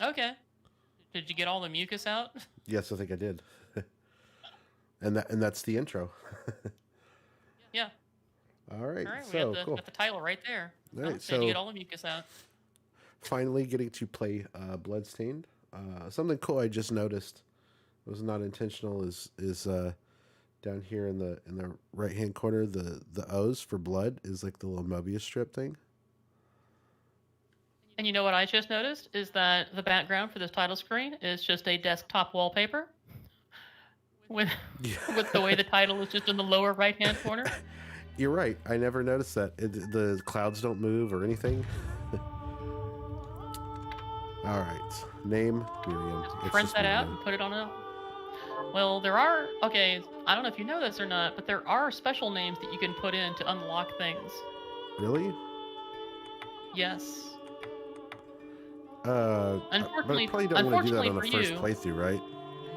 Okay. Did you get all the mucus out? Yes, I think I did. And that's the intro. Yeah. All right, All right, we got so the cool. got the title right there. All Well, right, did you get so all the mucus out? finally getting to play Bloodstained. Something cool I just noticed was not intentional is down here in the right hand corner the O's for blood is like the little Mobius strip thing. And you know what I just noticed is that the background for this title screen is just a desktop wallpaper with Yeah. with the way the title is just in the lower right hand corner. You're right. I never noticed that. The clouds don't move or anything. All right. Name Miriam. It's Print just that out Miriam. and put it on a. Well, there are okay. I don't know if you know this or not, but there are special names that you can put in to unlock things. Really? Yes. But I Unfortunately, probably don't want to do that unfortunately on the for first you, playthrough, right?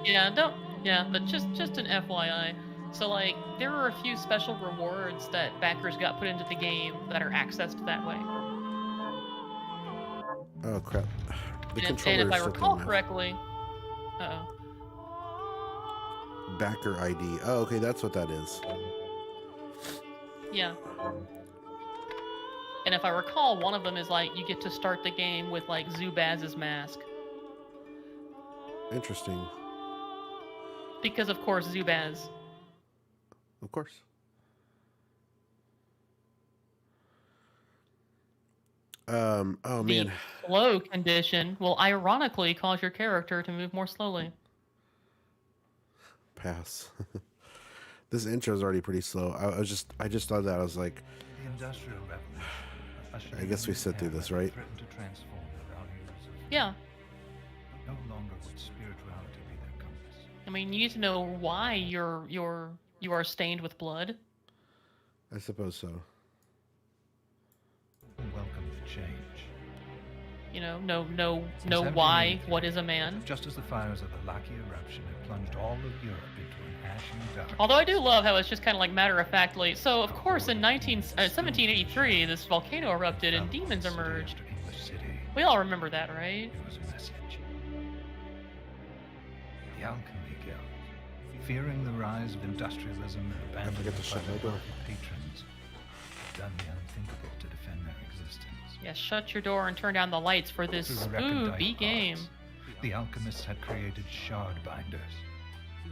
yeah, don't. Yeah, but just an FYI. So like, there are a few special rewards that backers got put into the game that are accessed that way. Oh crap! The And controller if is I still recall playing that. correctly, uh-oh. Backer ID. Oh, okay, that's what that is. Yeah. And if I recall, one of them is like you get to start the game with like Zubaz's mask. Interesting. Because of course Zubaz. Of course. Oh The man. slow condition will ironically cause your character to move more slowly. Pass. This intro is already pretty slow. I just thought that I was like, The Industrial Revolution. I guess we sit through this, right? Threatened to transform the values of Yeah. no longer would spirituality be their compass. I mean, you need to know why you are stained with blood. I suppose so. Welcome the change. You know Since why. 1783, What is a man? Just as the fires of the Laki eruption had plunged all of Europe into an ashen darkness. Although I do love how it's just kind of like matter-of-factly. So, of course, in 1783, this volcano erupted and demons emerged. We all remember that, right? It was a message. The Alchemy Guild, fearing the rise of industrialism and abandonment forget to shut my door. patrons, had done the unthinkable to defend their existence. Yeah, shut your door and turn down the lights for this Through recondite spooky game. arts, the alchemists had created shard binders.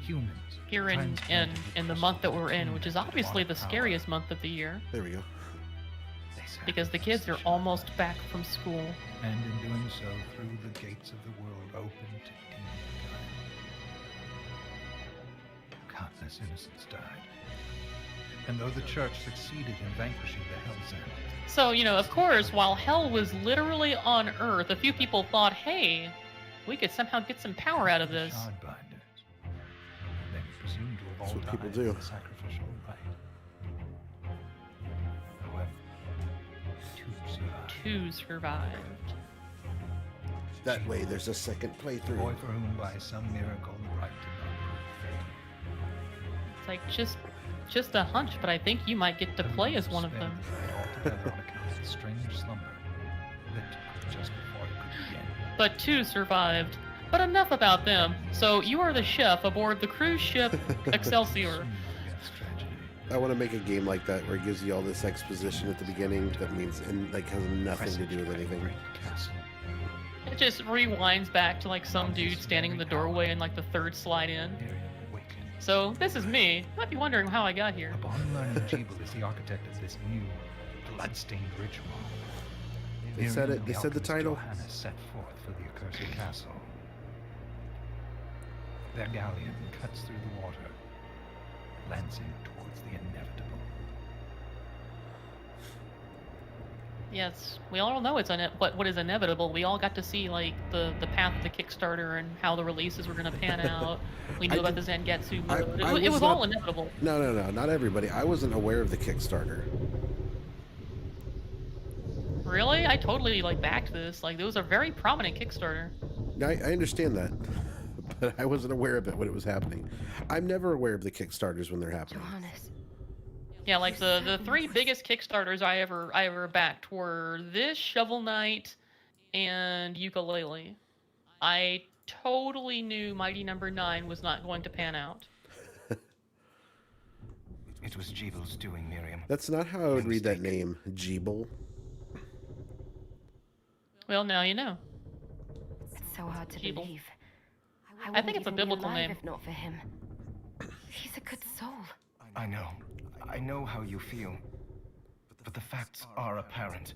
Humans. Here in transplanted the with month that we're in, crystal which is demonic obviously the power. scariest month of the year, There we go. They because the kids are sacrificed almost shard back from school. and in doing so threw the gates of the world open to demonkind. Countless innocents died. And though the church succeeded in vanquishing the Hell's End, So, of course, while hell was literally on Earth, a few people thought, hey, we could somehow get some power out of this. shard binders, they were presumed to have That's all what people died do. in the sacrificial rite. However, two survived. 2 survived. That way, there's a second The boy playthrough. for whom by some miracle the rite did not prove fatal. It's like just a hunch, but I think you might get to play as one of them. Altogether on account of the strange slumber lit just before it could begin. But 2 survived. But enough about them. So you are the chef aboard the cruise ship Excelsior. Soon begins tragedy. I want to make a game like that where it gives you all this exposition at the beginning that means and like has nothing to do with Presaged by a anything. great castle. It just rewinds back to like some dude standing in the doorway in like the 3rd slide in. Miriam awakened. So this is me. Might be wondering how I got here. Upon learning Jeeble is the architect of this new bloodstained ritual, They said Miriam it. They and said the alchemist title. Johannes set forth for the accursed castle. Their galleon cuts through the water, lancing towards the inevitable. Yes, we all know it's what is inevitable. We all got to see like the path of the Kickstarter and how the releases were going to pan out. We knew I about did- the Zangetsu I- mode. I It was was not- all inevitable. No, not everybody. I wasn't aware of the Kickstarter. Really? I totally like backed this. Like, it was a very prominent Kickstarter. I understand that, but I wasn't aware of it when it was happening. I'm never aware of the Kickstarters when they're happening. Johannes. Yeah, like the 3 biggest Kickstarters I ever backed were this, Shovel Knight, and Ukulele. I totally knew Mighty Number 9 was not going to pan out. It was Jeebel's doing, Miriam. That's not how I would read that name, Jeebel. Well, now you know. It's so hard to Jeebel. believe. I think it's a biblical name. If not for him. He's a good soul. I know. I know how you feel. But the facts are apparent.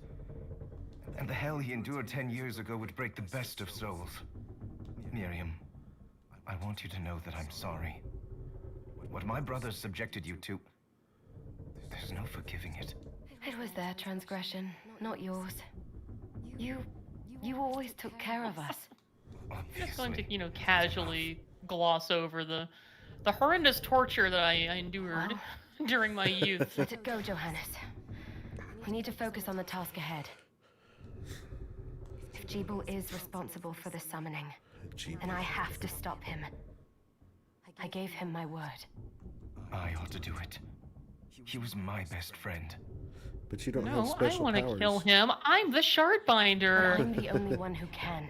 And the hell he endured 10 years ago would break the best of souls. Miriam, I want you to know that I'm sorry. What my brothers subjected you to, there's no forgiving it. It was their transgression, not yours. You always took care of us. Just going to, casually gloss over the horrendous torture that I endured during my youth. Let it go, Johannes. We need to focus on the task ahead. If Jeebel is responsible for the summoning, then I have to stop him. I gave him my word. I ought to do it. He was my best friend. But you don't have No, I special want to powers. kill him. I'm the shard binder. I'm the only one who can.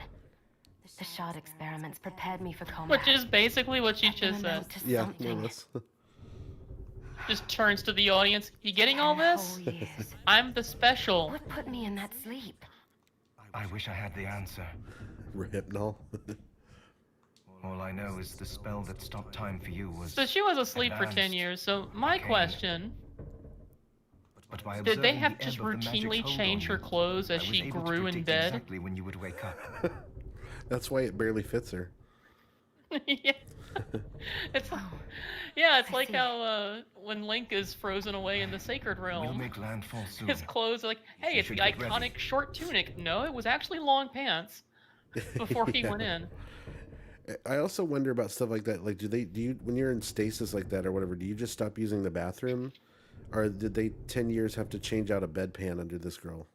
The shard experiments prepared me for combat. Which is basically what you Let just them said. amount to Yeah, more something. or less. Just turns to the audience. You getting all 10 this? whole years. I'm the special. What put me in that sleep? I wish I had the answer. Hypnol. All I know is the spell that stopped time for you was... So she was asleep for 10 advanced. years. So my Okay. question, But by did they observing have the just ebb of the magic's routinely hold change on her you, clothes as I was she able to grew in predict bed? exactly when you would wake up. That's why it barely fits her. Yeah. It's yeah, it's I like see. how when Link is frozen away in the Sacred We'll Realm, make landfall soon. his clothes are like, hey, You it's the should get ready. iconic short tunic. No, it was actually long pants before he Yeah. went in. I also wonder about stuff like that. Like, do you when you're in stasis like that or whatever, do you just stop using the bathroom, or did they 10 years have to change out a bedpan under this girl?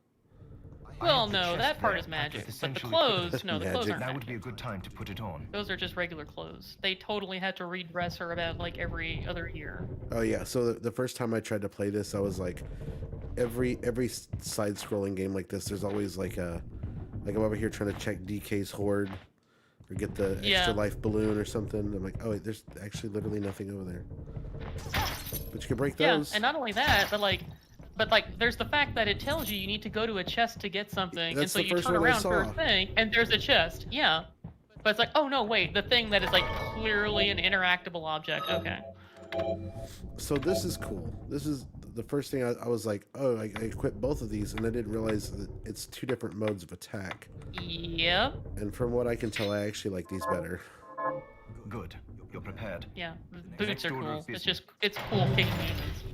Well, have the no, chest that part there, is packed magic. with But the essential clothes, equipment. no, the clothes Magic. aren't Now would be a magic. good time to put it on. Those are just regular clothes. They totally had to redress her about like every other year. Oh yeah. So the first time I tried to play this, I was like, every side-scrolling game like this, there's always like I'm over here trying to check DK's horde or get the extra Yeah. life balloon or something. I'm like, oh wait, there's actually literally nothing over there. But you can break Yeah, those. and not only that, but there's the fact that it tells you need to go to a chest to get something, and That's so the you first turn one I around for a saw. thing, and there's a chest. Yeah, but it's like, oh no, wait, the thing that is like clearly an interactable object. Okay. So this is cool. This is the first thing I was like, oh, I equipped both of these, and I didn't realize that it's two different modes of attack. Yep. And from what I can tell, I actually like these better. Good. You're prepared. Yeah. The next boots are order of cool. It's business. it's cool kicking demons.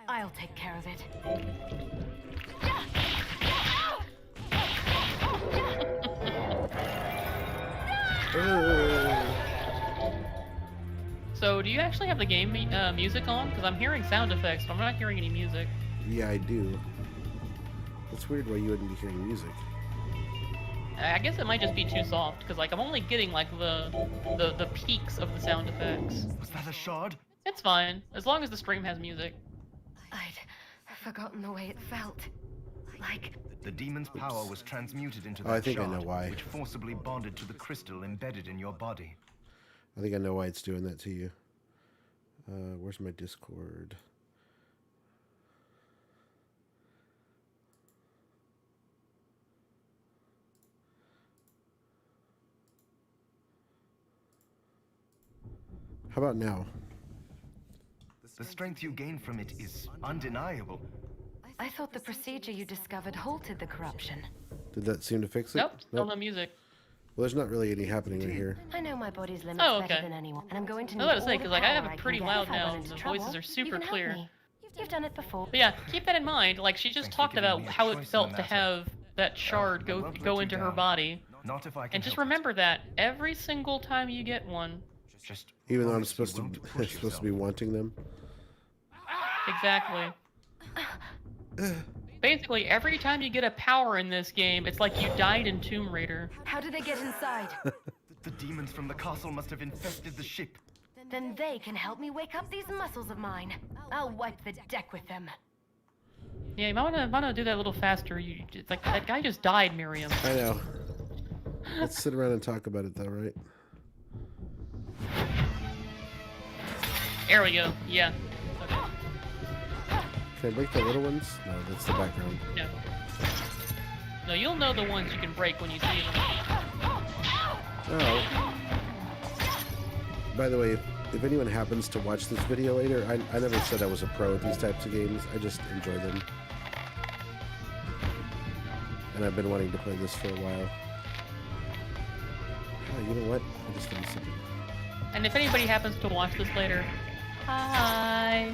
I'll take care of it. So, do you actually have the game music on? Because I'm hearing sound effects, but I'm not hearing any music. Yeah, I do. It's weird why you wouldn't be hearing music. I guess it might just be too soft, because like I'm only getting like the peaks of the sound effects. Was that a shard? It's fine, as long as the stream has music. I'd forgotten the way it felt. Like The demon's power was transmuted into Oh, that I think I shard, know why. which forcibly bonded to the crystal embedded in your body. I think I know why it's doing that to you. Where's my Discord? How about now? The strength you gain from it is undeniable. I thought the procedure you discovered halted the corruption. Did that seem to fix it? Nope, still no music. Well, there's not really any happening right here. I know my body's limits Oh, better okay. than anyone, and I'm going to need I was all about to say, the 'cause, like, I have power it can pretty get loud if I now, run into the trouble. voices are You super can help clear. me. You've done it before. But yeah, keep that in mind. Like she just Thanks for talked giving about me a how it choice in felt the to matter. have that shard I go won't let go you into her down. body. Not if I can And just help it. remember that every single time you get one. Just Even though I'm promise you supposed to, won't push supposed to be yourself. wanting them. Exactly. Basically, every time you get a power in this game, it's like you died in Tomb Raider. How do they get inside? The demons from the castle must have infested the ship. Then they can help me wake up these muscles of mine. I'll wipe the deck with them. Yeah, you might wanna do that a little faster. It's like that guy just died, Miriam. I know. Let's sit around and talk about it, though, right? There we go. Yeah. Okay. Can I break the little ones? No, that's the background. No. No, you'll know the ones you can break when you see them. Oh. By the way, if anyone happens to watch this video later, I never said I was a pro at these types of games. I just enjoy them. And I've been wanting to play this for a while. Oh, you know what? I just found something. And if anybody happens to watch this later, hi.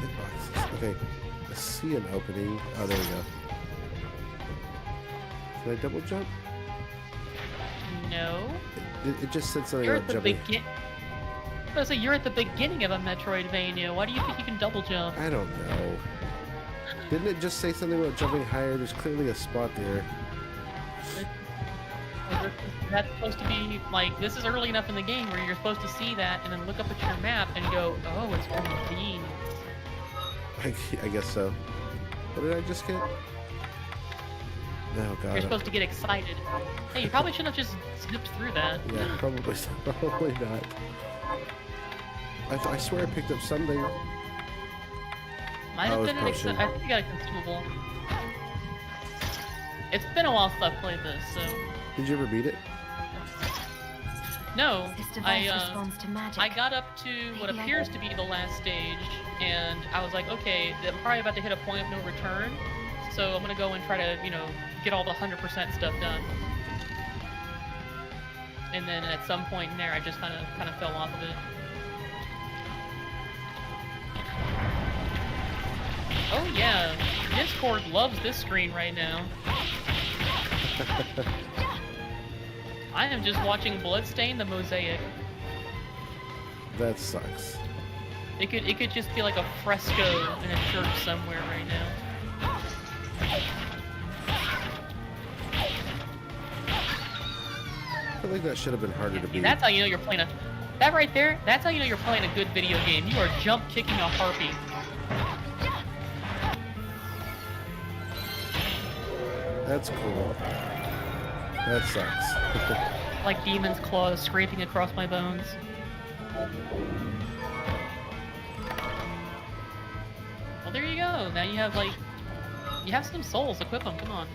Hitboxes. Okay. I see an opening. Oh, there we go. Can I double jump? No. It just said something You're about at the jumping. you're at the beginning of a Metroidvania. Why do you think you can double jump? I don't know. Didn't it just say something about jumping higher? There's clearly a spot there. That's supposed to be like, this is early enough in the game where you're supposed to see that and then look up at your map and go, oh, it's one of these. I guess so. What did I just get? Oh, God. You're supposed to get excited. Hey, you probably shouldn't have just zipped through that. Yeah, probably not. I swear I picked up something. Might have Oh, been it's potion. I think you got a consumable. It's been a while since I've played this, so... Did you ever beat it? No, This device responds to magic. I got up to what Maybe I appears to be the last stage, and I was like, okay, I'm probably about to hit a point of no return, so I'm gonna go and try to, get all the 100% stuff done. And then at some point in there, I just kind of fell off of it. Oh yeah, Discord loves this screen right now. I am just watching Bloodstained the Mosaic. That sucks. It could just be like a fresco in a church somewhere right now. I feel like that should have been harder to beat. That's how you know you're playing that right there, that's how you know you're playing a good video game. You are jump kicking a harpy. That's cool. That sucks. Like demon's claws scraping across my bones. Well, there you go. Now you have some souls. Equip them. Come on.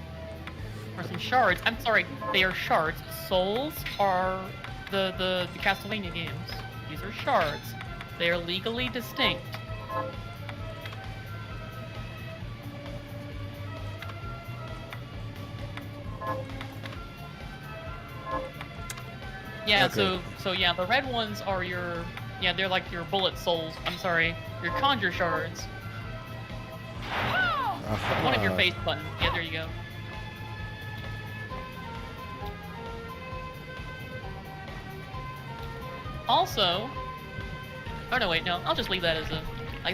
Or some shards. I'm sorry. They are shards. Souls are the Castlevania games. These are shards. They are legally distinct. Yeah, Okay. so yeah, the red ones are they're like your bullet souls. I'm sorry, your conjure shards. One of your face button. Yeah, there you go. Also, oh no, wait, no, I'll just leave that as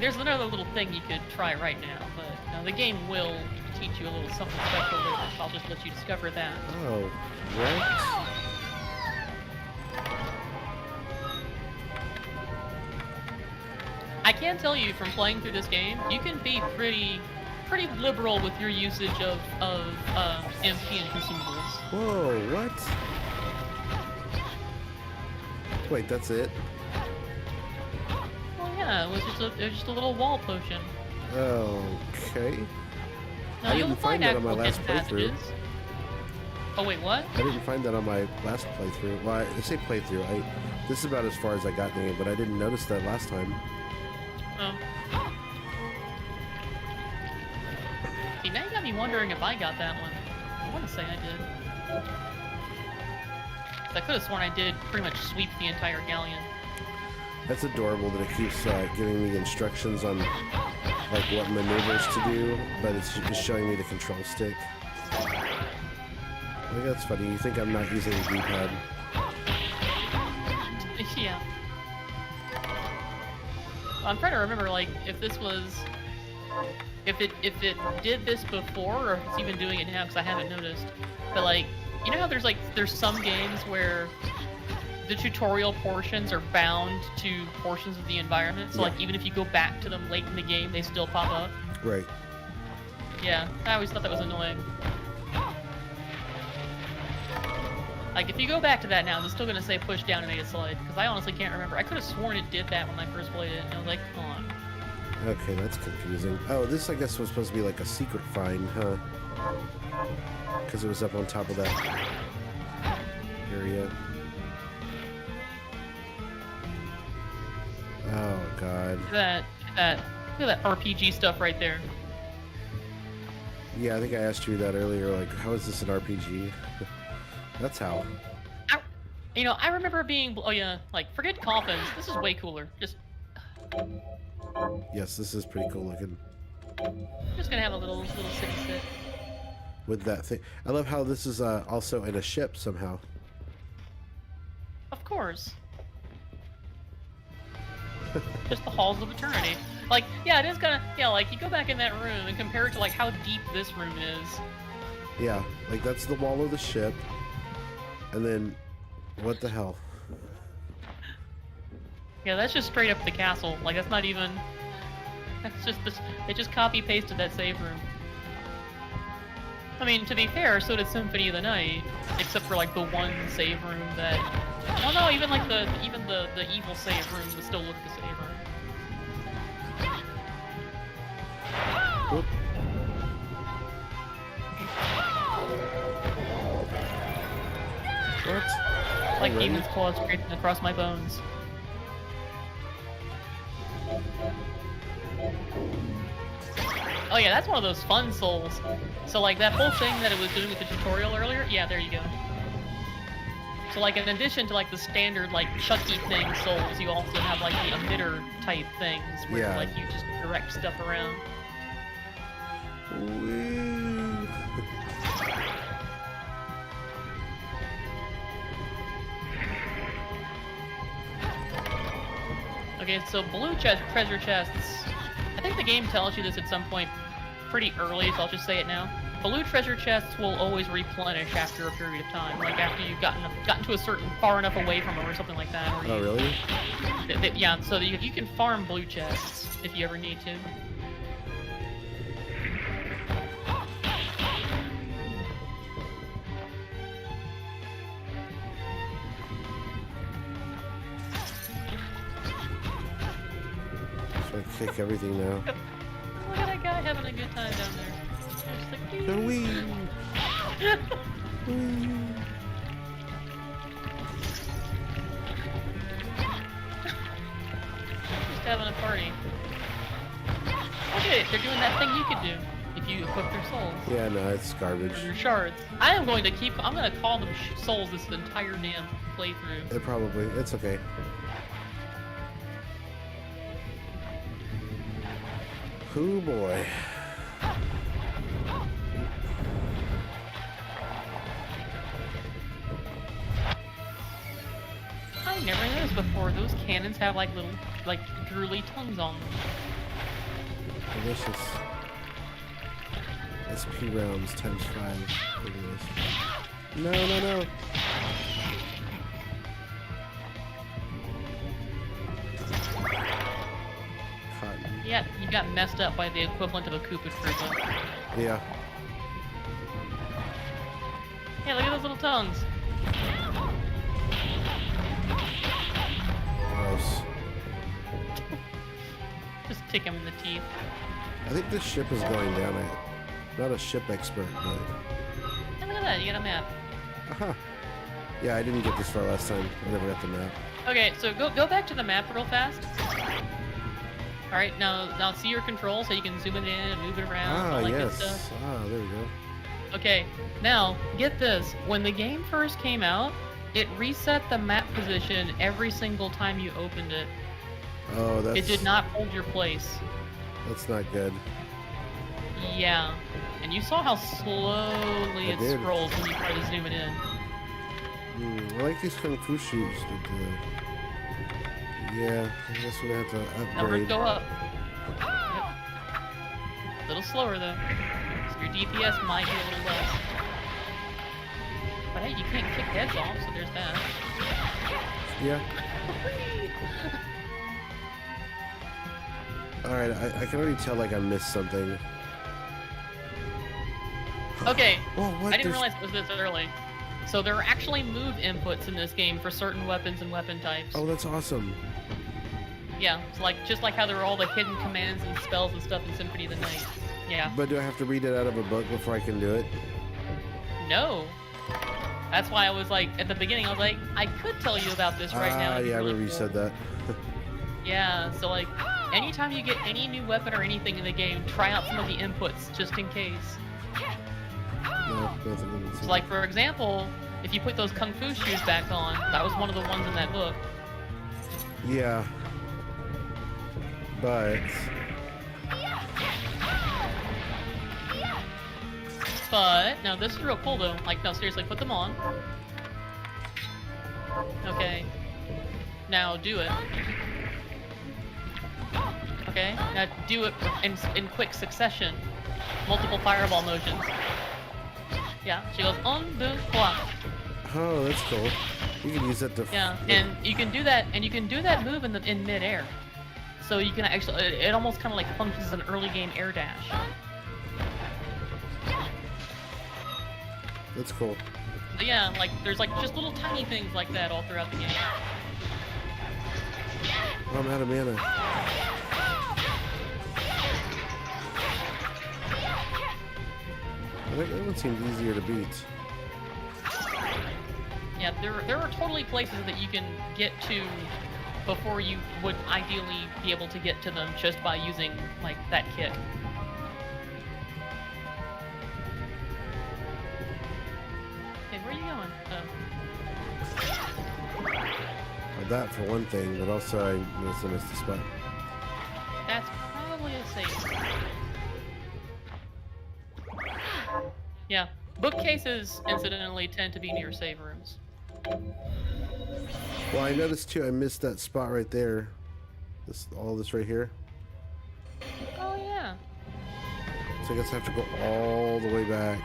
there's another little thing you could try right now, but the game will teach you a little something special later, so I'll just let you discover that. Oh, right. I can tell you from playing through this game, you can be pretty liberal with your usage of MP and consumables. Whoa, what? Wait, that's it? Well, yeah, it was just a little wall potion. Okay. Now I you'll didn't find that on my actual last hidden playthrough. passages. Oh wait, what? I didn't find that on my last playthrough. Well, I say playthrough. This is about as far as I got in the game, but I didn't notice that last time. Oh. See, now you got me wondering if I got that one. I want to say I did. I could have sworn I did pretty much sweep the entire galleon. That's adorable that it keeps giving me instructions on like what maneuvers to do, but it's just showing me the control stick. I think that's funny. You think I'm not using the D-pad? Yeah. I'm trying to remember, like, if this was... If it did this before, or if it's even doing it now, because I haven't noticed. But, like, you know how there's some games where the tutorial portions are bound to portions of the environment. So like even if you go back to them late in the game, they still pop up. Right. Yeah, I always thought that was annoying. Like, if you go back to that now, it's still gonna say push down and make a slide, because I honestly can't remember. I could have sworn it did that when I first played it, and I was like, come on. Okay, that's confusing. Oh, this I guess was supposed to be like a secret find, huh? Because it was up on top of that area. Oh, God. Look at that RPG stuff right there. Yeah, I think I asked you that earlier, like, how is this an RPG? That's how. I remember being, oh yeah, like, forget coffins, this is way cooler. Just Yes, this is pretty cool looking. just gonna have a little city sit. With that thing. I love how this is also in a ship somehow. Of course. Just the halls of eternity. Like, yeah, it is kind of, yeah, like, you go back in that room and compare it to, like, how deep this room is. Yeah, like that's the wall of the ship. And then, what the hell? Yeah, that's just straight up the castle. Like, that's not even, that's just this, they just copy-pasted that save room. I mean, to be fair, so did Symphony of the Night, except for, like, the one save room that, well, no, even, like, the evil save room would still look the save room. Whoop. What? Like Already? demon's claws scraping across my bones. Oh yeah, that's one of those fun souls. So like that whole thing that it was doing with the tutorial earlier, yeah, there you go. So like in addition to like the standard like Chucky thing souls, you also have like the emitter type things where Yeah. like you just direct stuff around. Woo. Okay, so blue treasure chests. I think the game tells you this at some point pretty early, so I'll just say it now. Blue treasure chests will always replenish after a period of time, like after you've gotten to a certain far enough away from them or something like that. Or Oh, really? yeah, so that you can farm blue chests if you ever need to. So I kick everything now. Look at that guy having a good time down there. Just like, The wee. just having a party. Look at it, they're doing that thing you could do if you equip their souls. Yeah, no, it's garbage. Your shards. I'm going to call them souls this entire damn playthrough. It's okay. Oh boy. I never noticed before, those cannons have like little, like, drooly tongues on them. Delicious. SP rounds times 5. Look at this. No, no, no. Cotton. Yeah, you got messed up by the equivalent of a Koopa Troopa. Yeah. Yeah, look at those little tongues. Gross. Just tick him in the teeth. I think this ship is going down. I'm not a ship expert, but... Hey, look at that, you got a map. Aha. Yeah, I didn't get this far last time. I never got the map. Okay, so go back to the map real fast. Alright, now see your controls so you can zoom it in and move it around, Ah, all that good yes. stuff. Ah, there we go. Okay, now, get this. When the game first came out, it reset the map position every single time you opened it. Oh, that's... It did not hold your place. That's not good. Yeah. And you saw how slowly I it did. scrolls when you try to zoom it in. I like these kung fu shoes. Yeah, I guess we're gonna have to Numbers upgrade. go up. Yep. A little slower though. So your DPS might be a little less. But hey, you can't kick heads off, so there's that. Yeah. Alright, I can already tell like I missed something. Okay, Whoa, what? I didn't realize it was this early. So there are actually move inputs in this game for certain weapons and weapon types. Oh, that's awesome. Yeah, it's like just like how there are all the hidden commands and spells and stuff in Symphony of the Night. Yeah. But do I have to read it out of a book before I can do it? No. That's why I was like, at the beginning, I was like, I could tell you about this right now. Yeah, I remember you said that. Yeah, so like, anytime you get any new weapon or anything in the game, try out some of the inputs just in case. No, nothing. So like, for example, if you put those Kung Fu shoes back on, that was one of the ones in that book. Yeah. But... But, now this is real cool though. Like, no, seriously, put them on. Okay. Now do it. Okay, now do it in quick succession. Multiple fireball motions. Yeah, she goes, 1, 2, 3. Oh, that's cool. You can use that to... Yeah, and you can do that move in mid-air. So you can actually, it almost kind of like functions as an early game air dash. That's cool. But yeah, like there's like just little tiny things like that all throughout the game. Oh, I'm out of mana. That one seemed easier to beat. Yeah, there are totally places that you can get to before you would ideally be able to get to them just by using like that kick. Okay, where are you going? Well, that for one thing, but also I missed the spot. That's probably a safe. Yeah, bookcases incidentally tend to be near save rooms. Well, I noticed too, I missed that spot right there. All this right here. Oh yeah. So I guess I have to go all the way back,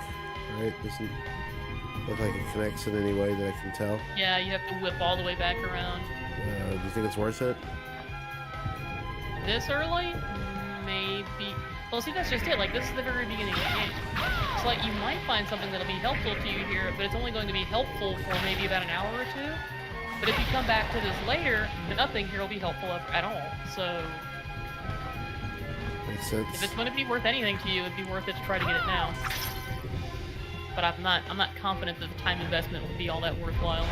right? Doesn't look like it connects in any way that I can tell. Yeah, you have to whip all the way back around. Do you think it's worth it? This early? Maybe. Well, see, that's just it. Like, this is the very beginning of the game. So, like, you might find something that'll be helpful to you here, but it's only going to be helpful for maybe about an hour or two. But if you come back to this later, nothing here will be helpful at all. So, Makes sense. if it's going to be worth anything to you, it'd be worth it to try to get it now. But I'm not confident that the time investment would be all that worthwhile.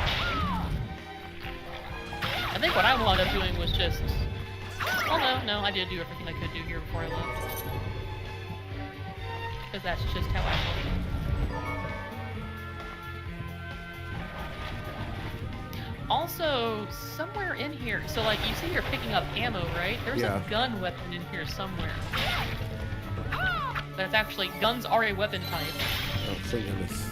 I think what I wound up doing was just... Oh no, I did do everything I could do here before I left. Because that's just how I roll. Also, somewhere in here, so like you see you're picking up ammo, right? There's a gun weapon in here somewhere. That's actually, guns are a weapon type. Oh, thank goodness.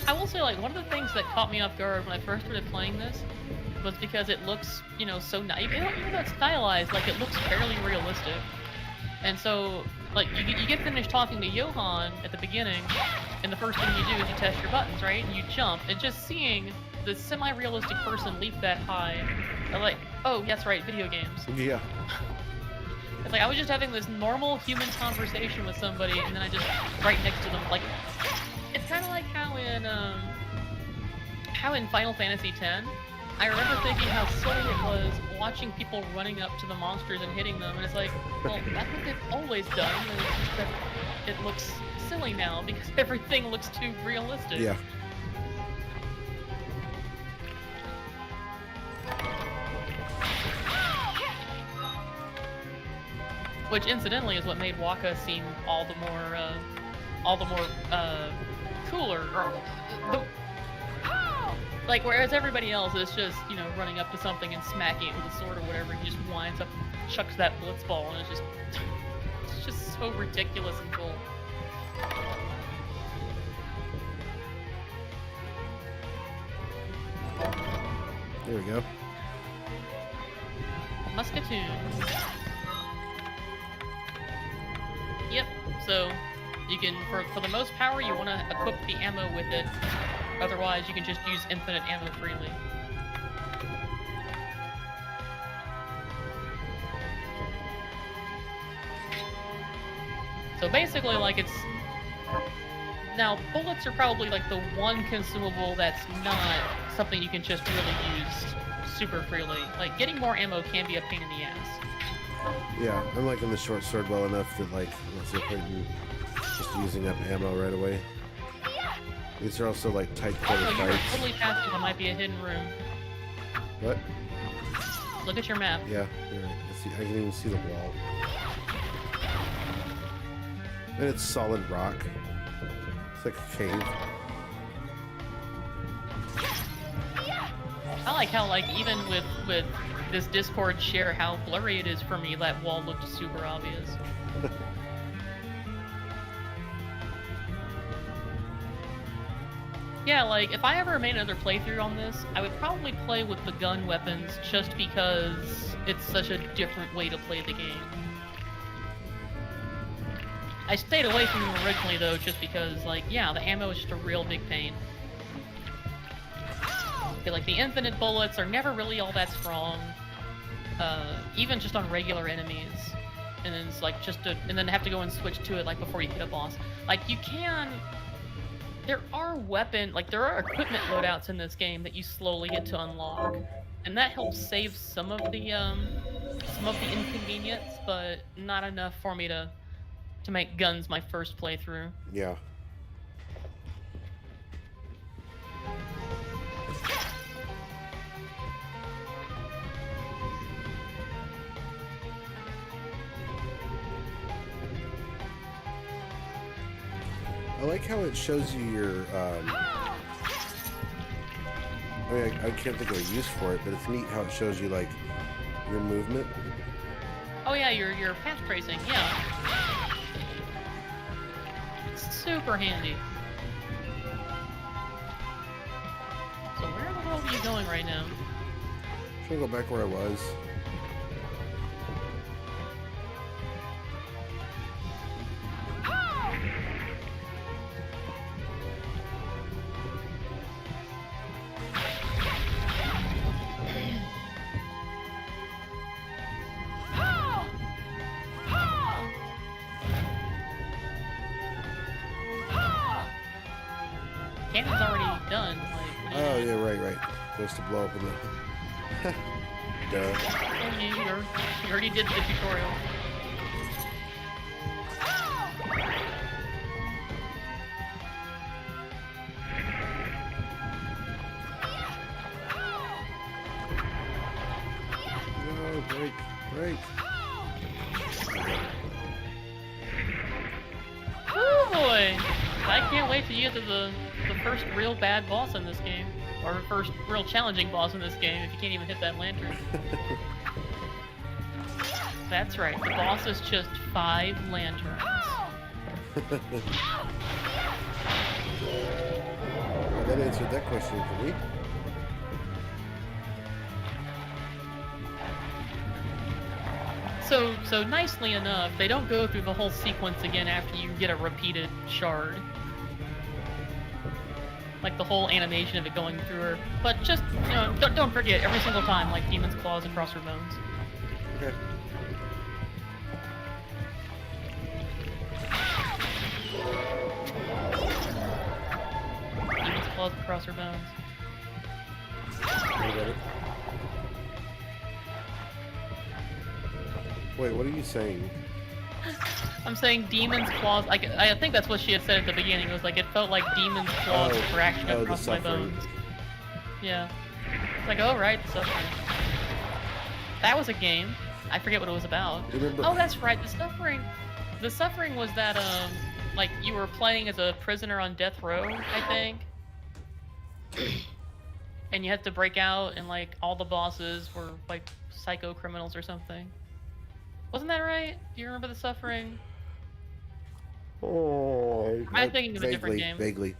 I will say, like, one of the things that caught me off guard when I first started playing this was because it looks, you know, so nice. Even though it's stylized, like, it looks fairly realistic. And so, like, you get finished talking to Johan at the beginning, and the first thing you do is you test your buttons, right? And you jump, and just seeing the semi-realistic person leap that high, I'm like, oh, that's right, video games. Yeah. It's like, I was just having this normal human conversation with somebody, and then I just, right next to them, like... It's kind of like how in Final Fantasy X, I remember thinking how silly it was watching people running up to the monsters and hitting them, and it's like, well, that's what they've always done, and it's just that it looks silly now because everything looks too realistic. Yeah. Which, incidentally, is what made Waka seem all the more cooler. Like, whereas everybody else is just, you know, running up to something and smacking it with a sword or whatever, he just winds up and chucks that blitz ball, and it's just so ridiculous and cool. There we go. Musketoon. Yep. So you can, for the most power, you want to equip the ammo with it. Otherwise, you can just use infinite ammo freely. So basically, like, it's... Now, bullets are probably, like, the one consumable that's not something you can just really use super freely. Like, getting more ammo can be a pain in the ass. Yeah, I'm liking the short sword well enough that, like, what's the point in just using up ammo right away? These are also, like, tight quarter Also, you fights. are totally passing what might be a hidden room. What? Look at your map. Yeah, you're right. I can even see the wall. And it's solid rock. It's like a cave. I like how, like, even with this Discord share, how blurry it is for me, that wall looked super obvious. Yeah, like, if I ever made another playthrough on this, I would probably play with the gun weapons just because it's such a different way to play the game. I stayed away from them originally, though, just because, like, yeah, the ammo is just a real big pain. Okay, like, the infinite bullets are never really all that strong, even just on regular enemies. And then it's like, and then have to go and switch to it, like, before you hit a boss. Like, you can... There are equipment loadouts in this game that you slowly get to unlock. And that helps save some of the inconvenience, but not enough for me to make guns my first playthrough. Yeah. I like how it shows you your, I mean, I can't think of a use for it, but it's neat how it shows you, like, your movement. Oh yeah, your path tracing, yeah. It's super handy. So where the hell are you going right now? Should I go back where I was? Cannon's already done. Like, Oh, yeah, right. Supposed to blow up in the... Duh. You already did the tutorial. No, break. Oh boy! I can't wait till you get to the first real bad boss in this game. Or first real challenging boss in this game if you can't even hit that lantern. That's right, the boss is just 5 lanterns. Well, that answered that question for me. So nicely enough, they don't go through the whole sequence again after you get a repeated shard. Like the whole animation of it going through her. But just, you know, don't forget, every single time, like, Demon's Claws across her bones. Okay. Demon's Claws across her bones. I got it. Wait, what are you saying? I'm saying Demon's Claws, I think that's what she had said at the beginning. It was like, it felt like Demon's Claws fraction across my bones. Yeah. It's like, oh right, Suffering. That was a game. I forget what it was about. Remember? Oh, that's right, The Suffering was that, like, you were playing as a prisoner on death row, I think. And you had to break out, and, like, all the bosses were, like, psycho criminals or something. Wasn't that right? Do you remember The Suffering? Oh, I'm thinking of a different game. Vaguely.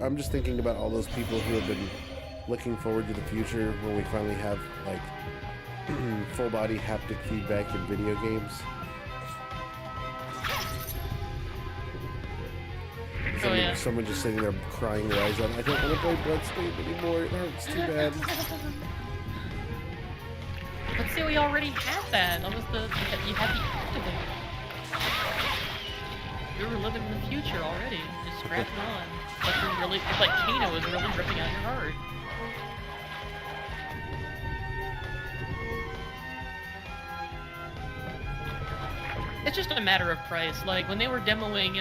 I'm just thinking about all those people who have been looking forward to the future when we finally have like full body haptic feedback in video games. Someone just sitting there crying their eyes out. I don't want to play Bloodstained anymore. It hurts too bad. But see, we already had that. That was you had the activate. We were living in the future already. Just scratching on. It's like Kano is really ripping out your heart. It's just a matter of price. Like when they were demoing,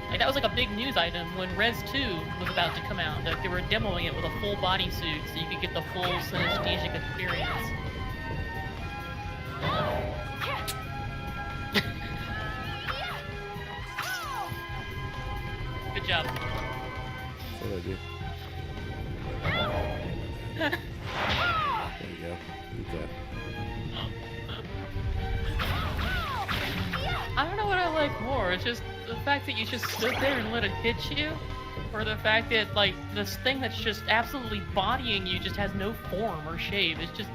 like that was like a big news item when Res 2 was about to come out. That they were demoing it with a full bodysuit so you could get the full synesthetic experience. Good job. That's what I do. There you go. Good job. I don't know what I like more. It's just the fact that you just stood there and let it hit you, or the fact that like this thing that's just absolutely bodying you just has no form or shape. It's just.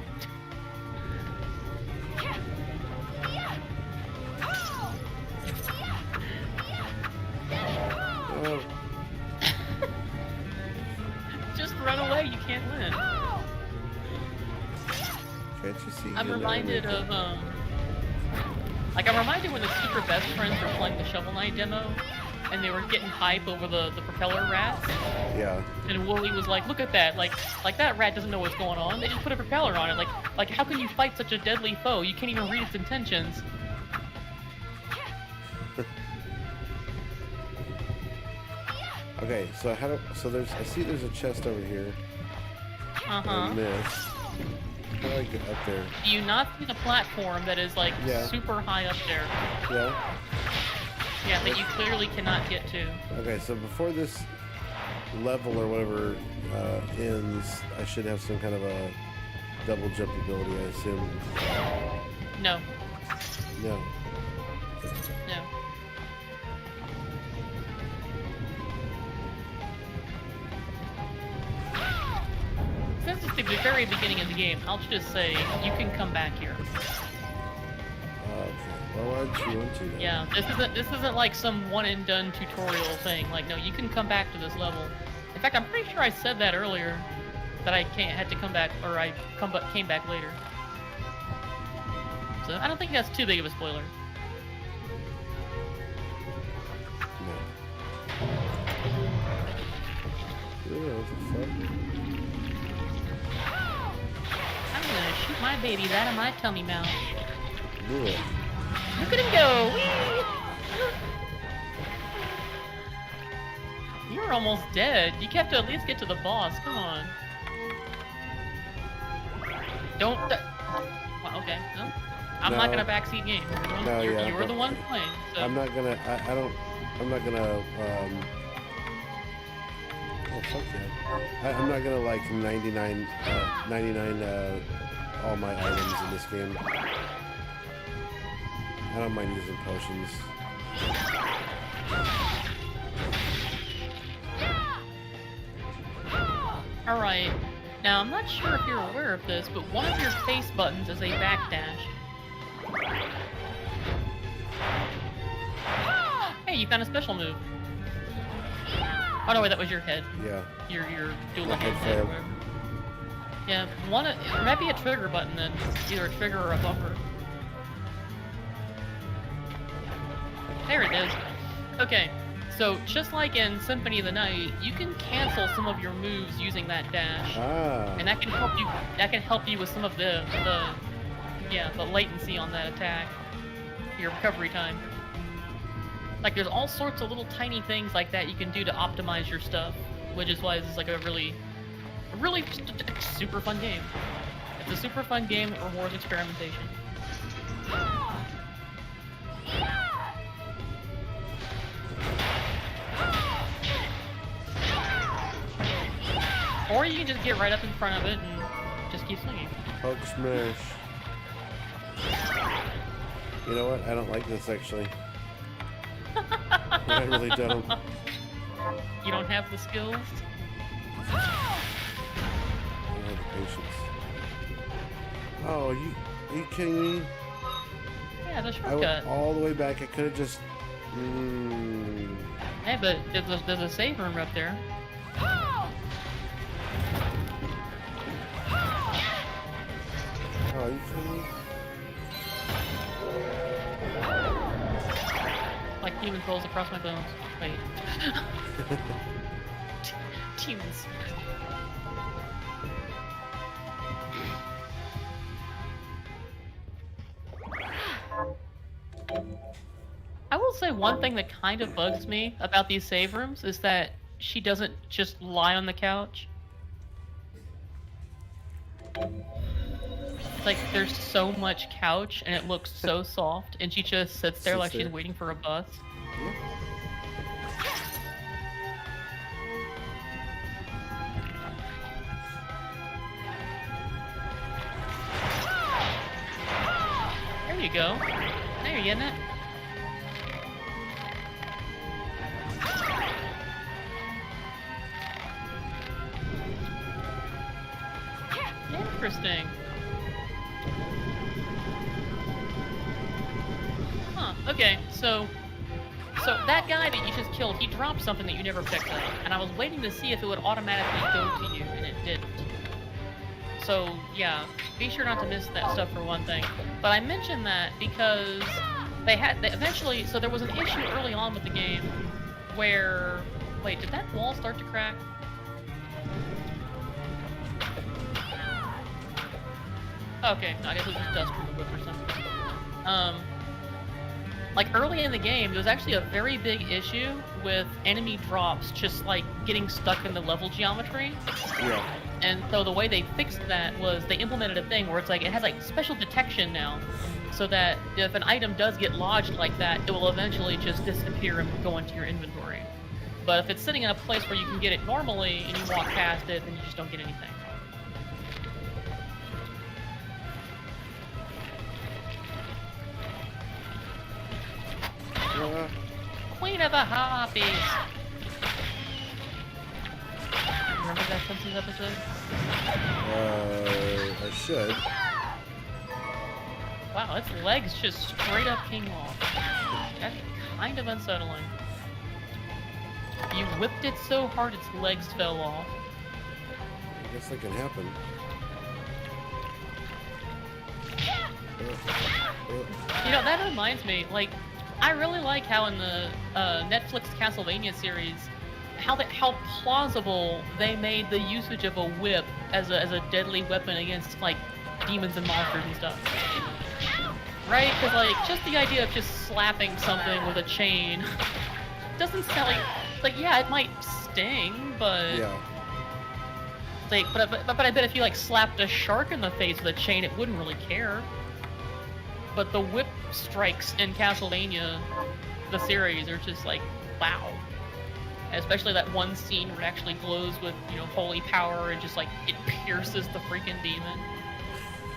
Just run away. You can't win. Can't you see? I'm reminded of Like, I'm reminded when the Super Best Friends were playing the Shovel Knight demo, and they were getting hype over the propeller rats. Yeah. And Wooly was like, look at that, like that rat doesn't know what's going on, they just put a propeller on it, like how can you fight such a deadly foe? You can't even read its intentions. Okay, so I see there's a chest over here. Uh-huh. I missed. How do I get up there? Do you not see the platform that is like super high up there? Yeah. Yeah, that you clearly cannot get to. Okay, so before this level or whatever ends, I should have some kind of a double jump ability, I assume. No. No. No. Since it's the very beginning of the game, I'll just say you can come back here. Okay. Well, why don't you want to? Then? Yeah, this isn't like some one and done tutorial thing. Like, no, you can come back to this level. In fact, I'm pretty sure I said that earlier, that I had to come back, or I came back later. So I don't think that's too big of a spoiler. No. What the fuck? I'm gonna shoot my babies out of my tummy mouth. Ugh. Look at him go! Whee! You were almost dead. You have to at least get to the boss. Come on. Don't. Well, okay. No. I'm not gonna backseat game. You're the one playing. So. I'm not gonna. I'm not gonna. Oh fuck yeah! I'm not gonna like 99 all my items in this game. I don't mind using potions. Alright. Now, I'm not sure if you're aware of this, but one of your face buttons is a backdash. Hey, you found a special move. Oh no, wait, that was your head. Yeah. Your dual My head or whatever. Yeah, it might be a trigger button then. Either a trigger or a bumper. There it is. Okay, so just like in Symphony of the Night, you can cancel some of your moves using that dash. Ah. And that can help you. That can help you with some of the latency on that attack. Your recovery time. Like there's all sorts of little tiny things like that you can do to optimize your stuff, which is why this is like a really super fun game. It's a super fun game that rewards experimentation. Or you can just get right up in front of it and just keep swinging. Hulk smash. You know what? I don't like this actually. I really don't. You don't have the skills? I don't have the patience. Oh, are you kidding me? Yeah, the I shortcut. went all the way back. I could have just. Hey, but there's a save room up there. Oh, are you kidding me? Like demon rolls across my bones. Wait. Demons. I will say one thing that kind of bugs me about these save rooms is that she doesn't just lie on the couch. It's like there's so much couch and it looks so soft, and she just sits there like she's waiting for a bus. There you go. Now you're getting it. Interesting. Huh, okay, so that guy that you just killed, he dropped something that you never picked up, and I was waiting to see if it would automatically go to you, and it didn't. So, yeah, be sure not to miss that stuff for one thing. But I mentioned that because they eventually, so there was an issue early on with the game where, wait, did that wall start to crack? Okay, no, I guess it was just dust from the whip or something. Like early in the game, there was actually a very big issue with enemy drops just like getting stuck in the level geometry. Yeah. And so the way they fixed that was they implemented a thing where it's like it has like special detection now, so that if an item does get lodged like that, it will eventually just disappear and go into your inventory. But if it's sitting in a place where you can get it normally and you walk past it, then you just don't get anything. Queen of the Harpies! Remember that Simpsons episode? I should. Wow, its legs just straight up came off. That's kind of unsettling. You whipped it so hard its legs fell off. I guess that can happen. You know, that reminds me, like, I really like how in the Netflix Castlevania series, how plausible they made the usage of a whip as a deadly weapon against like demons and monsters and stuff. Right? Because like just the idea of just slapping something with a chain doesn't sound like yeah, it might sting, but yeah. Like, but I bet if you like slapped a shark in the face with a chain, it wouldn't really care. But the whip strikes in Castlevania, the series, are just like, wow. Especially that one scene where it actually glows with, you know, holy power and just like, it pierces the freaking demon.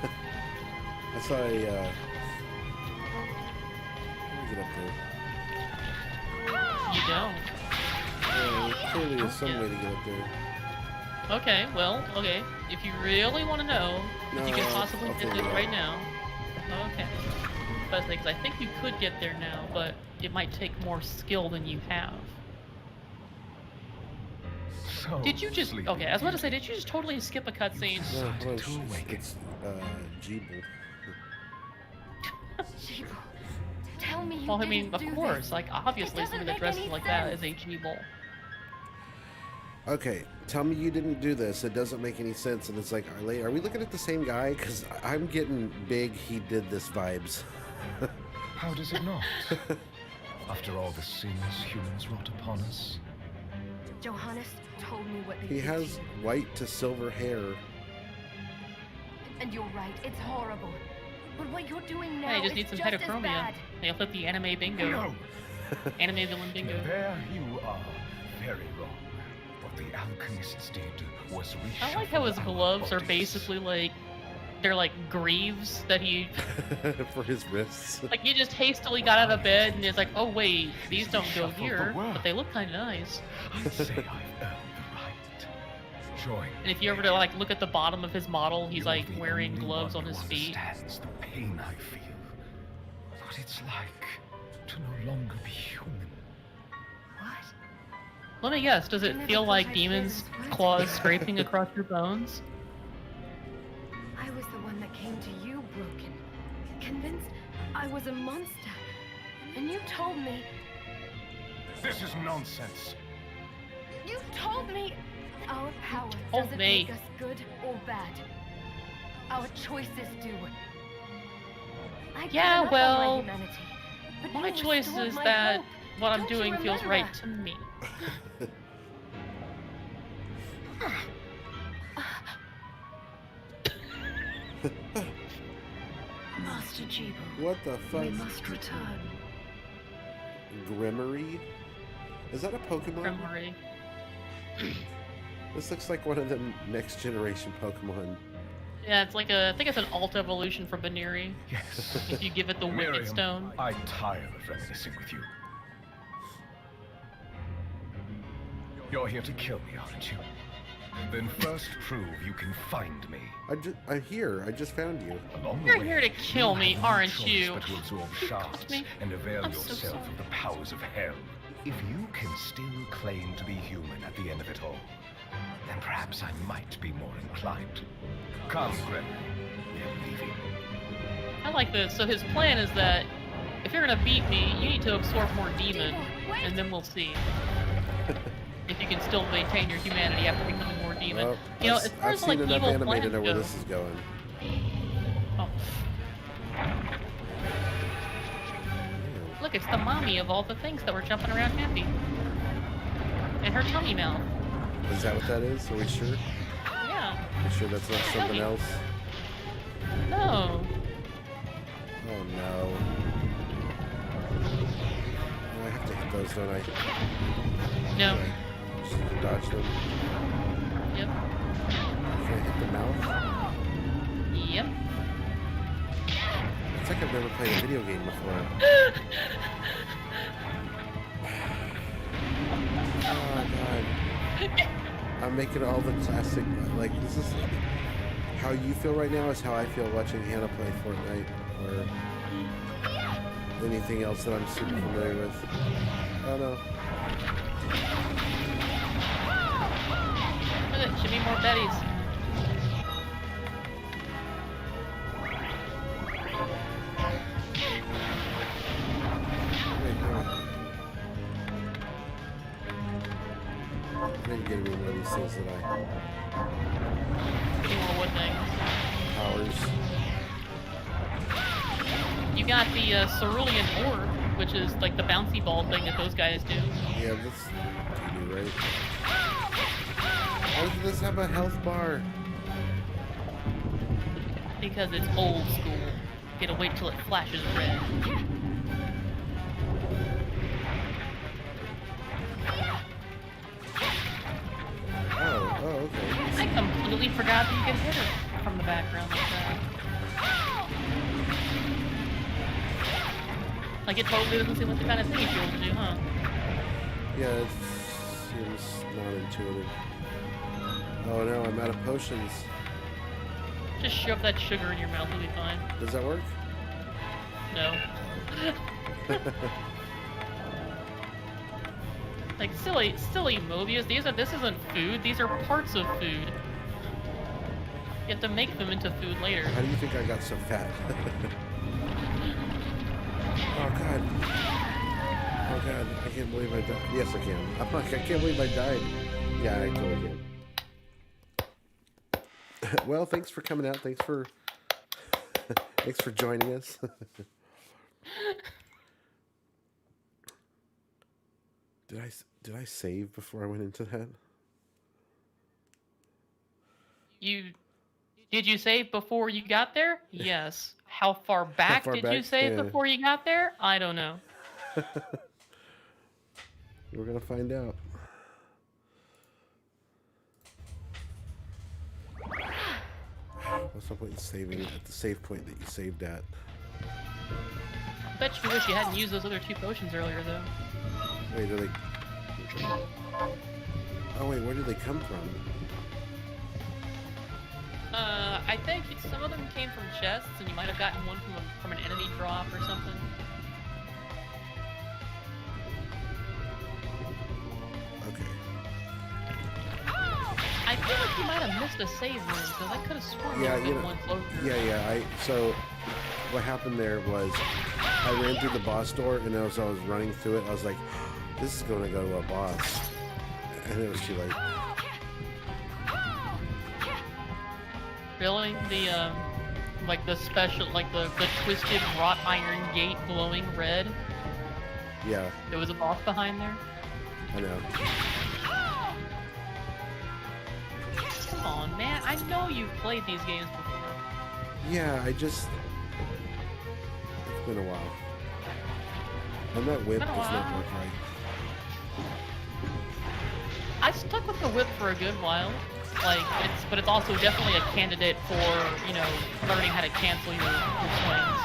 I saw a, let me get up there. You don't. There clearly is some way to get up there. Okay, well, okay. If you really want to know if you can possibly get there right now. Okay. But I think you could get there now, but it might take more skill than you have. So Did you just... Okay, I was about to say, did you just totally skip a cutscene? No, it's Jeeble. Jeeble, tell me you Well, I mean, didn't of do course, this. like, obviously It doesn't something that make dresses any like that is sense. a G-Bowl. Okay, tell me you didn't do this. It doesn't make any sense. And it's like, are we looking at the same guy? Because I'm getting big, he did this vibes. How does it not? After all the sins humans wrought upon us. Johannes told me what they He did to has you. white to silver hair. And you're right, it's horrible. But what you're doing now Yeah, you just is need some just as heterochromia. bad. They'll flip the anime bingo. No! Anime villain bingo. There you are very wrong. What the alchemists did was reshuffle I like how his our gloves are bodies. basically like they're like greaves that he for his wrists. like he just hastily got out of bed and is like, oh wait, these don't go Shuffle the here, world. but they look kind of nice. I'd say I've earned the right. Join And if you ever to like look at the bottom of his model, he's You're like the wearing only gloves one on his who feet. understands the pain I feel. What it's like to no longer be human. What? Let me guess, does I it never feel thought like I'd demons' hear this word. claws scraping across your bones? I was the one that came to you broken, convinced I was a monster. And you told me, This is nonsense. you told me our power Oh, doesn't mate. make us good or bad. Our choices do. I gave Yeah, up on well, my humanity, but My you choice restored is my that hope. what I'm Don't you doing feels remember? right to me. Master Jeeble, What the fuck? we must return. Grimmery? Is that a Pokemon? Grimoire. This looks like one of the next generation Pokemon. Yeah, it's like a, I think it's an alt evolution from Baneri. Yes. If you give it the Wicked Miriam, Stone. I tire of reminiscing with you. You're here to kill me, aren't you? Then first prove you can find me. I'm here. I just found you. Along the You're way, here to kill you me, have no aren't choice you? But to absorb You shards caught me. and avail I'm so yourself sorry. of the powers of hell. If you can still claim to be human at the end of it all, then perhaps I might be more inclined. Come, Grim. We're leaving. I like this. So his plan is that if you're gonna beat me, you need to absorb more demon, and then we'll see if you can still maintain your humanity after becoming more demon. Well, You know, I've, as far I've as seen like enough evil anime to plans know where go, this is going. oh, look, it's the mommy of all the things that were jumping around happy, and her tummy mouth. Is that what that is? Are we sure? Yeah. Are we sure that's not something Tummy. else? No. Oh no. Oh, I have to hit those, don't I? No. Okay. Just dodge them. Yep. Can I hit the mouth? Yep. It's like I've never played a video game before. Oh god. I'm making all the classic, like, this is how you feel right now is how I feel watching Hannah play Fortnite or anything else that I'm super familiar with. Oh no. Look at it, should be more Bettys. Wait, no. I need to get me one of these things that Two more wood things. powers. You got the cerulean orb, which is like the bouncy ball thing that those guys do. Yeah, that's you do, right? Why does this have a health bar? Because it's old school. You gotta wait till it flashes red. Oh, okay. I completely forgot that you could hit her from the background like that. Like it totally doesn't seem like the kind of thing you'd be able to do, huh? Yeah, it seems not intuitive. Oh no, I'm out of potions. Just shove that sugar in your mouth, you'll be fine. Does that work? No. Like silly Mobius, this isn't food, these are parts of food. You have to make them into food later. How do you think I got so fat? Oh god. Oh god, I can't believe I died. Yes, I can. I'm like, I can't believe I died. Yeah, I totally can. Well, thanks for coming out. Thanks for joining us. Did I save before I went into that? Did you save before you got there? Yes. How far back far did you back? save Yeah. before you got there? I don't know. We're gonna find out. What's There's no point in saving at the save point that you saved at. I bet you wish you hadn't used those other 2 potions earlier, though. Wait, are they... Oh wait, where did they come from? I think some of them came from chests, and you might have gotten one from an enemy drop or something. Okay. I feel like you might have missed a save room, because I could have sworn Yeah, there you was know, one closer. yeah. So what happened there was I ran through the boss door, and as I was running through it, I was like, "This is going to go to a boss," and it was too late. Really? The, like the special, like the twisted wrought iron gate glowing red? Yeah, There was a boss behind there? I know. Come on, man. I know you've played these games before. Yeah, it's been a while. And that whip Been a does not while. work right. I stuck with the whip for a good while. Like, but it's also definitely a candidate for, you know, learning how to cancel your swings.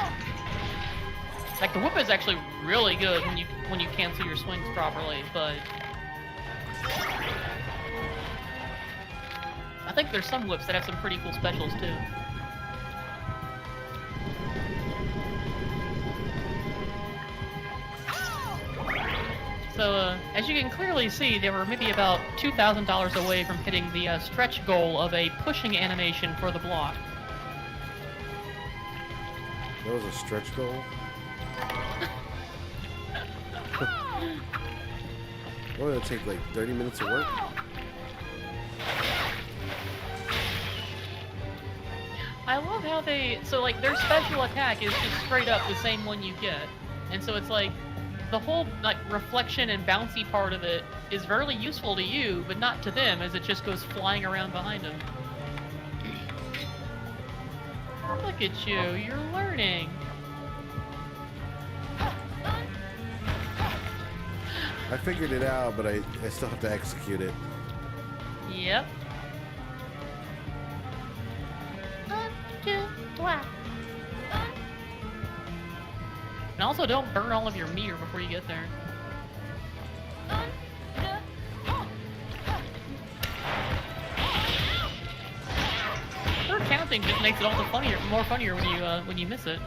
Like, the whip is actually really good when you cancel your swings properly, but I think there's some whips that have some pretty cool specials too. So, as you can clearly see, they were maybe about $2,000 away from hitting the stretch goal of a pushing animation for the block. That was a stretch goal. What would it take, like 30 minutes of work? I love how so like their special attack is just straight up the same one you get. And so it's like, the whole like reflection and bouncy part of it is very useful to you, but not to them, as it just goes flying around behind them. Look at you, you're learning. I figured it out, but I still have to execute it. Yep. And also, don't burn all of your meter before you get there. Her counting just makes it all the more funnier when you miss it.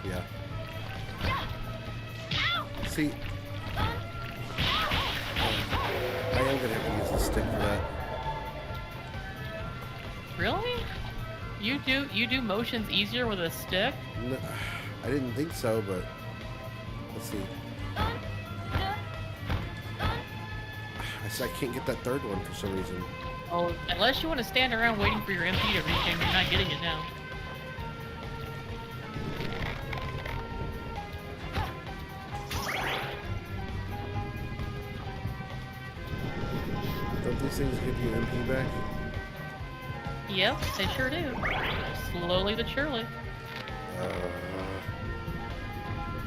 Yeah. See, I am gonna have to use the stick for that. Really? You do motions easier with a stick? No, I didn't think so, but let's see. I can't get that third one for some reason. Oh, unless you want to stand around waiting for your MP to reclaim, you're not getting it now. Don't these things give you MP back? Yep, they sure do. Slowly but surely.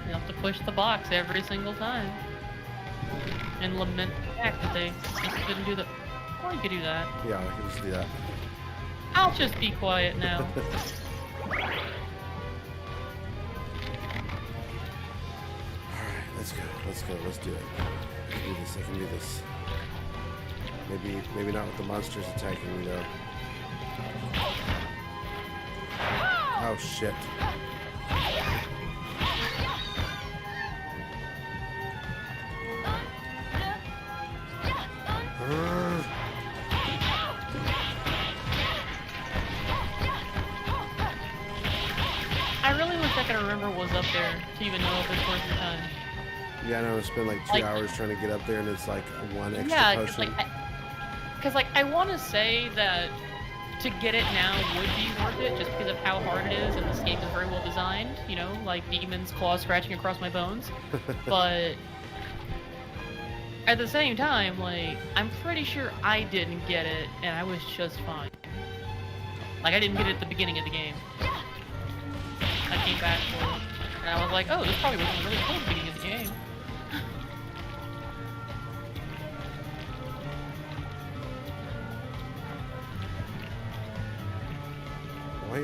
You have to push the box every single time. And lament the fact that they just couldn't do that. Or you could do that. Yeah, I can just do that. I'll just be quiet now. Alright, let's go, let's do it. I can do this. Maybe not with the monsters attacking me though. Oh shit. I really wish I could remember what was up there to even know if it's worth your time. Yeah, I know, it's been like 2 hours trying to get up there and it's like one extra Yeah, potion. because I want to say that to get it now would be worth it just because of how hard it is, and this game is very well designed, you know, like demons claws scratching across my bones. But at the same time, like, I'm pretty sure I didn't get it and I was just fine. Like, I didn't get it at the beginning of the game. I came back for it and I was like, oh, this probably wasn't really cool at the beginning of the game.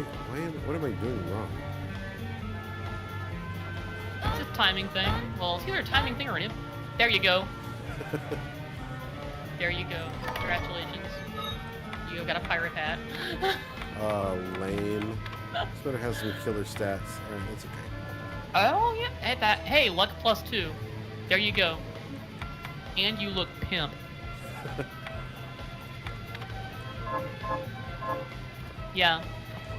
what am I doing wrong? It's a timing thing. Well, it's either a timing thing or an There you go. There you go. Congratulations. You got a pirate hat. Oh, lame. This better have some killer stats. Alright, that's okay. Oh, yeah. Hey, luck +2. There you go. And you look pimp. Yeah.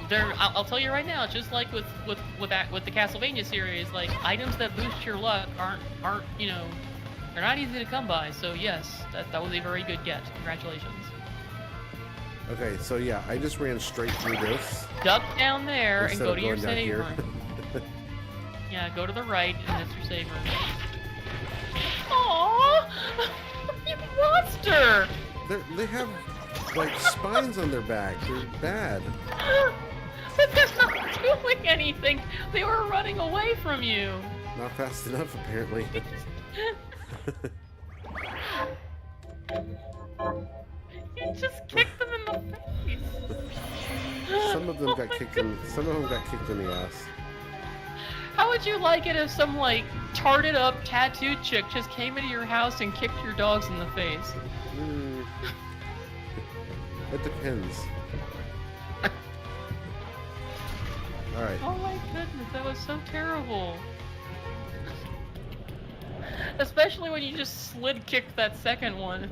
I'll tell you right now, just like with the Castlevania series, like items that boost your luck aren't you know, they're not easy to come by. So yes, that was a very good get. Congratulations. Okay, so yeah, I just ran straight through this. Duck down there and Instead go of to your going down save here. room. Yeah, go to the right and that's your save room. Aww! You monster! They have like spines on their back. They're bad. But they're not doing anything. They were running away from you. Not fast enough, apparently. You just kicked them in the face. Some of them got kicked in. Some of them got kicked in the ass. How would you like it if some like tarted up tattooed chick just came into your house and kicked your dogs in the face? It depends. Alright. Oh my goodness, that was so terrible. Especially when you just slid kicked that second one.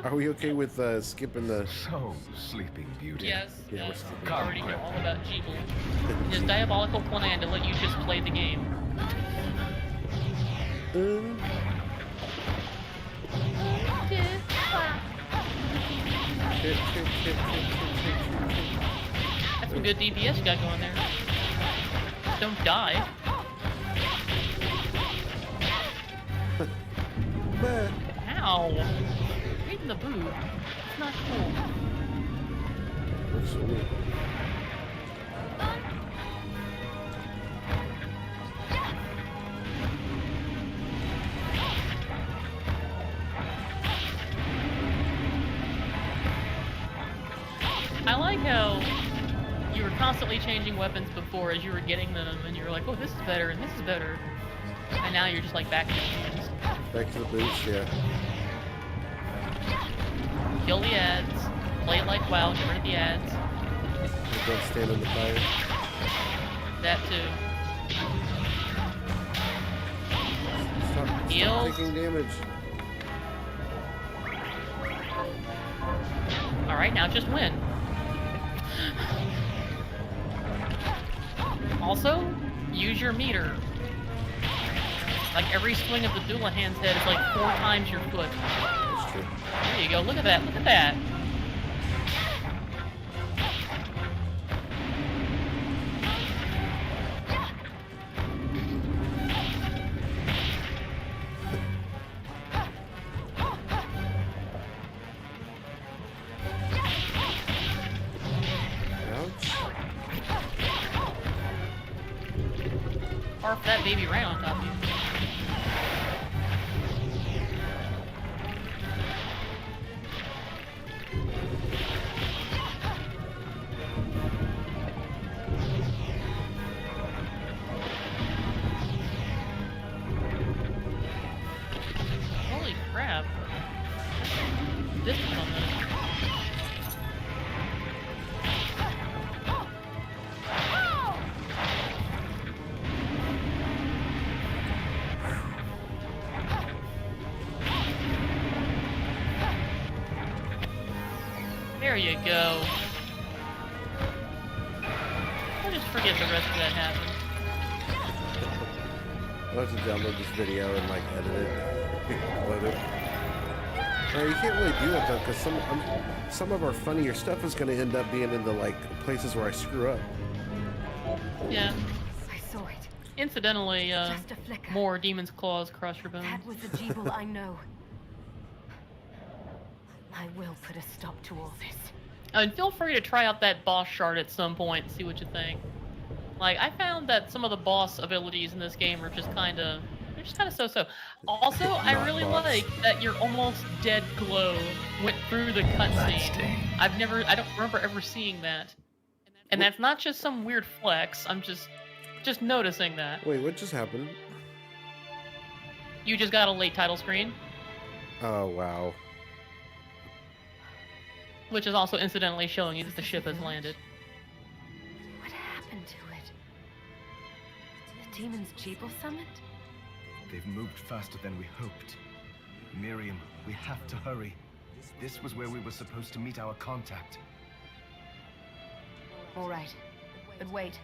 Are we okay with skipping the... So, Sleeping Beauty. Yes, Yeah, we're yes. skipping. We already know all about Jeeble. His diabolical plan to let you just play the game. That's some good DPS you got going there. Don't die. Ow! Right in the boob. It's not cool. What's the name? I like how you were constantly changing weapons before as you were getting them, and you were like, oh, this is better, and this is better. And now you're just like back to the hands. Back to the boots, yeah. Kill the ads. Play it like WoW, get rid of the ads. Don't stand in the fire. That too. Stop Heals. taking damage. Alright, now just win. Also, use your meter. Like every swing of the Doulahan's head is like 4 times your foot. That's true. There you go, look at that, look at that. Ouch. Or if that baby ran on top of you. Holy crap. Distance on this. There you go. I'll just forget the rest of that happened. I'll have to download this video and like edit it, upload it. You can't really do it though, because some of our funnier stuff is going to end up being in the like places where I screw up. Yeah. I saw it. Incidentally, Just a flicker. more demon's claws across your bones. That was the Jeeble I know. I will put a stop to all this. And feel free to try out that boss shard at some point and see what you think. Like, I found that some of the boss abilities in this game are just kind of They're just kind of so-so. Also, I Not really bots. like that your almost dead glow went through the cutscene. Bloodstained. I don't remember ever seeing that. And that's not just some weird flex. I'm just noticing that. Wait, what just happened? You just got a late title screen, Oh, wow. which is also incidentally showing you that the ship has landed. What happened to it? The demon's Jeeble summoned? They've moved faster than we hoped. Miriam, we have to hurry. This was where we were supposed to meet our contact. All right. But wait.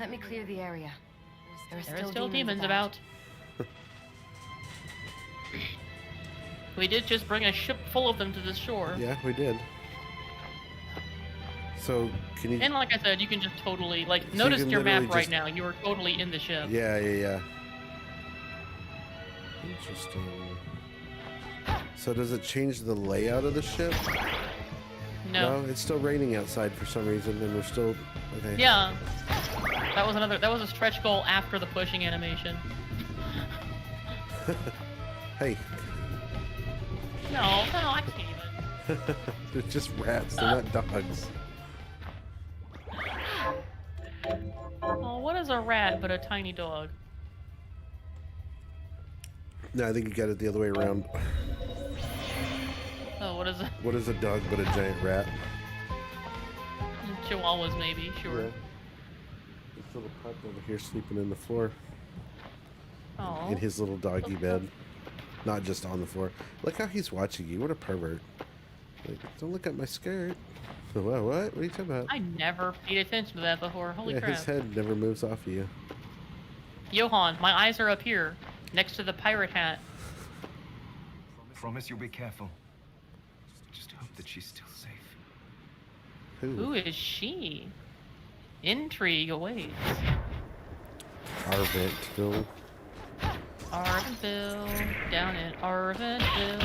Let me clear the area. There are Still demons about. We did just bring a ship full of them to this shore. Yeah, we did. So, can you... And like I said, you can just totally, like, So notice you can your map literally right just- now. You are totally in the ship. Yeah. Interesting. So does it change the layout of the ship? No. It's still raining outside for some reason, and we're still... Okay. Yeah. That was a stretch goal after the pushing animation. Hey, No, I can't even. they're just rats, they're not dogs. Oh, what is a rat but a tiny dog? No, I think you got it the other way around. Oh, what is it? What is a dog but a giant rat? Chihuahuas, maybe, sure. Yeah. This little pup over here sleeping in the floor. Oh. In his little doggy bed. Not just on the floor. Look how he's watching you. What a pervert. Like, don't look at my skirt. What? What are you talking about? I never paid attention to that before. Holy Yeah, crap. his head never moves off of you. Johan, my eyes are up here, next to the pirate hat. Promise you'll be careful. Just hope that she's still safe. Who is she? Intrigue awaits. Arventville. Arventville, down in Arventville.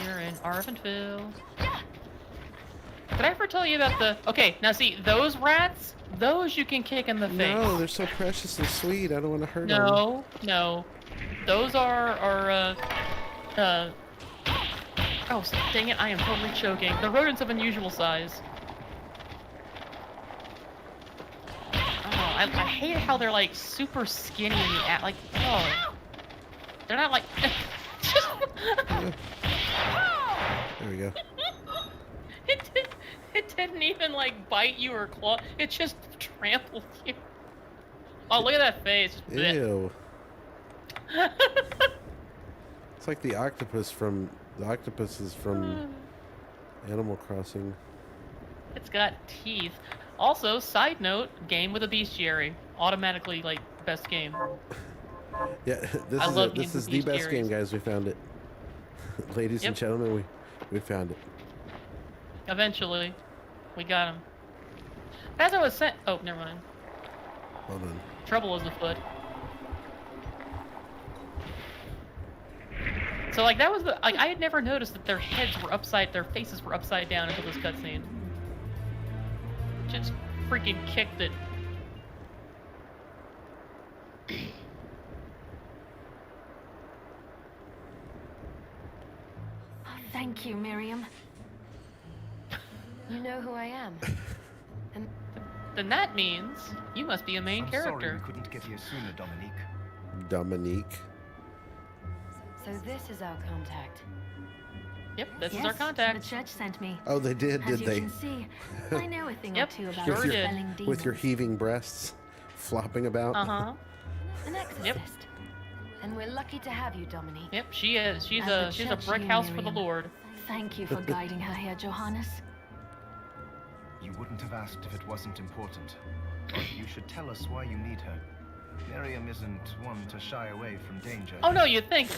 Here in Arventville. Did I ever tell you about the... Okay, now see, those rats, those you can kick in the face. No, they're so precious and sweet. I don't want to hurt them. No. Those are oh, dang it, I am totally choking. The rodents of unusual size. Oh, I hate how they're like super skinny at like, oh. They're not like... There we go. It didn't even like bite you or claw. It just trampled you. Oh, look at that face. Ew. It's like the octopus from... The octopus is from Animal Crossing. It's got teeth. Also, side note, game with a bestiary. Automatically, like, best game. Yeah, I love this is the these best game, bestiaries. guys. We found it. Ladies and Yep. gentlemen, we found it. Eventually, we got him. As I was saying... Oh, never mind. Hold on. Trouble is afoot. So, like, that was the... Like, I had never noticed that their faces were upside down until this cutscene. Just freaking kicked it. Oh, thank you, Miriam. You know who I am. And Then that means you must be a main I'm character. sorry we couldn't get here sooner, Dominique. Dominique. so this is our contact. Yep, this is Yes, our contact. The church sent me. Oh, they did As they? you can see, I know a thing Yep, or two about sure with, your, did. expelling demons. with your heaving breasts flopping about. Uh-huh. An exorcist. And we're lucky to have you, Dominique. Yep, she is. She's And the a church brick you, house for the Miriam. Lord. Thank you for guiding her here, Johannes. You wouldn't have asked if it wasn't important. But you should tell us why you need her. Miriam isn't one to shy away from danger. Oh no, you think.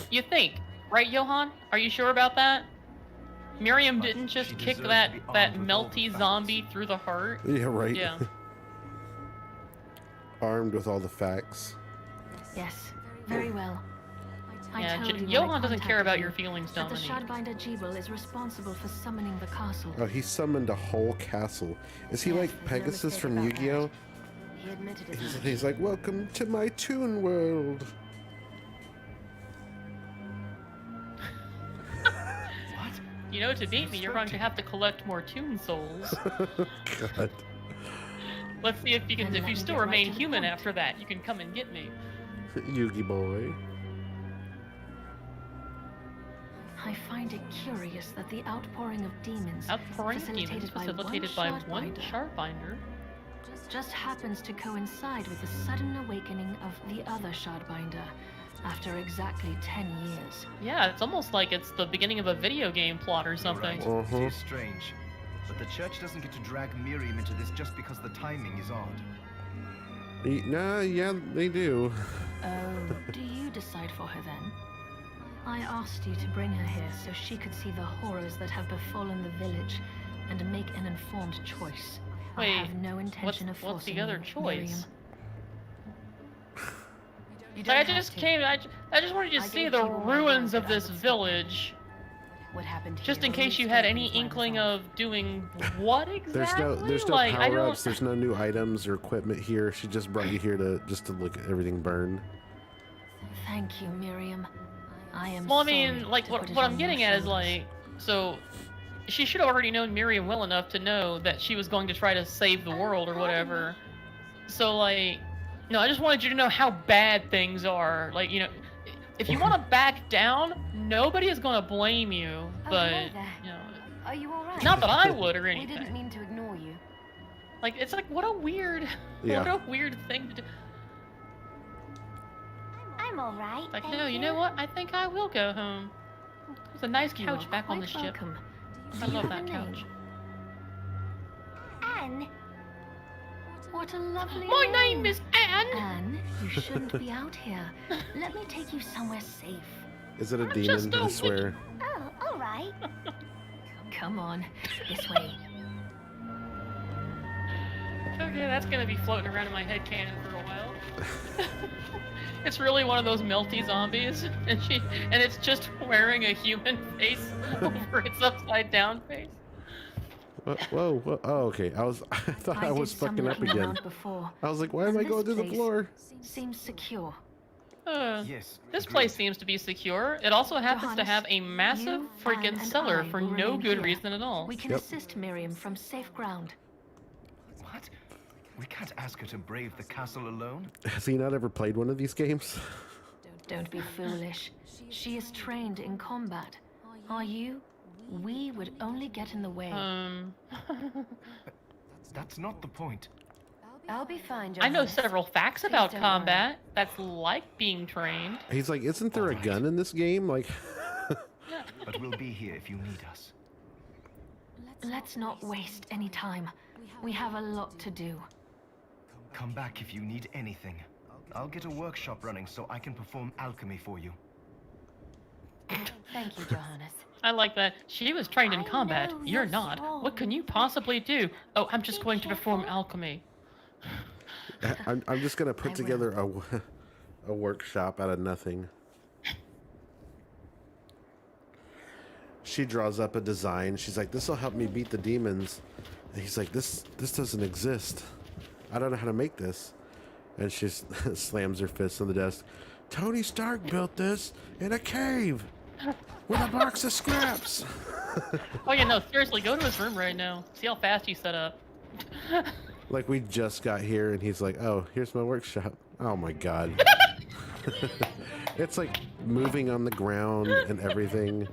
Right, Johan? Are you sure about that? Miriam But didn't just she kick deserves that to be that armed with all the melty facts. zombie through the heart. Yeah, right. Yeah. Armed with all the facts. Yes, very well. I Yeah, told you when I Johan doesn't care contacted about you your feelings, that the Dominique. Shardbinder Jeeble is responsible for summoning the castle. Oh, he summoned a whole castle. Is he Yes, like there's no Pegasus mistake from about Yu-Gi-Oh? He admitted it. He's like, welcome to my Toon World. You know, to beat me, you're going to have to collect more Toon Souls. God. Let's see if you can. And If let you me still get right remain to the human point. after that, you can come and get me. Yugi boy. I find it curious that the outpouring of demons, Outpouring of demons facilitated by one Shardbinder. just happens to coincide with the sudden awakening of the other Shardbinder after exactly 10 years. Yeah, it's almost like it's the beginning of a video game plot or something. You're right. Uh-huh. It is strange. But the church doesn't get to drag Miriam into this just because the timing is odd. Nah, yeah, they do. Oh, do you decide for her then? I asked you to bring her here so she could see the horrors that have befallen the village and make an informed choice. I Wait, have no intention of what's the forcing other you, choice? You Like, I don't just have to. came. I just wanted you to I see gave the you all my ruins word of that I this would stop village, What happened just in here case only you had any strengthens my inkling resolve. of doing what exactly. There's no like, I power don't. ups. There's no new items or equipment here. She just brought you here to look at everything burn. Thank you, Miriam. I am Well, I sorry mean, like, to what put it I'm on getting your at is, shoulders. like, so, she should have already known Miriam well enough to know that she was going to try to save the world or whatever. So, like, no, I just wanted you to know how bad things are. Like, you know, if you want to back down, nobody is going to blame you, Oh, but, hello there. you know, Are you alright? not that I would or We didn't anything. mean to ignore you. Like, it's like, what a weird, Yeah. what a weird thing to do. I'm alright. Like, no, you know what? I think I will go home. There's a nice You couch are back on the quite ship. welcome. I Do you love have that a name? couch. Anne, What a lovely My name is Anne! Anne, you shouldn't be out here. Let me take you somewhere safe. Is it a I'm demon? just a I swear. oh, alright. Come on, this way. Okay, that's gonna be floating around in my head cannon for a while. It's really one of those melty zombies, and it's just wearing a human face over its upside down face. Whoa, whoa. Oh, okay. I thought I was did some fucking up looking again. around before. I was like, why am And I going this through the place floor? Seems secure. Yes. This agreed. place seems to be secure. It also happens to Johannes, have a massive you, Anne, freaking and cellar I for will no remain good here. reason at all. We can Yep. assist Miriam from safe ground. What? We can't ask her to brave the castle alone? Has he not ever played one of these games? Don't be foolish. She is trained in combat. Are you? We would only get in the way. That's not the point. I'll be fine, I know Johannes. several facts Please about don't combat that's like being trained. He's like, isn't there a gun in this game? Like, But we'll be here if you need us. Let's not waste any time. We have a lot to do. Come back if you need anything. I'll get a workshop running so I can perform alchemy for you. Thank you, Johannes. I like that. She was trained in I combat. know You're you're not. strong. What can you possibly do? Oh, I'm just Be going to perform careful. alchemy. I'm just gonna put I together a workshop out of nothing. She draws up a design. She's like, "This will help me beat the demons." And he's like, "This doesn't exist. I don't know how to make this." And she slams her fist on the desk. Tony Stark built this in a cave with a box of scraps. Oh yeah, no, seriously, go to his room right now. See how fast he set up. Like, we just got here, and he's like, "Oh, here's my workshop." Oh my god. It's like moving on the ground and everything.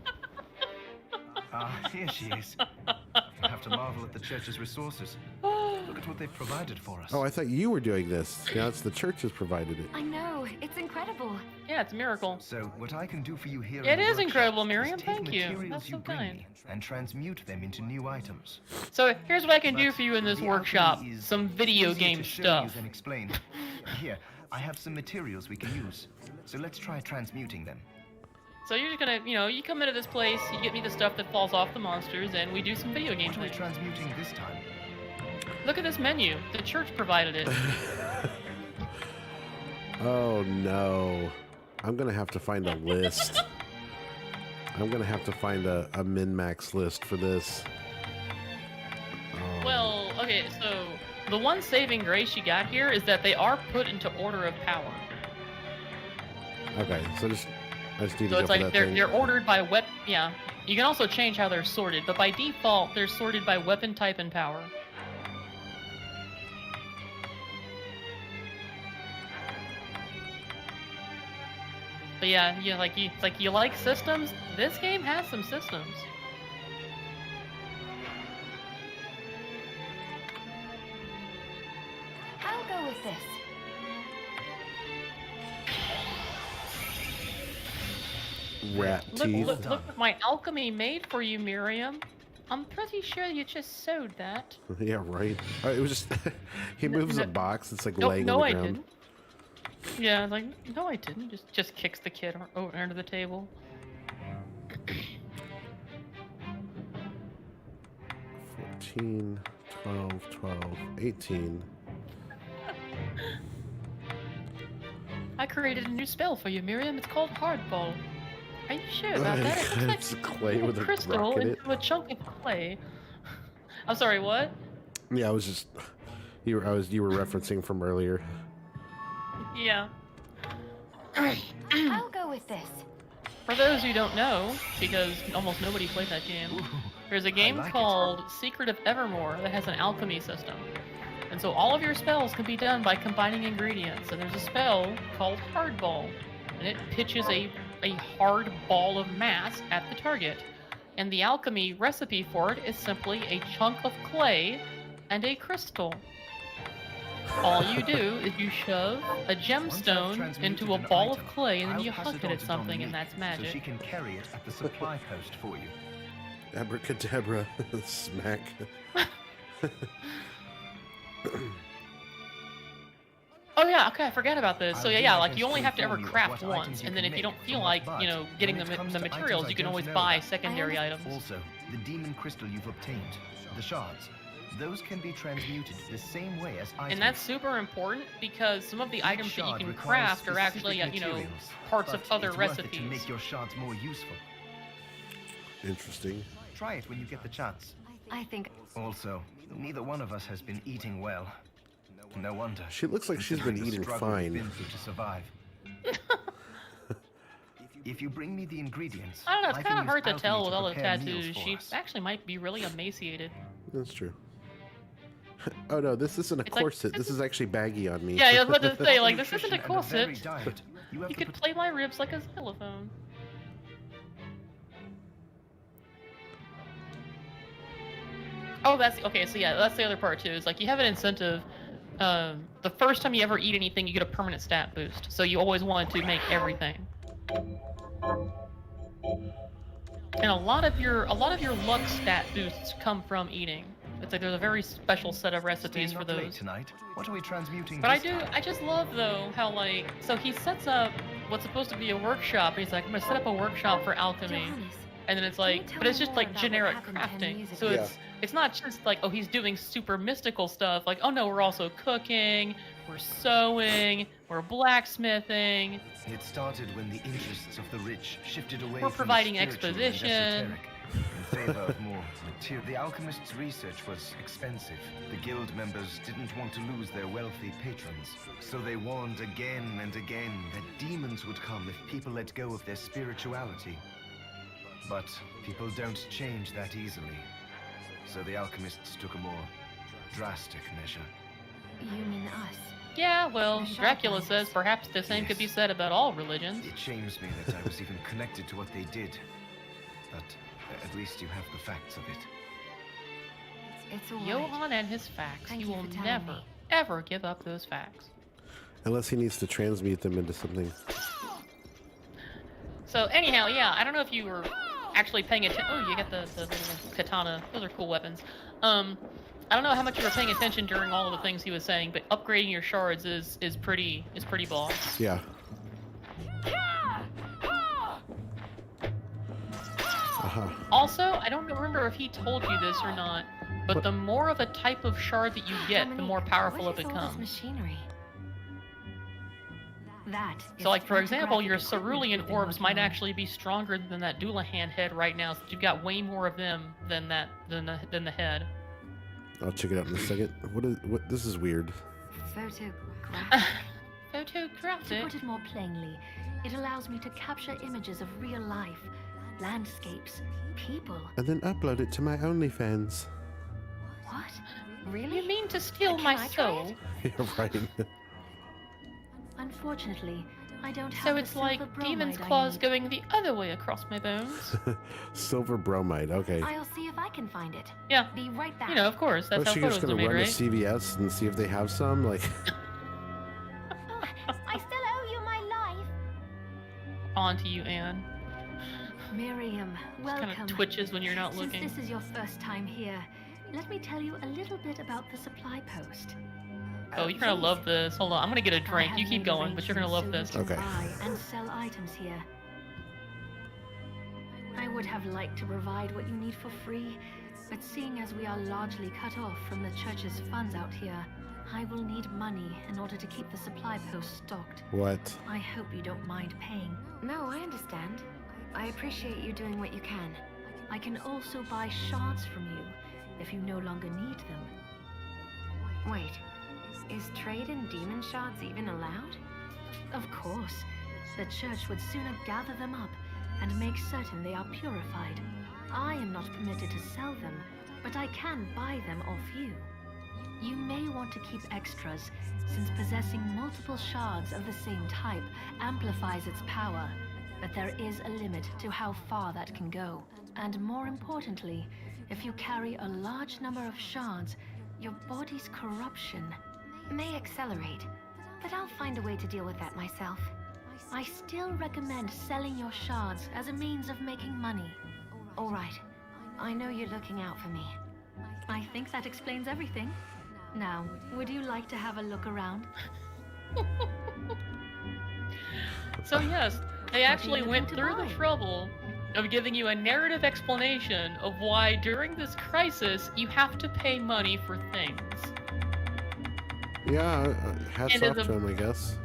Ah, here she is. I have to marvel at the church's resources. Look at what they've provided for us. Oh, I thought you were doing this. Now it's the church has provided it. I know, it's incredible. Yeah, it's a miracle. So, what I can do for you here It in the is workshop incredible, is Miriam. take Thank you. materials That's you so bring kind. me and transmute them into new items. So here's what I can do But for you in this the workshop. alchemy is Some video easier game to show stuff. You than explain. Here, I have some materials we can use. So let's try transmuting them. So you're just gonna, you come into this place, you get me the stuff that falls off the monsters, and we do some video game What are we things. transmuting this time? Look at this menu. The church provided it. Oh no. I'm gonna have to find a list. I'm gonna have to find a min-max list for this. Oh. Well, okay, so the one saving grace you got here is that they are put into order of power. Okay, so I just need So to it's go for like that thing. they're ordered by You can also change how they're sorted, but by default, they're sorted by weapon type and power. But yeah, you like systems? This game has some systems. I'll go with this. Rat Look, teeth. look what my alchemy made for you, Miriam. I'm pretty sure you just sewed that. Yeah, right. It was just he moves a box. It's like laying No, on I the ground. didn't. Yeah, like, no, I didn't. Just kicks the kid over under the table. 14, 12, 12, 18. I created a new spell for you, Miriam. It's called Hardball. Are you sure about that? It looks like It's clay with a crystal rock in it. into a chunk of clay. I'm sorry, what? Yeah, I was just you were referencing from earlier. Yeah. I'll go with this. For those who don't know, because almost nobody played that game, there's a game like it. called Secret of Evermore that has an alchemy system. And so all of your spells can be done by combining ingredients. And there's a spell called Hardball. And it pitches a hard ball of mass at the target. And the alchemy recipe for it is simply a chunk of clay and a crystal. All you do is you shove a gemstone into a ball of clay and then you huck it at something and that's So magic. she can carry it at the supply post for you. Abracadabra, smack. Oh yeah, okay, I forgot about this. So I'll do yeah, my like best you only to have to ever inform you of craft what once, items you and then can if you don't make feel from like, what, you know, but getting when it comes the to items materials, I you can don't always know buy about. secondary items. Also, the demon crystal you've obtained, the shards, those can be transmuted the same way as items. And that's super important because some of the Each items that you shard can requires craft are actually, specific you know, materials, parts of but other it's worth it recipes. to make your shards more useful. Interesting. Try it when you get the chance. I think Also, neither one of us has been eating well. No wonder. She looks like she's been considering the eating struggle we've fine. been through to survive. If you bring me the ingredients, I don't know, it's I kind of can hard to use tell alchemy with all the prepare meals tattoos. for She us. actually might be really emaciated. That's true. Oh no, this isn't a It's like- corset. This is actually baggy on me. Yeah, I was about to say, like, this Nutrition isn't a and varied corset. diet, you have You the could play my ribs like a xylophone. Oh, that's okay. So yeah, that's the other part too. Is like you have an incentive. The first time you ever eat anything, you get a permanent stat boost. So you always want to make everything. And a lot of your luck stat boosts come from eating. It's like there's a very special set of recipes Staying for up late those. tonight. What are we transmuting But this time? I just love though how like, so he sets up what's supposed to be a workshop. And he's like, I'm gonna set up a workshop for alchemy. Johannes, And then it's Can you like, tell but it's me just more like about what generic happened 10 crafting. years So ago? it's not just like, oh, he's doing super mystical stuff. Like, oh no, we're also cooking, we're sewing, we're blacksmithing. It started when the interests of the rich shifted away We're from providing the spiritual and exposition. esoteric in favor of more material. The alchemist's research was expensive. The guild members didn't want to lose their wealthy patrons, so they warned again and again that demons would come if people let go of their spirituality. But people don't change that easily. So the alchemists took a more drastic measure. You mean us? Yeah, well, The Dracula sharpness. says perhaps the same could be said about all religions. It shames me that I was even connected to what they did. But at least you have the facts of it. It's all right. Johann and his facts. Thank He you will for telling never, me. ever give up those facts. Unless he needs to transmute them into something. So anyhow, yeah, I don't know if you were actually paying attention. Oh, you got the katana. Those are cool weapons. I don't know how much you were paying attention during all of the things he was saying, but upgrading your shards is pretty boss. Yeah. Also, I don't remember if he told you this or not, but the more of a type of shard that you get, the more Dominique, powerful what it is all becomes. this machinery? That is So, like for example, photographic your equipment cerulean within orbs what might you own. actually be stronger than that Doulahan head right now, since you've got way more of them than the head. I'll check it out in a second. What this is weird. Photographic. To Photographic. put it more plainly, it allows me to capture images of real life landscapes, people. And then upload it to my OnlyFans. What? Really? You mean to steal my Can I try soul? it? Yeah, right. Unfortunately, I don't have So the it's like silver demon's bromide I claws need. going the other way across my bones. Silver bromide. Okay. I'll see if I can find it. Yeah, Be right back. you know, of course, that's Was how she photos just are gonna made, run right? to CVS and see if they have some? Like, I still owe you my life. On to you, Anne. Miriam, Kind welcome. of twitches when you're not Since looking. this is your first time here, let me tell you a little bit about the supply post. Oh, you're gonna Please. love this. Hold on, I'm gonna get a I drink. have You keep made going, but you're gonna love this. arrangements so Okay. you can buy and sell items here. I would have liked to provide what you need for free, but seeing as we are largely cut off from the church's funds out here, I will need money in order to keep the supply post stocked. what? I hope you don't mind paying. No, I understand. I appreciate you doing what you can. I can also buy shards from you if you no longer need them. Wait, is trade in demon shards even allowed? Of course, the church would sooner gather them up and make certain they are purified. I am not permitted to sell them, but I can buy them off you. You may want to keep extras, since possessing multiple shards of the same type amplifies its power, but there is a limit to how far that can go. And more importantly, if you carry a large number of shards, your body's corruption May accelerate, but I'll find a way to deal with that myself. I still recommend selling your shards as a means of making money. All right. I know you're looking out for me. I think that explains everything. Now, would you like to have a look around? So yes, they actually you went looking to through the buy? trouble of giving you a narrative explanation of why during this crisis you have to pay money for things. Yeah, hats And as off a- to him, I guess.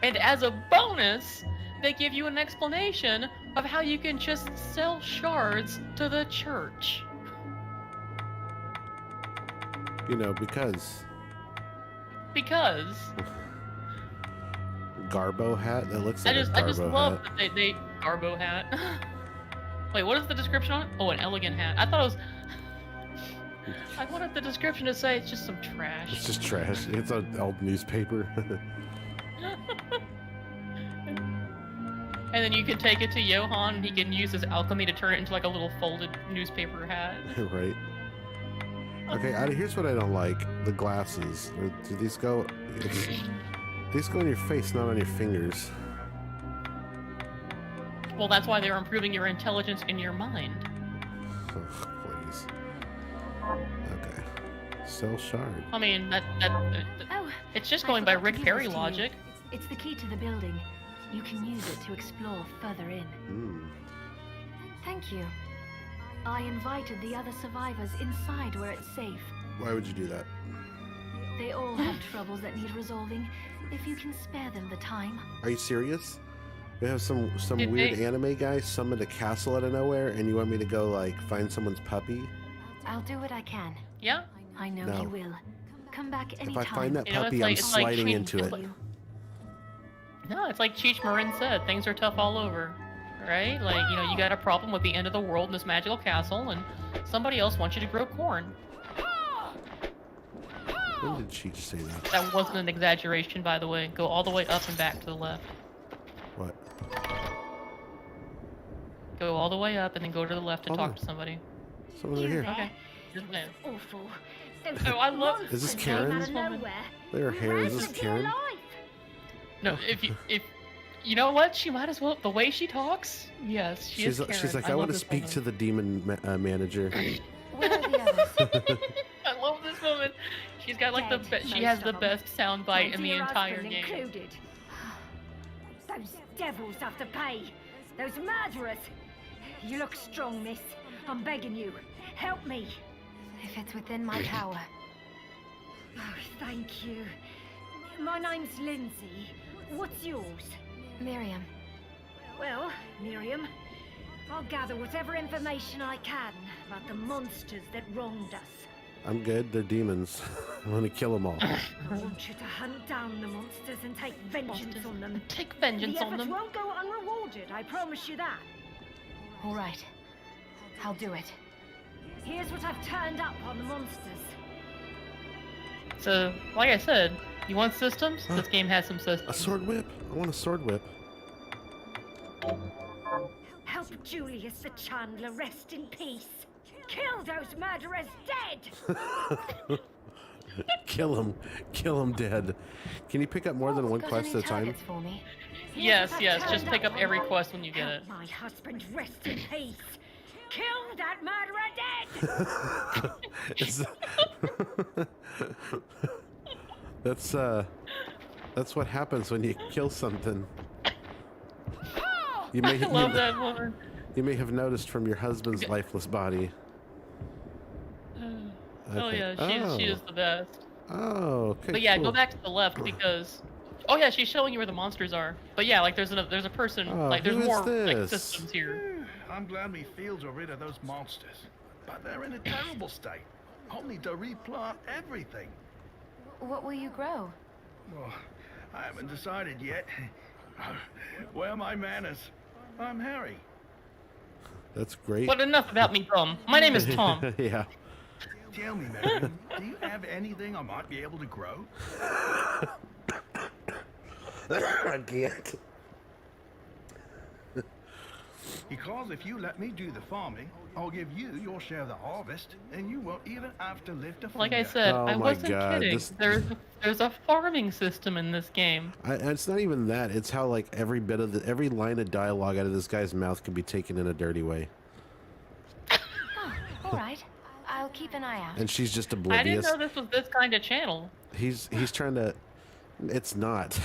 And as a bonus, they give you an explanation of how you can just sell shards to the church. You know, because Because Garbo hat. That looks like I a just Garbo love hat. that they Garbo hat. Wait, what is the description on it? Oh, an elegant hat. I thought it was. I wanted the description to say it's just some trash. It's just trash. It's an old newspaper. And then you can take it to Johan, and he can use his alchemy to turn it into like a little folded newspaper hat. Right. Okay, here's what I don't like: the glasses. Do these go? These go on your face, not on your fingers. Well, that's why they're improving your intelligence in your mind. Ugh, please. Okay. Sell shard. I mean, Oh, it's just I going by forgot to Rick give Perry this to you. logic. It's the key to the building. You can use it to explore further in. Hmm. Thank you. I invited the other survivors inside where it's safe. Why would you do that? They all have troubles that need resolving. If you can spare them the time. Are you serious? We have some Did weird they- anime guy summoned a castle out of nowhere, and you want me to go like find someone's puppy? I'll do what I can. Yeah? I know No. you will. Come back If anytime. I find that You know, it's puppy, like- I'm it's like sliding treating into it. people- No, it's like Cheech Marin said, things are tough all over. Right? Like, you know, you got a problem with the end of the world in this magical castle, and somebody else wants you to grow corn. When did she say that? That wasn't an exaggeration, by the way. Go all the way up and back to the left. What? Go all the way up and then go to the left and Hold talk on. to somebody. Someone over here. Okay. Just a minute. Awful. Oh, I love. Is this I love Karen? this woman. Look at her hair. Is this Karen? No, if you know what, she might as well. The way she talks, yes, She's is Karen. like, I want love to this speak woman. to the demon manager. Where are the others? I love this woman. She's got like she has the best sound bite in the entire game. Included. Those devils have to pay. Those murderers. You look strong, miss. I'm begging you. Help me. If it's within my power. Oh, thank you. My name's Lindsay. What's yours? Miriam. Well, Miriam, I'll gather whatever information I can about the monsters that wronged us. I'm good. They're demons. I want to kill them all. I want you to hunt down the monsters and take vengeance on them. Take vengeance The on efforts them. won't go unrewarded, I promise you that. All right. I'll do it. Here's what I've turned up on the monsters. So, like I said, you want systems? This game has some systems. A sword whip. I want a sword whip. Help Julius the Chandler rest in peace. Kill those murderers dead! Kill him. Kill him dead. Can you pick up more than one Got quest any at a time? targets for me? Yes, Here's yes, what I've just turned pick up on every my- quest when you get Help it. my husband rest in peace. Kill that murderer dead! Is that's what happens when you kill something. You may, I love that one. You may have noticed from your husband's lifeless body. Oh Okay. yeah, she is the best. Oh, okay. But yeah, cool. go back to the left because. Oh yeah, she's showing you where the monsters are. But yeah, like there's a person, Oh, like there's who is more like this? systems here. I'm glad me fields are rid of those monsters. But they're in a terrible state. I'll need to replant everything. What will you grow? Well, I haven't decided yet. Where are my manners? I'm Harry. That's great. But enough about me, Tom. My name is Tom. Yeah. Tell me, Marion, do you have anything I might be able to grow? I can't. Because if you let me do the farming, I'll give you your share of the harvest, and you won't even have to lift a finger. Like I said, Oh I my wasn't God, kidding. this- There's a farming system in this game. It's not even that. It's how like every bit of every line of dialogue out of this guy's mouth can be taken in a dirty way, Oh, all right. I'll keep an eye out. and she's just I didn't oblivious. know this was this kind of channel. He's trying to. It's not.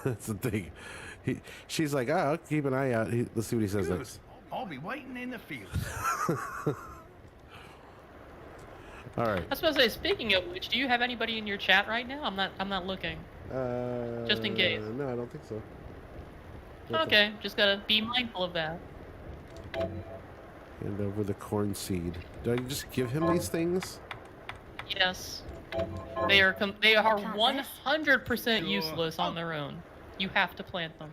That's the thing. She's like, oh, I'll keep an eye out. Let's see what he says Good. next. I'll be waiting in the fields. All right. I was supposed to say, speaking of which, do you have anybody in your chat right now? I'm not looking. Just in case. No, I don't think so. Okay, just gotta be mindful of that. Hand over the corn seed. Do I just give him these things? Yes. They are 100% Sure. useless on their own. You have to plant them.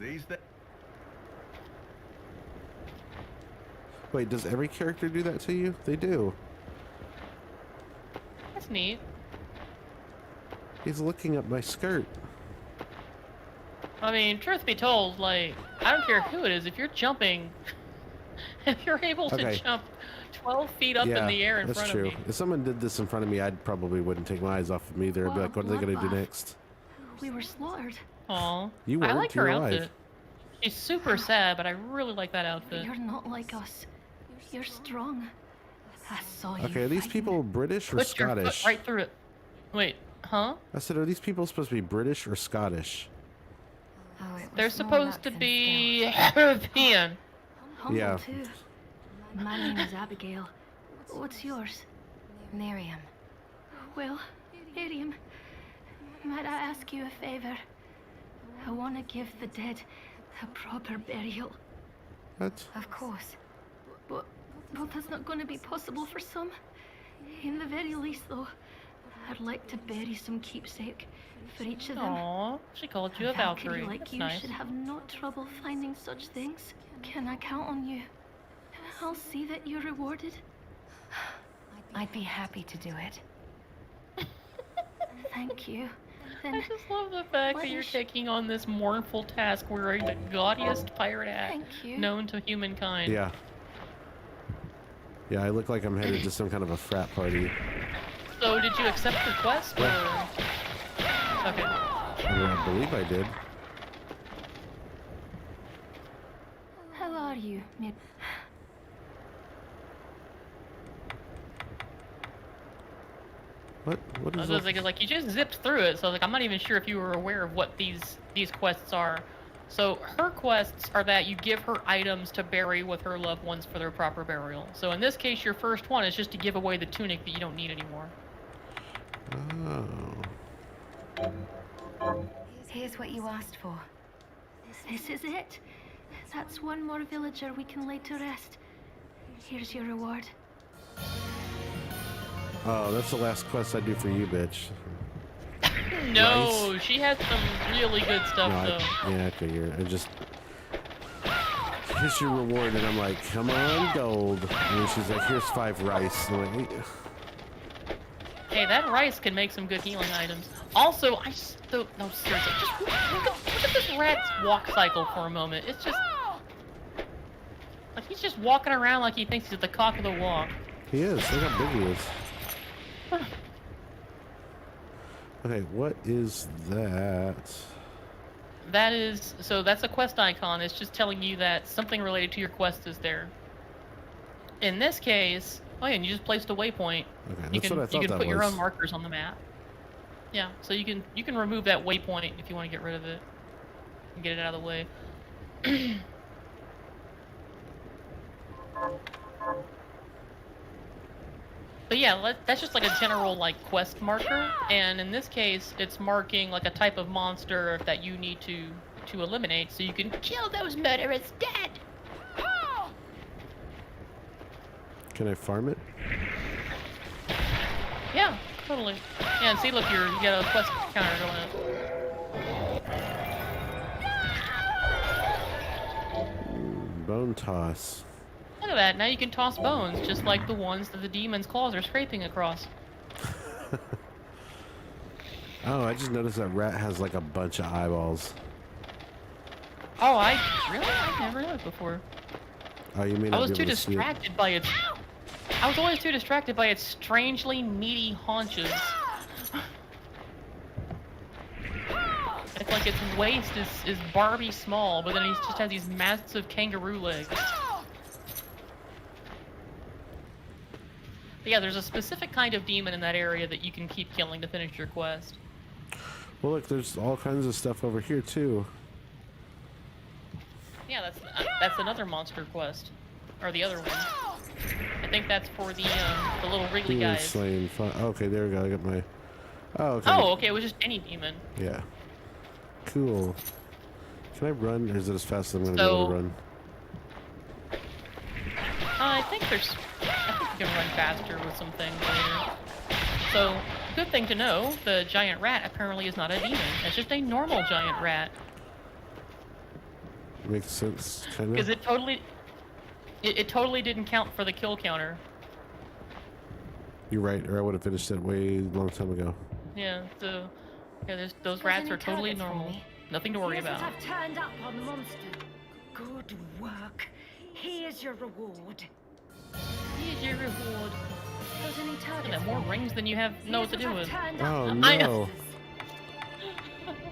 These th- Wait, does every character do that to you? They do. That's neat. He's looking at my skirt. I mean, truth be told, like, I don't care who it is, if you're jumping, if you're able to Okay. jump 12 feet up in the air in that's front true. of me. If someone did this in front of me, I probably wouldn't take my eyes off of me. They'd be Wow, like, what are they going to do bloodbath. next? We were slaughtered. Aw. You I weren't, like you her were alive. outfit. She's super sad, but I really like that outfit. You're not like us. You're strong. I saw you. Okay, are these fighting. people British or Put your Scottish? foot right through it. Wait, huh? I said, are these people supposed to be British or Scottish? Oh, it was They're more supposed luck to than be skill. European. Humble Yeah. too. My name is Abigail. What's yours? Miriam. Well, Miriam, might I ask you a favor? I want to give the dead a proper burial. What? Of course. But that's not going to be possible for some. In the very least, though, I'd like to bury some keepsake for each of them. Aw, she called you a Valkyrie. like That's you nice. should have no trouble finding such things. Can I count on you? I'll see that you're rewarded. I'd be happy to do it. Thank you. I Then just love the fact What that you're is- taking on this mournful task wearing the gaudiest pirate hat thank you. known to humankind. Yeah. Yeah, I look like I'm headed to some kind of a frat party. So, did you accept the quest, or...? Okay. I believe I did. How are you, Mir? What? What I is was just that? thinking, like, you just zipped through it, so like, I'm not even sure if you were aware of what these quests are. So, her quests are that you give her items to bury with her loved ones for their proper burial. So, in this case, your first one is just to give away the tunic that you don't need anymore. Oh. Here's what you asked for. This is it. That's one more villager we can lay to rest. Here's your reward. Oh, that's the last quest I do for you, bitch. No, Rice? she has some really good stuff No, though. yeah, I figure. I just... Here's your reward, and I'm like, come on, gold. And then she's like, here's 5 rice. And I'm like, hey. Hey, that rice can make some good healing items. Also, I just don't... No, seriously, just look at this rat's walk cycle for a moment. It's just... Like, he's just walking around like he thinks he's at the cock of the walk. He is. Look how big he is. Okay, what is that? That is... So that's a quest icon. It's just telling you that something related to your quest is there. In this case... Oh yeah, and you just placed a waypoint. Okay, that's what I thought you can that put your was. own markers on the map. Yeah, so you can remove that waypoint if you want to get rid of it. And get it out of the way. But yeah, that's just like a general like quest marker, and in this case, it's marking like a type of monster that you need to eliminate, so you can kill those murderers dead. Can I farm it? Yeah, totally. Yeah, and see, look, you got a quest counter going up. Bone toss. Look at that, now you can toss bones, just like the ones that the demon's claws are scraping across. Oh, I just noticed that rat has like a bunch of eyeballs. Oh, I never noticed before. Oh, you may I not was be too able to see it. distracted by its... I was always too distracted by its strangely meaty haunches. It's like its waist is Barbie small, but then he just has these massive kangaroo legs. But yeah, there's a specific kind of demon in that area that you can keep killing to finish your quest. Well, look, there's all kinds of stuff over here too. Yeah, that's another monster quest, or the other one. I think that's for the little wriggly Demon guys. slain. Okay, there we go. I got my. Oh, okay. Oh, okay, it was just any demon. Yeah. Cool. Can I run, or is it as fast as I'm gonna be able to run? I think you can run faster with some things later. So, good thing to know, the giant rat apparently is not a demon. It's just a normal giant rat. Makes sense, kind Because of. it totally didn't count for the kill counter. You're right, or I would have finished it way long time ago. Yeah, so yeah, those Got rats any are totally targets for normal. me? Nothing to worry Here's about. what I've turned up on the monster. Good work. Here's your reward. Here's your reward. Got any targets? And more for me? rings than you have know what to Here's do with. I've turned Oh up on I- no!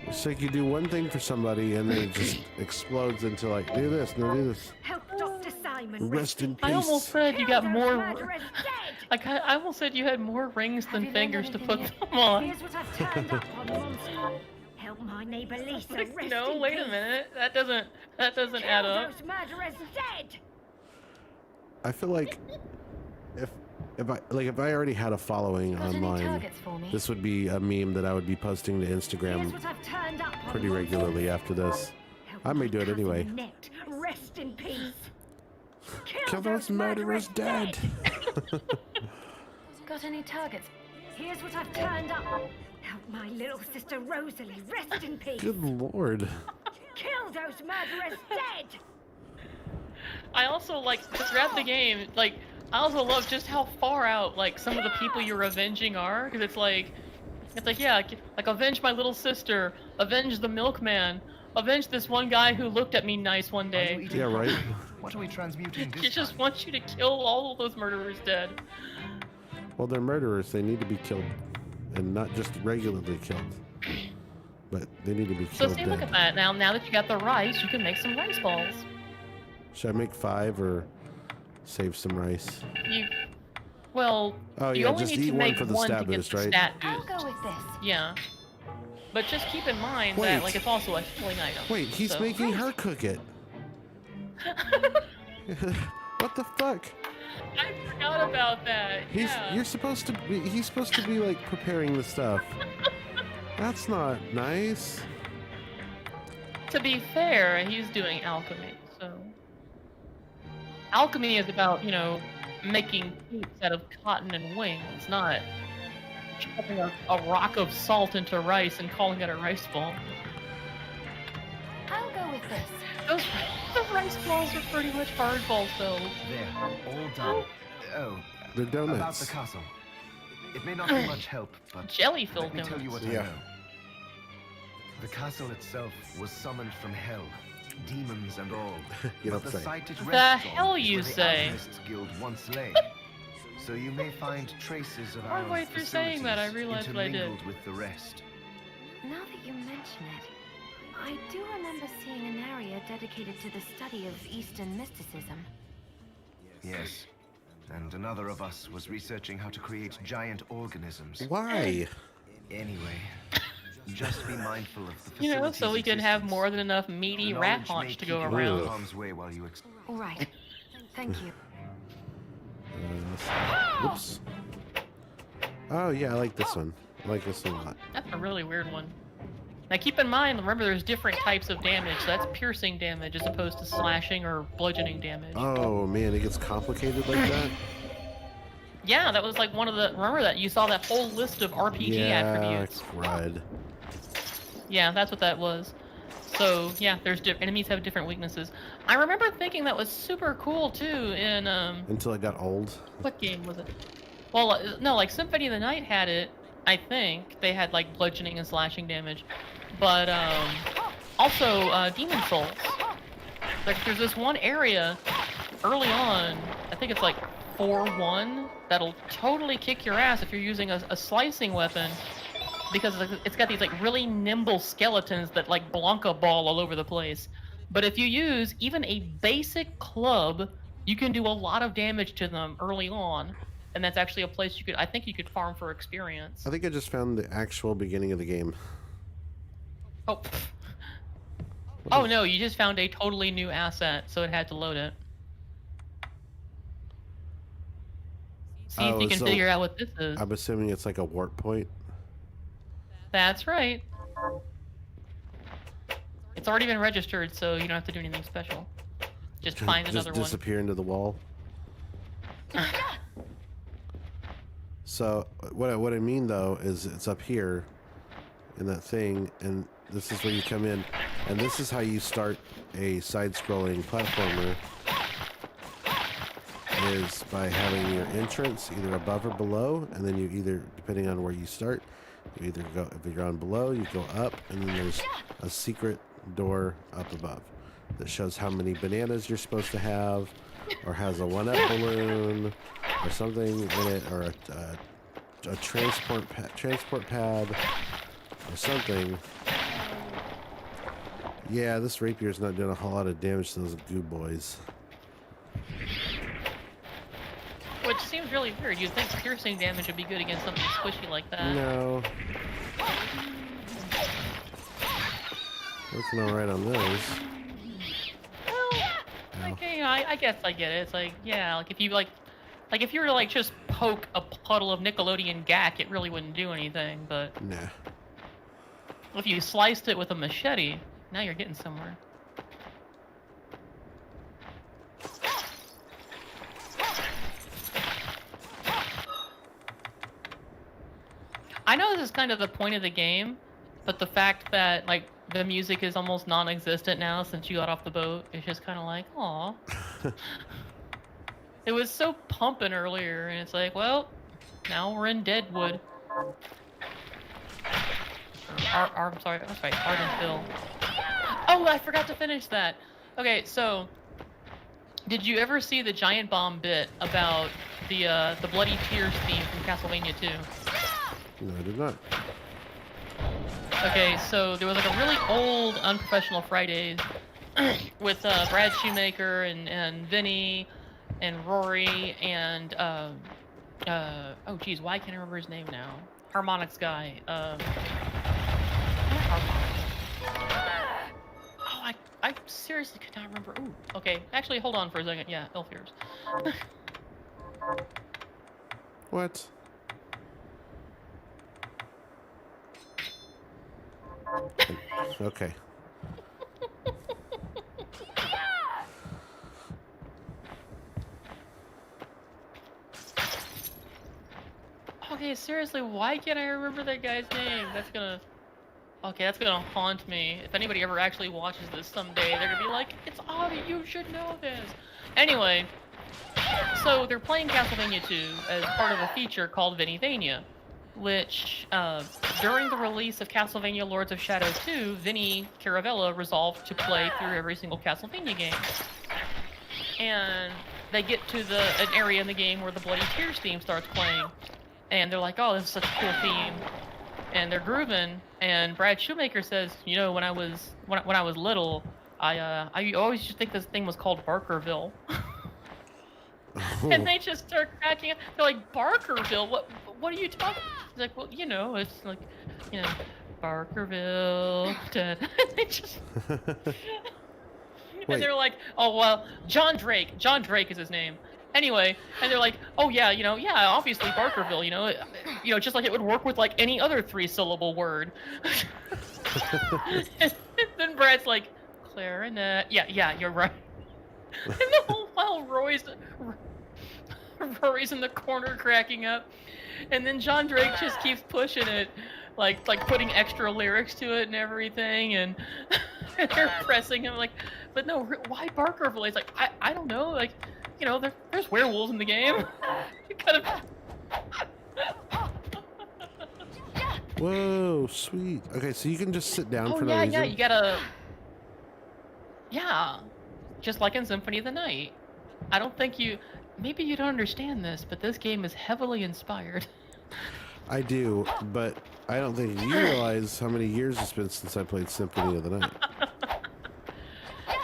It's like you do one thing for somebody and then it just explodes into like, do this, no, do this. Help Dr. Simon. Rest in I almost peace. said you got Kill those more. murderers dead. Like I almost said you had more rings Have than you learned fingers to anything put yet? them on. Here's what I've turned up on the monster. Help my neighbor Lisa rest No, in wait a peace. minute. That doesn't add Kill up. those murderers dead. I feel like if I already had a following Got any online, targets for me? this would be a meme that I would be posting to Here's Instagram what I've turned up on pretty the regularly monster. after this. Help I may my do it cousin anyway. Annette rest in peace. Kill those murderers dead. Got any targets? Here's what I've turned up. Help my little sister Rosalie rest in peace. Good lord. Kill those murderers dead. I also like throughout the game, like I also love just how far out like some of the people you're avenging are, because it's like yeah, like avenge my little sister, avenge the milkman, avenge this one guy who looked at me nice one Are you day. eating Yeah, right? What are we transmuting this He just time? wants you to kill all of those murderers dead. Well, they're murderers. They need to be killed, and not just regularly killed, but they need to be So killed see, look dead. at that. Now that you got the rice, you can make some rice balls. Should I make 5 or save some rice? Well, Oh, you yeah, only just need eat to one make for the one stat to get boost, the right? stat I'll boost. go with this. Yeah. But just keep in mind Wait. that like it's also a healing item. Wait, he's so- making her cook it. What the fuck? I forgot about that. He's yeah. He's supposed to be like preparing the stuff. That's not nice. To be fair, he's doing alchemy, so alchemy is about, making cakes out of cotton and wings, not chopping a rock of salt into rice and calling it a rice ball. I'll go with this. The rice balls are pretty much hard balls, though. There, all done. Oh, They're donuts. about the castle. It may not be much help, but Jelly-filled let me tell you what Yeah. I know. The castle itself was summoned from hell, demons and all. You But don't the say. site it The rests hell on is you where the say? Alchemists Guild once lay. So you may find traces of our Partway through saying that, I realized what I did. intermingled with the rest. Now that you mention it, I do remember seeing an area dedicated to the study of Eastern mysticism. Yes. And another of us was researching how to create giant organisms. Why? Anyway, just be mindful of the You know, so we can have existence. more than enough meaty The rat knowledge may haunch to keep go you out of around. harm's way while you All right. Thank you. Whoops. Oh yeah, I like this one. I like this one a lot. That's a really weird one. Now keep in mind, remember there's different types of damage, so that's piercing damage as opposed to slashing or bludgeoning damage. Oh man, it gets complicated like that. Yeah, that was like one of the, remember that? You saw that whole list of RPG attributes. crud. Yeah, that's what that was. So, yeah, there's enemies have different weaknesses. I remember thinking that was super cool, too, in, Until it got old. what game was it? Well, no, like, Symphony of the Night had it, I think. They had, like, bludgeoning and slashing damage. But, also, Demon Souls. Like, there's this one area early on, I think it's like 4-1, that'll totally kick your ass if you're using a slicing weapon. Because it's got these like really nimble skeletons that like Blanca ball all over the place. But if you use even a basic club, you can do a lot of damage to them early on. And that's actually a place I think you could farm for experience. I think I just found the actual beginning of the game. Oh. Oh no, you just found a totally new asset, so it had to load it. See if you can figure out what this is. I'm assuming it's like a warp point. That's right. It's already been registered, so you don't have to do anything special. Just find Just another disappear into the wall. So what I mean though is it's up here in that thing, and this is where you come in, and this is how you start a side-scrolling platformer. Is by having your entrance either above or below, and then you either, depending on where you start, you either go, if you're on below, you go up, and then there's a secret door up above that shows how many bananas you're supposed to have, or has a 1-up balloon, or something in it, or a transport pad, or something. Yeah, this rapier's not doing a whole lot of damage to those goo boys. Which seems really weird. You'd think piercing damage would be good against something squishy like that. No. Looking alright on those. Well, okay, I guess I get it. It's like, yeah, like if you if you were to like just poke a puddle of Nickelodeon gack, it really wouldn't do anything. But Nah. if you sliced it with a machete, now you're getting somewhere. I know this is kind of the point of the game, but the fact that like the music is almost non-existent now since you got off the boat, it's just kind of like, aw. It was so pumping earlier, and it's like, well, now we're in Deadwood. I'm sorry, Ardenville. Oh, I forgot to finish that. Okay, so did you ever see the Giant Bomb bit about the Bloody Tears theme from Castlevania 2? No, I did not. Okay, so there was like a really old Unprofessional Fridays with Brad Shoemaker and Vinny and Rory and oh geez, why can't I remember his name now? Harmonix guy. Not Harmonix. Oh, I seriously could not remember. Ooh, okay, actually, hold on for a second. Yeah, Elf Ears. What? Okay. Okay, seriously, why can't I remember that guy's name? That's gonna haunt me. If anybody ever actually watches this someday, they're gonna be like, it's obvious, you should know this. Anyway, so they're playing Castlevania 2 as part of a feature called Vinnyvania, which, during the release of Castlevania Lords of Shadow 2, Vinny Caravella resolved to play through every single Castlevania game. And they get to an area in the game where the Bloody Tears theme starts playing, and they're like, oh, this is such a cool theme. And they're grooving, and Brad Shoemaker says, you know, when I was little, I always used to think this thing was called Barkerville. And they just start cracking up. They're like, Barkerville? What are you talking about? He's like, well, you know, it's like, you know, Barkerville. They just... And they're like, oh, well, John Drake is his name. Anyway, and they're like, oh yeah, you know, yeah, obviously Barkerville, you know, just like it would work with like any other 3-syllable word. And then Brad's like, clarinet. Yeah, you're right. And the whole while Rory's in the corner cracking up, and then John Drake just keeps pushing it, like putting extra lyrics to it and everything, and they're pressing him like, but no, why Barkerville? He's like, I don't know, like, you know, there's werewolves in the game. You kind of... Whoa, sweet. Okay, so you can just sit down for no reason? Yeah, you gotta... Yeah, just like in Symphony of the Night. I don't think you... Maybe you don't understand this, but this game is heavily inspired. I do, but I don't think you realize how many years it's been since I played Symphony of the Night.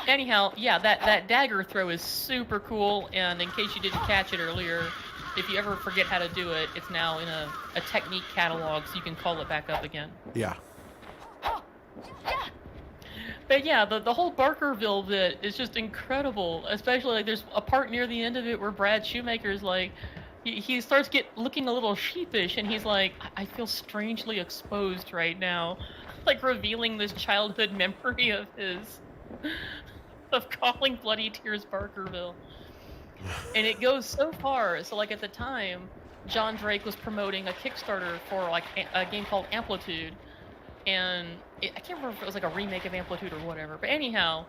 Anyhow, yeah, that dagger throw is super cool, and in case you didn't catch it earlier, if you ever forget how to do it, it's now in a technique catalog, so you can call it back up again. Yeah. But yeah, the whole Barkerville bit is just incredible, especially like there's a part near the end of it where Brad Shoemaker's like, he starts looking a little sheepish, and he's like, I feel strangely exposed right now, like revealing this childhood memory of his. Of calling Bloody Tears Barkerville. And it goes so far, so like at the time, John Drake was promoting a Kickstarter for like a game called Amplitude, and I can't remember if it was like a remake of Amplitude or whatever, but anyhow,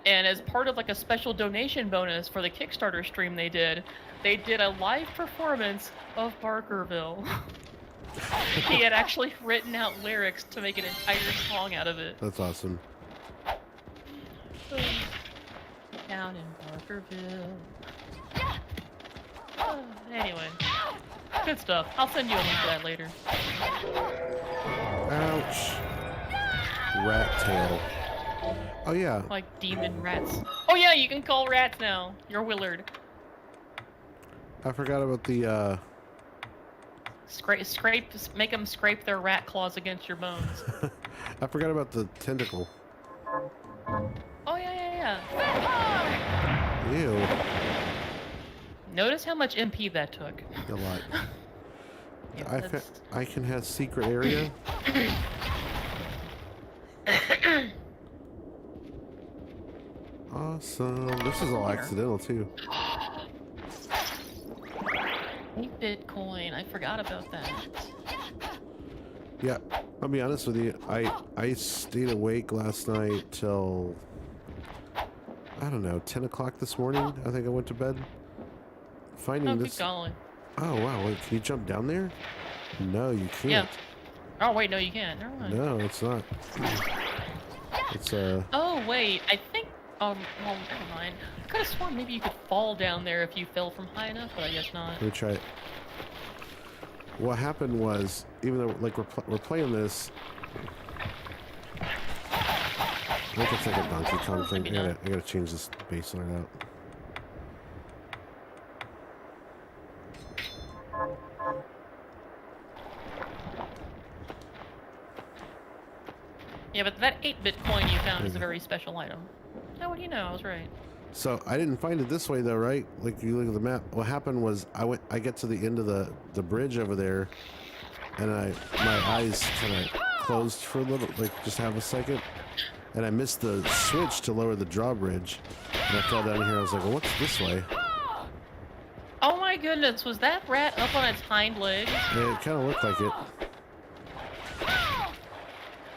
and as part of like a special donation bonus for the Kickstarter stream they did a live performance of Barkerville. He had actually written out lyrics to make an entire song out of it. That's awesome. Down in Barkerville. Anyway, good stuff. I'll send you a link to that later. Ouch. Rat tail. Oh yeah. Like demon rats. Oh yeah, you can call rats now. You're Willard. I forgot about the Make them scrape their rat claws against your bones. I forgot about the tentacle. Oh yeah. Ew. Notice how much MP that took. A lot. Yeah, I can have secret area. Awesome. This is all accidental too. 8 Bitcoin. I forgot about that. Yeah, I'll be honest with you. I stayed awake last night till, I don't know, 10 o'clock this morning. I think I went to bed. Finding this. Keep going. Oh wow! Wait, can you jump down there? No, you can't. Yeah. Oh wait, no, you can't. Never mind. No, it's not. It's Oh wait, I think. Well, never mind. I could have sworn maybe you could fall down there if you fell from high enough, but I guess not. Let me try it. What happened was, even though like we're playing this, I think it's like a Donkey Kong thing. I gotta change this baseline out. Yeah, but that 8 Bitcoin you found is a very special item. Oh, what do you know? I was right. So I didn't find it this way though, right? Like you look at the map. What happened was I get to the end of the bridge over there, and my eyes kind of closed for a little, like just have a second, and I missed the switch to lower the drawbridge, and I fell down here. I was like, well, what's this way? Oh my goodness, was that rat up on its hind legs? Yeah, it kind of looked like it.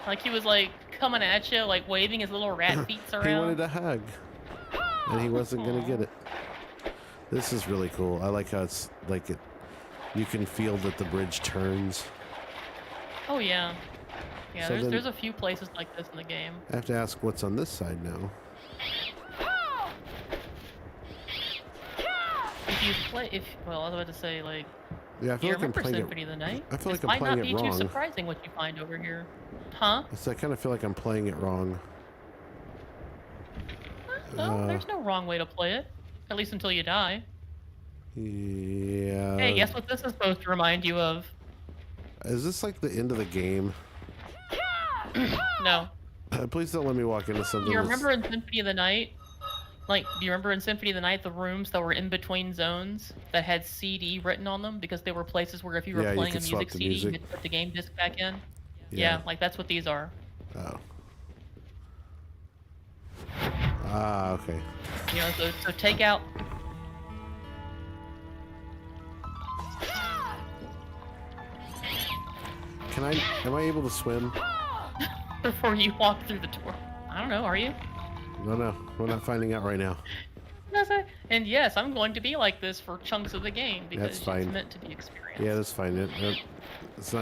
Like he was like coming at you, like waving his little rat feet around. He wanted a hug, and he wasn't gonna get it. This is really cool. I like how it's like it. You can feel that the bridge turns. Oh yeah, yeah. So There's a few places like this in the game. I have to ask what's on this side now. Well, I was about to say like. Yeah, I feel You like I'm remember playing Symphony it. of the Night? I feel like This I'm playing might it not be wrong. too surprising what you find over here. Huh? So I kind of feel like I'm playing it wrong. No, there's no wrong way to play it. At least until you die. Yeah. Hey, guess what this is supposed to remind you of? Is this like the end of the game? No. Please don't let me walk into something. You remember in Symphony of the Night? Like, do you remember in Symphony of the Night the rooms that were in between zones that had CD written on them because they were places where if you were Yeah, you playing a could swap music the CD, music. you could put the game disc back in? Yeah. Yeah, like that's what these are. Oh. Ah, okay. You know, so take out. Am I able to swim? Before you walk through the door. I don't know, are you? No, we're not finding out right now. And yes, I'm going to be like this for chunks of the game because That's fine. it's meant to be experienced. Yeah, that's fine. It's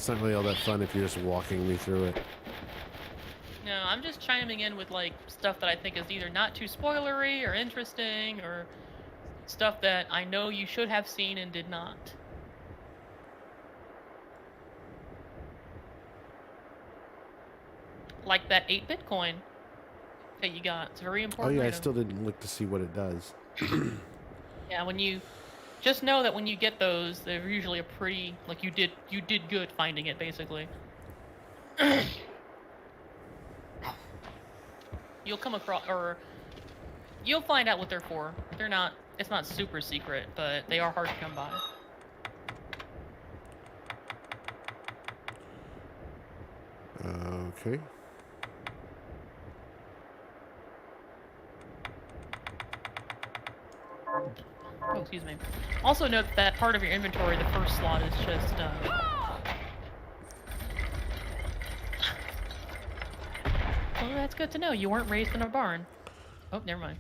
not really all that fun if you're just walking me through it. No, I'm just chiming in with like stuff that I think is either not too spoilery or interesting or stuff that I know you should have seen and did not. Like that 8-bit coin that you got. It's a very Oh important. yeah, I item. still didn't look to see what it does. Yeah, when you just know that when you get those, they're usually a pretty like you did good finding it basically. You'll come across or you'll find out what they're for. It's not super secret, but they are hard to come by. Okay. Oh, excuse me. Also note that part of your inventory, the first slot, is just, Well, that's good to know. You weren't raised in a barn. Oh, never mind.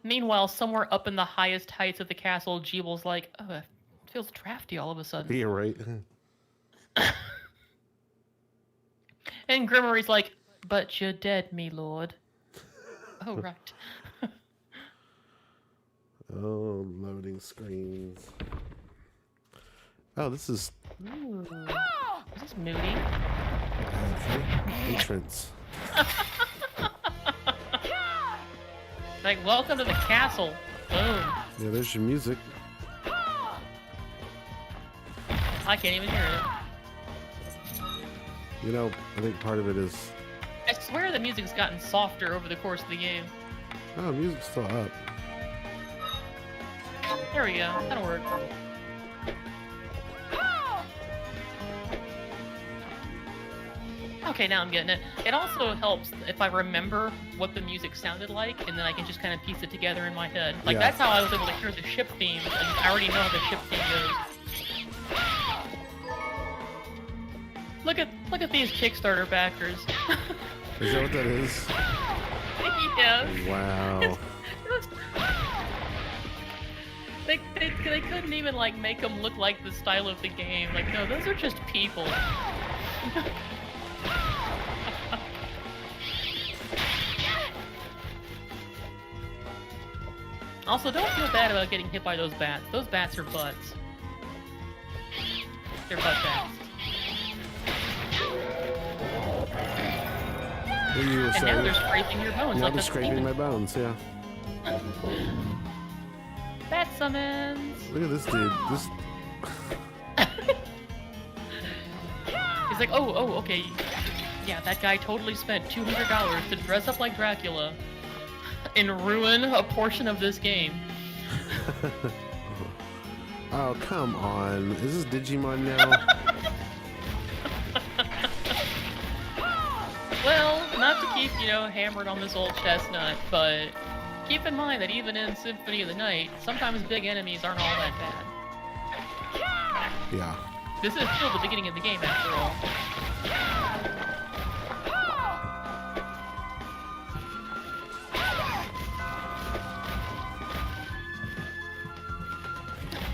Meanwhile, somewhere up in the highest heights of the castle, Jeebel's like, oh, it feels drafty all of a sudden. Yeah, right. And Grimory's like, but you're dead, me lord. Oh, right. Oh, loading screens. Oh, this is Ooh. Is this moody? okay. Entrance. Like, welcome to the castle. Boom. Yeah, there's your music. I can't even hear it. You know, I think part of it is. I swear the music's gotten softer over the course of the game. Oh, music's still up. There we go. That'll work. Okay, now I'm getting it. It also helps if I remember what the music sounded like, and then I can just kind of piece it together in my head. Like, Yeah. that's how I was able to hear the ship theme, and I already know how the ship theme goes. Look at these Kickstarter backers. Is that what that is? Yes. Wow. They couldn't even like make them look like the style of the game. Like, no, those are just people. Also, don't feel bad about getting hit by those bats. Those bats are butts. They're butt bats. Well, you were And now saying. they're scraping your bones Now like they're a scraping demon. my bones. Yeah. Bat summons. Look at this dude. This. He's like, oh, okay. Yeah, that guy totally spent $200 to dress up like Dracula and ruin a portion of this game. Oh, come on. Is this Digimon now? Well, not to keep, hammered on this old chestnut, but keep in mind that even in Symphony of the Night, sometimes big enemies aren't all that bad. Yeah. This is still the beginning of the game, after all.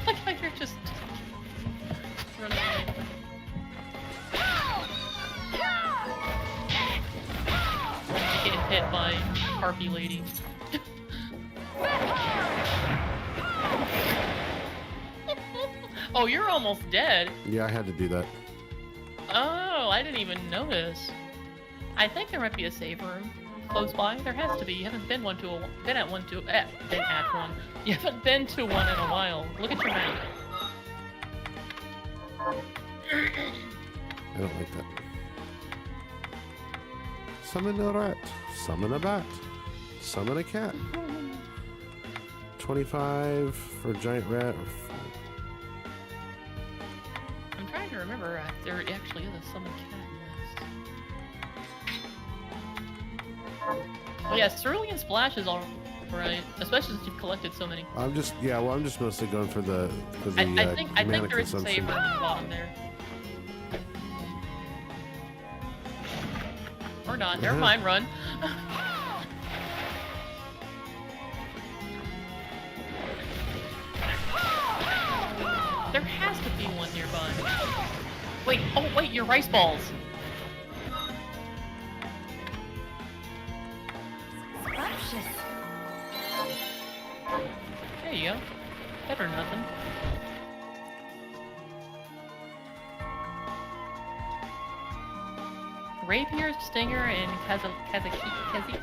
Like how you're just running away. Getting hit by Harpy Lady. Oh, you're almost dead. Yeah, I had to do that. Oh, I didn't even notice. I think there might be a save room close by. There has to be. You haven't been one. You haven't been to one in a while. Look at your map. I don't like that. Summon a rat. Summon a bat. Summon a cat. 25 for a giant rat. I'm trying to remember if there actually is a summon cat list. Oh yeah, Cerulean Splash is alright, especially since you've collected so many. I'm just mostly going for the I think mana there is a save consumption. room at the bottom there. Or not. Never mind, run. There has to be one nearby. Wait, oh wait, your rice balls. Scrumptious. There you go. Better than nothing. Rapier, Stinger, and Kazaki.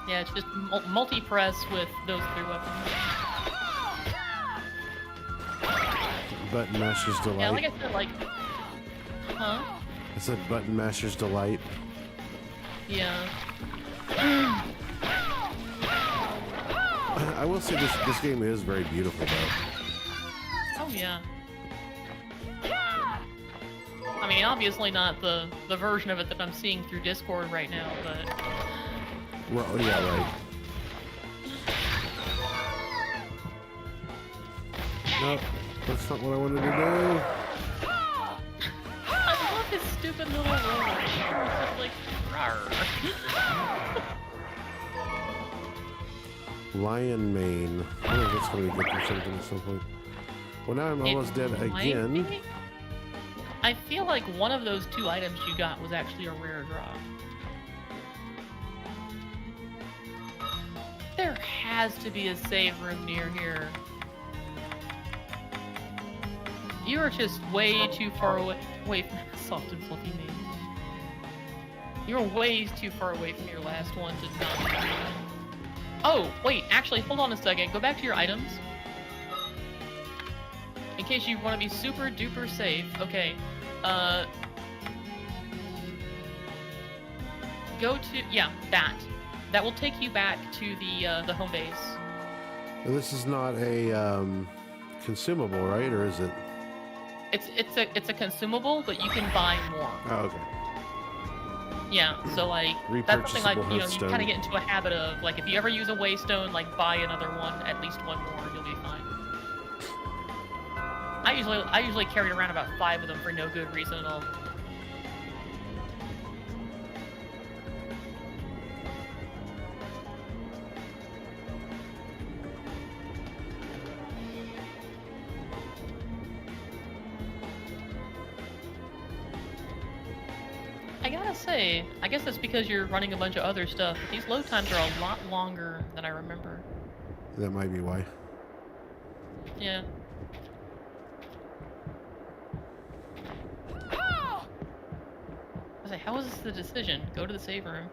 Yeah, it's just multi-press with those 3 weapons. Button Masher's Delight. Yeah, like I said, like... Huh? I said Button Masher's Delight. Yeah. I will say this game is very beautiful, though. Oh, yeah. I mean, obviously not the version of it that I'm seeing through Discord right now, but... Well, yeah, right. Nope, that's not what I wanted to do. I love his stupid little roll. It's just like, rawr. Lion Mane. I don't know if that's going to be good for something at some point. Well, now I'm almost dead might again. be. I feel like one of those 2 items you got was actually a rare drop. There has to be a save room near here. You are just way too far away from soft and fluffy me. You're way too far away from your last one to not. Oh, wait, actually, hold on a second. Go back to your items. In case you want to be super duper safe. Okay. Go to, yeah, that. That will take you back to the home base. Well, this is not a consumable, right? Or is it? It's a consumable, but you can buy more. Oh, okay. Yeah, so like that's something like Repurchasable you hearthstone. kind of get into a habit of like if you ever use a waystone, like buy another one, at least one more, you'll be fine. I usually carry around about 5 of them for no good reason at all. I gotta say, I guess that's because you're running a bunch of other stuff, but these load times are a lot longer than I remember. That might be why. Yeah. I was like, how is this the decision? Go to the save room.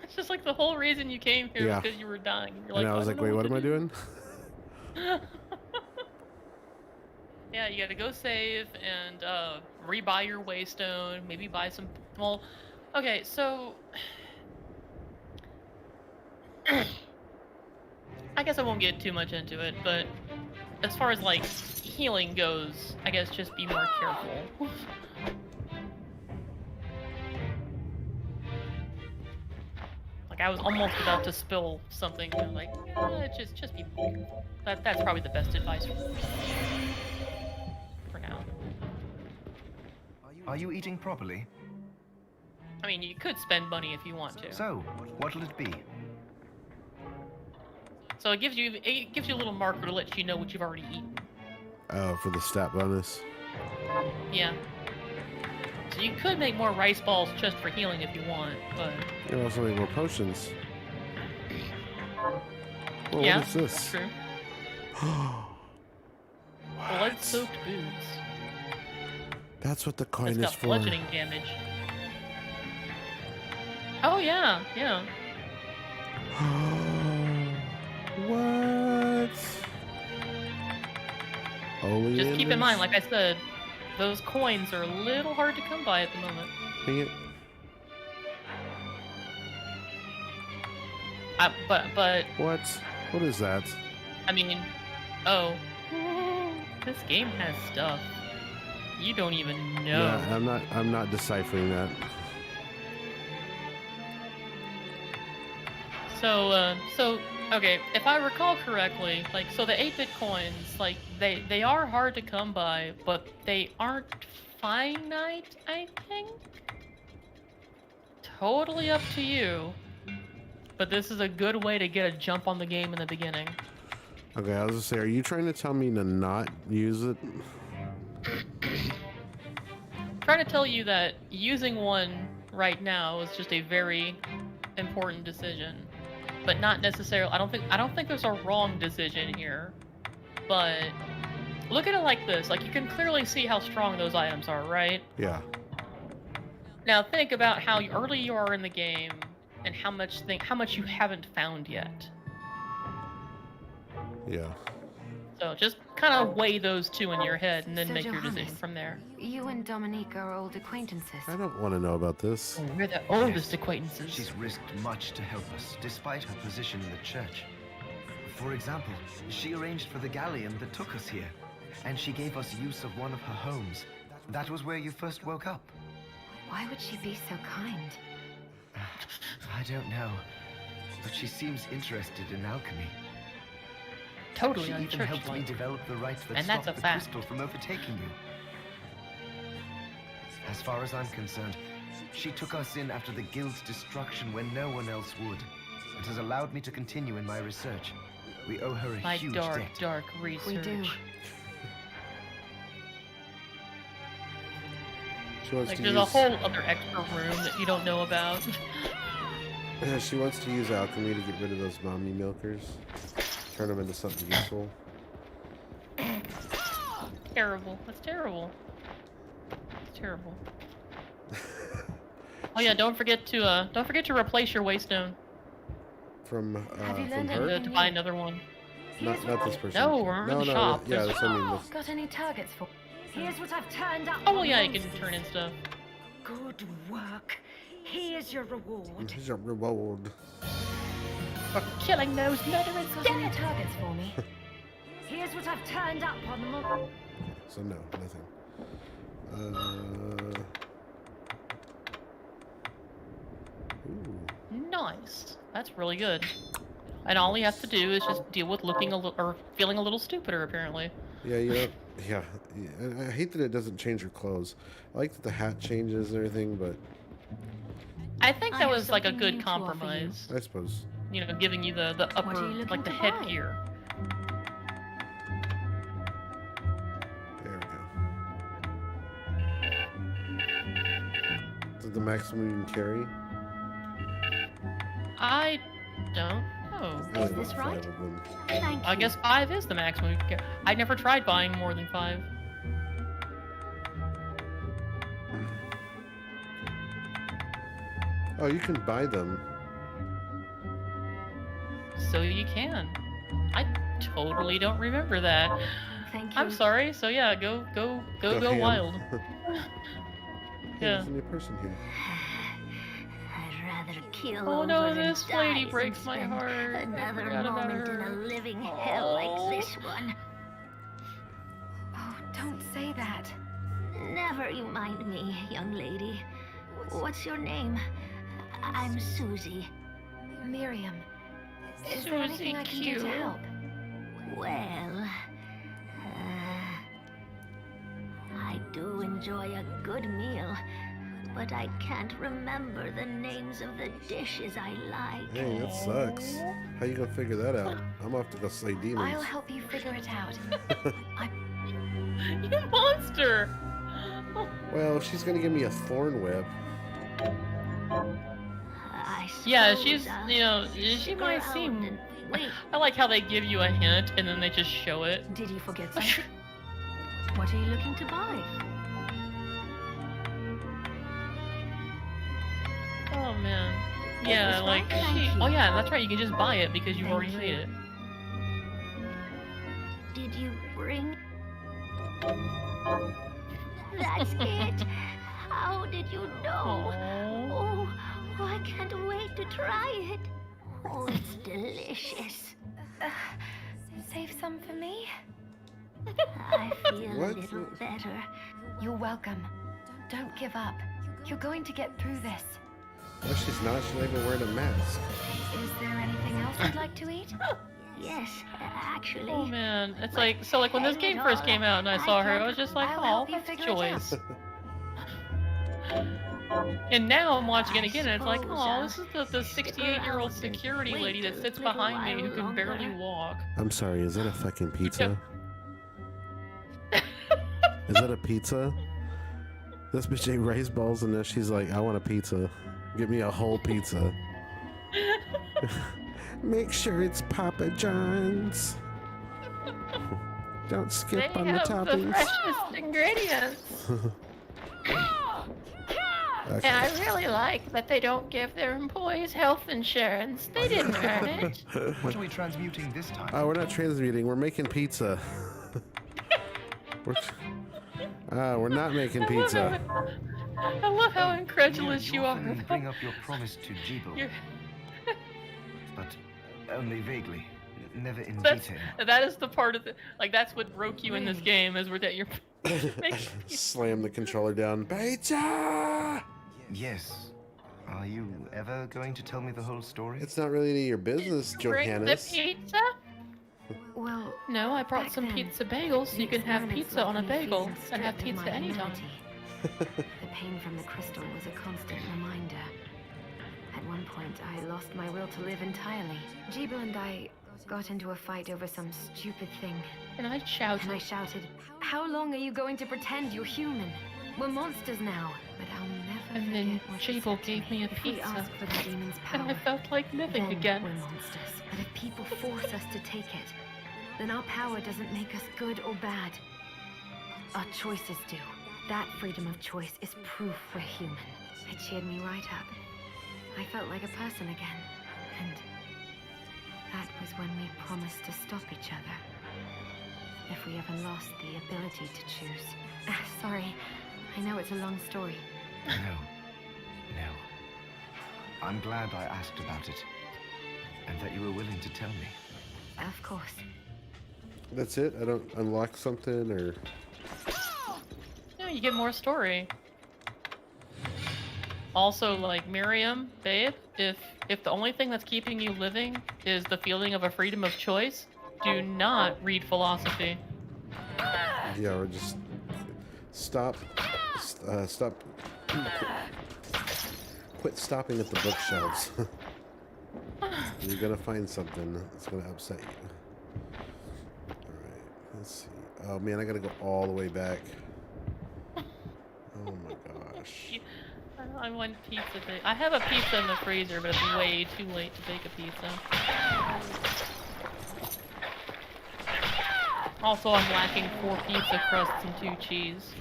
It's just like the whole reason you came here Yeah. was because you were dying. You're And I was don't like, know wait, what to am I do." doing? Yeah, you gotta go save and rebuy your waystone, maybe buy some. Well, okay, so I guess I won't get too much into it, but as far as like healing goes, I guess just be more careful. I was almost about to spill something. And I'm like, just be careful. That's probably the best advice for now. Are you eating properly? I mean, you could spend money if you want to. So, what'll it be? So it gives you a little marker to let you know what you've already eaten. Oh, for the stat bonus. Yeah. So you could make more rice balls just for healing if you want, but You can also make more potions. Well, yeah, what is this? that's true. What? Blood-soaked boots. That's what the coin It's is got for. bludgeoning damage. Oh yeah, yeah. What? Holy Just keep in mind, image. like I said, those coins are a little hard to come by at the moment. Dang it. But What? What is that? I mean, oh, this game has stuff you don't even know. Yeah, I'm not deciphering that. So okay, if I recall correctly, like, so the 8-bit coins, like, they are hard to come by, but they aren't finite, I think? Totally up to you. But this is a good way to get a jump on the game in the beginning. Okay, I was gonna say, are you trying to tell me to not use it? Trying to tell you that using one right now is just a very important decision. But not necessarily, I don't think there's a wrong decision here. But look at it like this, like, you can clearly see how strong those items are, right? Yeah. Now think about how early you are in the game and how much you haven't found yet. Yeah. So just kind of weigh those two in your head and then So make your Johannes, decision from there. You and Dominique are old acquaintances. I don't want to know about this. Oh, we're the oldest acquaintances. She's risked much to help us, despite her position in the church. For example, she arranged for the galleon that took us here, and she gave us use of one of her homes. That was where you first woke up. Why would she be so kind? I don't know, but she seems interested in alchemy. Totally She even helped me unchurchlike. develop the rite that And that's stopped a the fact. crystal from overtaking you. As far as I'm concerned, she took us in after the guild's destruction when no one else would. It has allowed me to continue in my research. We owe her a My huge dark, debt. dark research. We do. She wants Like, to there's use. a whole other extra room that you don't know about. Yeah, she wants to use alchemy to get rid of those mommy milkers. Turn them into something useful. Terrible. That's terrible. It's terrible. Oh yeah, don't forget to replace your waystone From Have you from learned her. anything? to buy another one. Not this person. No, we're in the shop. Yeah, There's- that's what I mean. Got any targets for? Here's what I've turned up. Oh well, on yeah, you can monsters. turn in stuff. Good work. Here's your reward. Here's your reward. For killing those murderers. Got any targets for me? Here's what I've turned up on the So no, nothing. Ooh. Nice. That's really good. And all you have to do is just deal with looking a little or feeling a little stupider, apparently. Yeah, you know, yeah. I hate that it doesn't change her clothes. I like that the hat changes and everything, but I think I that have was like a something good new to offer you. compromise. I suppose. You know, giving you the are upper, you looking like the to buy? headgear. There we go. Is it the maximum you can carry? I don't know. I only this want right? 5 of them. Thank you. I guess 5 is the maximum you can get. I never tried buying more than 5. Oh, you can buy them. So you can. I totally don't remember that. Thank you. I'm sorry. So yeah, go ham. wild. Hey, Yeah. there's a new person here. I'd rather kill Oh no, over than this die lady than breaks my spend heart. I Another forgot about moment in a her. living hell like this one. Oh, don't say that. Never you mind me, young lady. What's your name? I'm Susie. Miriam, is there Susie anything I can do to Q. help? Well, I do enjoy a good meal, but I can't remember the names of the dishes I like. Hey, that sucks. How you gonna figure that out? I'm gonna have to go slay demons. I'll help you figure it out. You monster! Well, she's gonna give me a thorn whip. Yeah, suppose she's, I'll you know, she stick might around seem... and wait. I like how they give you a hint and then they just show it. Did you forget something? What are you looking to buy? Oh man. Yeah, was like fun. she... Thank you. Oh yeah, that's right, you can just buy it because you've Thank already made you. it. Did you bring? That's it. How did you know? Aww. Oh, I can't wait to try it. Oh, it's delicious. Save some for me? I feel What? a little better. You're welcome. Don't give up. You're going to get through this. No, she's not. She's not even wearing a mask. Is there anything else you'd like to eat? Yes, actually. Oh man, it's like, so like when this game first came out and I saw her, I was just like, I'll oh, help you that's figure it out. Joyce. And now I'm watching it again and it's like, suppose oh, I'll this is the stick 68-year-old around and security wait lady that a sits little behind me who while can barely longer. walk. I'm sorry. Is that a fucking pizza? Is that a pizza? This bitch ate rice balls and now she's like, I want a pizza. Give me a whole pizza. Make sure it's Papa John's. Don't skip They on the have the toppings. freshest ingredients. Okay. And I really like that they don't give their employees health insurance. They didn't earn it. What are we transmuting this time? Oh, we're not transmuting. We're making pizza. We're not making pizza. I love how incredulous you are. often bring up your promise to Jibble, You're- but only vaguely, never in That's, detail. that is the part of the, like, that's what broke you in this game, is that you're Slam the controller down. Pizza! Yes. Are you ever going to tell me the whole story? It's not really any of your business, bring the Johannes. pizza? Well, No, I brought back some then, pizza bagels so you can have experiments pizza on a left me bagel feeling and have stripped of pizza my anytime. humanity. The pain from the crystal was a constant reminder. At one point, I lost my will to live entirely. Jibble and I got into a fight over some stupid thing. And I And I shouted. shouted, "How long are you going to pretend you're human? We're monsters now." But I'll never And then forget what she Jabel said to gave me a If we pizza. ask for the demon's And I power, felt like living then again. we're monsters. But if people force us to take it, then our power doesn't make us good or bad. Our choices do. That freedom of choice is proof we're human. It cheered me right up. I felt like a person again. And that was when we promised to stop each other. If we ever lost the ability to choose. Sorry, I know it's a long story. No. I'm glad I asked about it, and that you were willing to tell me. Of course. That's it? I don't unlock something or... No, you get more story. Also, like, Miriam, babe, if the only thing that's keeping you living is the feeling of a freedom of choice, do not read philosophy. Yeah, or just... Stop. Stop. Quit stopping at the bookshelves. You're gonna find something that's gonna upset you. Alright, let's see. Oh man, I gotta go all the way back. Oh my gosh. I want pizza. I have a pizza in the freezer, but it's way too late to bake a pizza. Also, I'm lacking 4 pizza crusts and 2 cheese.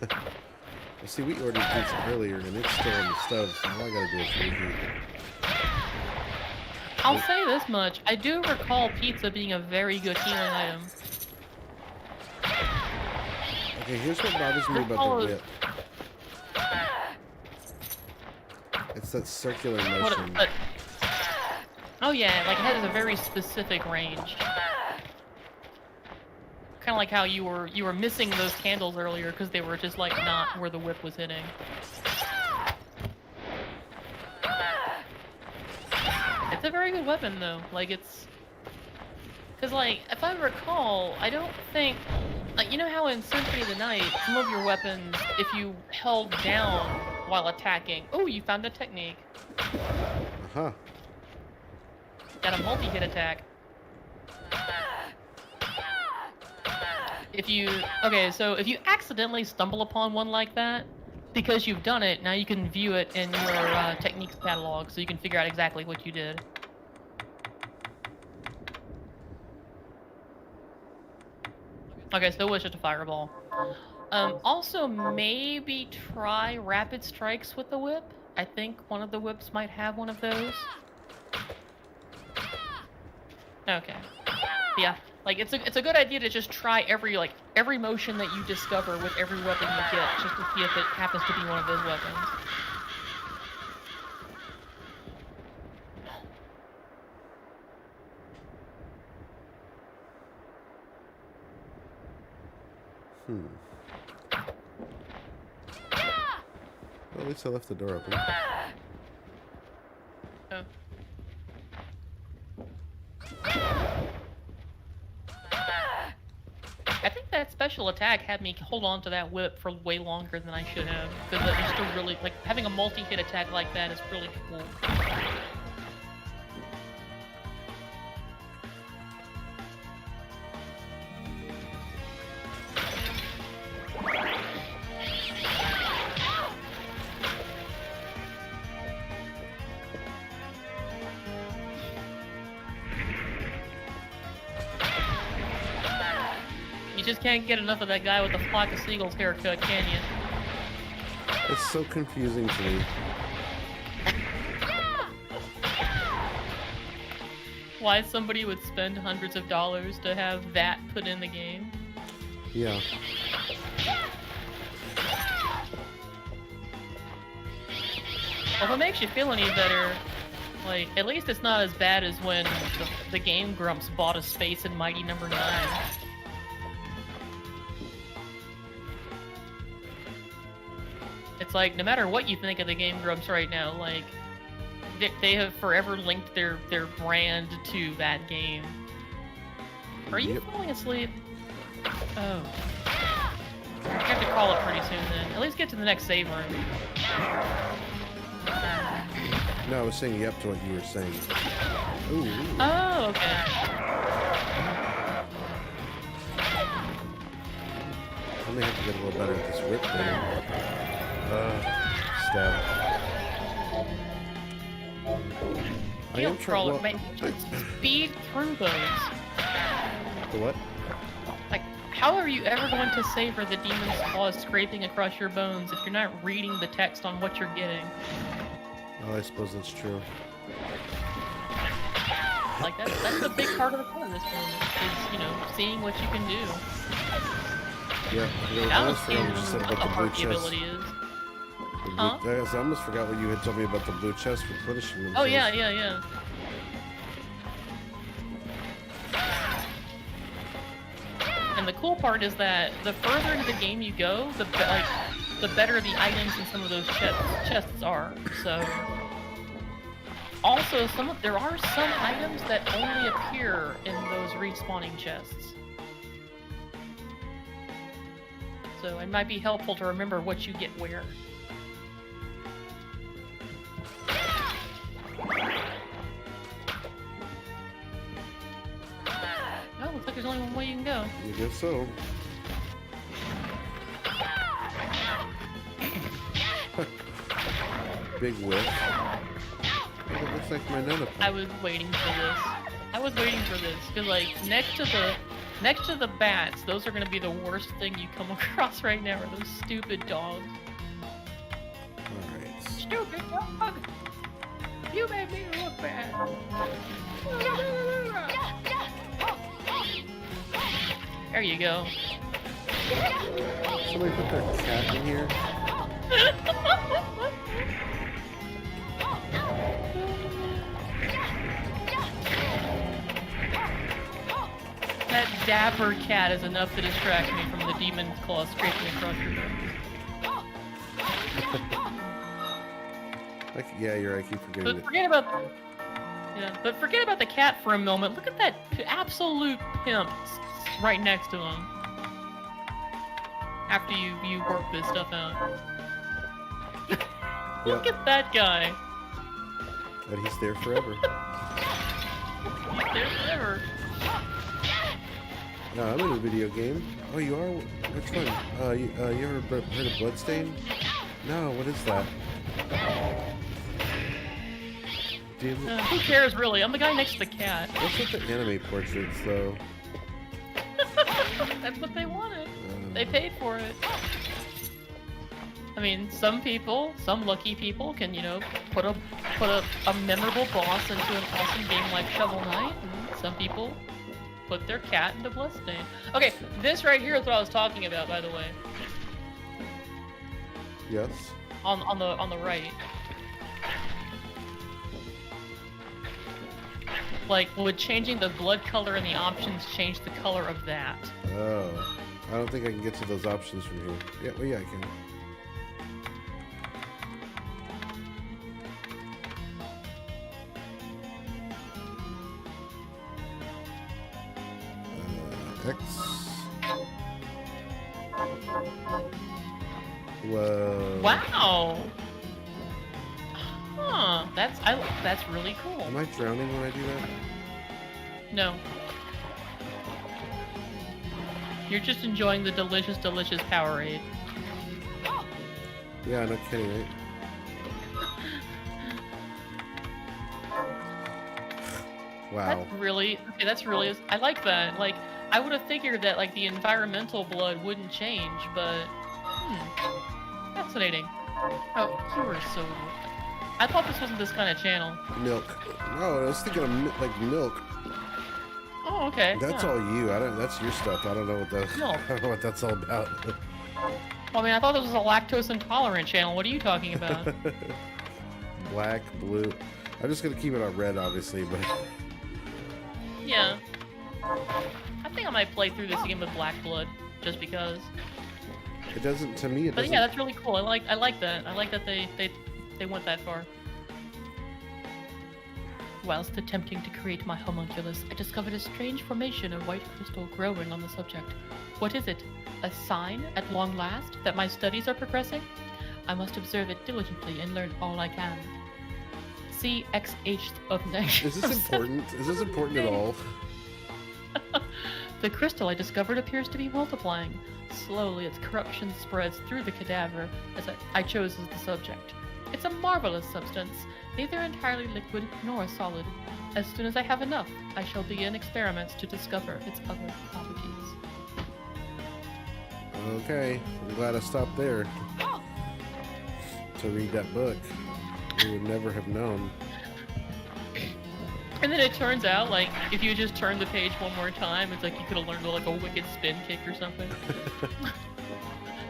Well, see, we ordered pizza earlier and it's still on the stove, so all I gotta do is reheat it. I'll say this much. I do recall pizza being a very good healing item. Okay, here's what bothers me about the whip. It's that circular motion. Oh yeah, like it has a very specific range. Kind of like how you were missing those candles earlier because they were just like not where the whip was hitting. a very good weapon though. Like it's, cause like if I recall, I don't think, like you know how in Symphony of the Night, some of your weapons, if you held down while attacking, oh, you found a technique. Uh-huh. Got a multi-hit attack. If you, okay, so if you accidentally stumble upon one like that, because you've done it, now you can view it in your techniques catalog, so you can figure out exactly what you did. Okay, so it was just a fireball. Also, maybe try rapid strikes with the whip. I think one of the whips might have one of those. Okay. Yeah, like it's a good idea to just try every motion that you discover with every weapon you get, just to see if it happens to be one of those weapons. Well, at least I left the door open. Oh. I think that special attack had me hold on to that whip for way longer than I should have, because it's still really, like, having a multi-hit attack like that is really cool. You just can't get enough of that guy with the flock of seagulls haircut, can you? It's so confusing to me. Why somebody would spend hundreds of dollars to have that put in the game? Yeah. Well, if it makes you feel any better, like, at least it's not as bad as when the Game Grumps bought a space in Mighty Number 9. It's like, no matter what you think of the Game Grumps right now, like, they have forever linked their brand to that game. Are you falling asleep? Oh. You have to call it pretty soon then. At least get to the next save room. No, I was saying yep to what you were saying. Ooh. Oh, okay. I may have to get a little better at this whip thing. Stab. I am trying to speed through those. The what? Like, how are you ever going to savor the demon's claws scraping across your bones if you're not reading the text on what you're getting? Oh, I suppose that's true. Like, that's the big part of the fun of this game, is, you know, seeing what you can do. Yeah, I almost forgot what you said about the blue chest. Ability is. Huh? I almost forgot what you had told me about the blue chest for finishing them. Oh, yeah. And the cool part is that the further into the game you go, the better the items in some of those chests are. So, also there are some items that only appear in those respawning chests. So it might be helpful to remember what you get where. Oh, looks like there's only one way you can go. I guess so. Big whiff. Oh, it looks like my nana. I was waiting for this. Cause like next to the bats, those are gonna be the worst thing you come across right now. Are those stupid dogs? All right. Stupid dog! You made me look bad. There you go. Somebody put their cat in here. That dapper cat is enough to distract me from the demon's claw scraping across your nose. Yeah, you're right. I keep forgetting But forget about Yeah, but forget about the cat for a moment. Look at that absolute pimp right next to him. After you work this stuff out. Look at that guy. But he's there forever. He's there forever. No, I'm in a video game. Oh, you are? Which one? You ever heard of Bloodstained? No, what is that? Dude, Who cares, really? I'm the guy next to the cat. what's with the anime portraits, though? That's what they wanted. They paid for it. I mean, some people, some lucky people can, you know, put a memorable boss into an awesome game like Shovel Knight, and some people put their cat into Bloodstained. Okay, this right here is what I was talking about, by the way. Yes. On the right. Like, would changing the blood color in the options change the color of that? Oh. I don't think I can get to those options from here. Yeah, well, yeah, I can. X. Whoa. Wow! Huh, that's really cool. Am I drowning when I do that? No. You're just enjoying the delicious, delicious Powerade. Yeah, no kidding, right? Wow. That's really, okay, that's really, I like that. Like, I would have figured that, like, the environmental blood wouldn't change, but, fascinating. Oh, you were so, I thought this wasn't this kind of channel. Milk. No, I was thinking of like milk. Oh, okay. That's yeah. all you. I don't. That's your stuff. I don't know what that. No. I don't know what that's all about. Well, I mean, I thought this was a lactose intolerant channel. What are you talking about? Black, blue. I'm just gonna keep it on red, obviously, but. Yeah. I think I might play through this again with Black Blood, just because. It doesn't. To me, it But doesn't. yeah, that's really cool. I like that. I like that they went that far. Whilst attempting to create my homunculus, I discovered a strange formation of white crystal growing on the subject. What is it? A sign, at long last, that my studies are progressing? I must observe it diligently and learn all I can. See XH of next. Is this important? Is this important at all? The crystal I discovered appears to be multiplying. Slowly, its corruption spreads through the cadaver, as I chose as the subject. It's a marvelous substance, neither entirely liquid nor solid. As soon as I have enough, I shall begin experiments to discover its other properties. Okay, I'm glad I stopped there to read that book. We would never have known. And then it turns out, like, if you just turn the page one more time, it's like you could have learned, like, a wicked spin kick or something.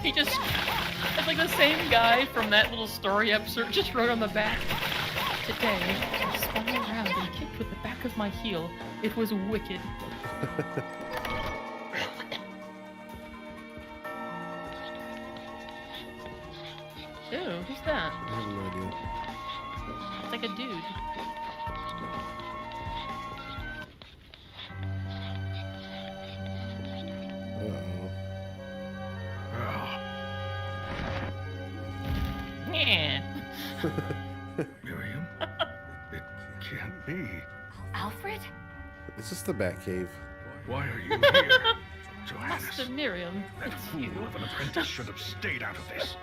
It's like the same guy from that little story episode just wrote on the back. Today, I spun around and kicked with the back of my heel. It was wicked. Ew, who's that? I have no idea. It's like a dude. Yeah. Miriam? It can't be. Alfred? Is this the Batcave? Why are you here? Johannes, Master Miriam, that it's fool you. of an apprentice should have stayed out of this.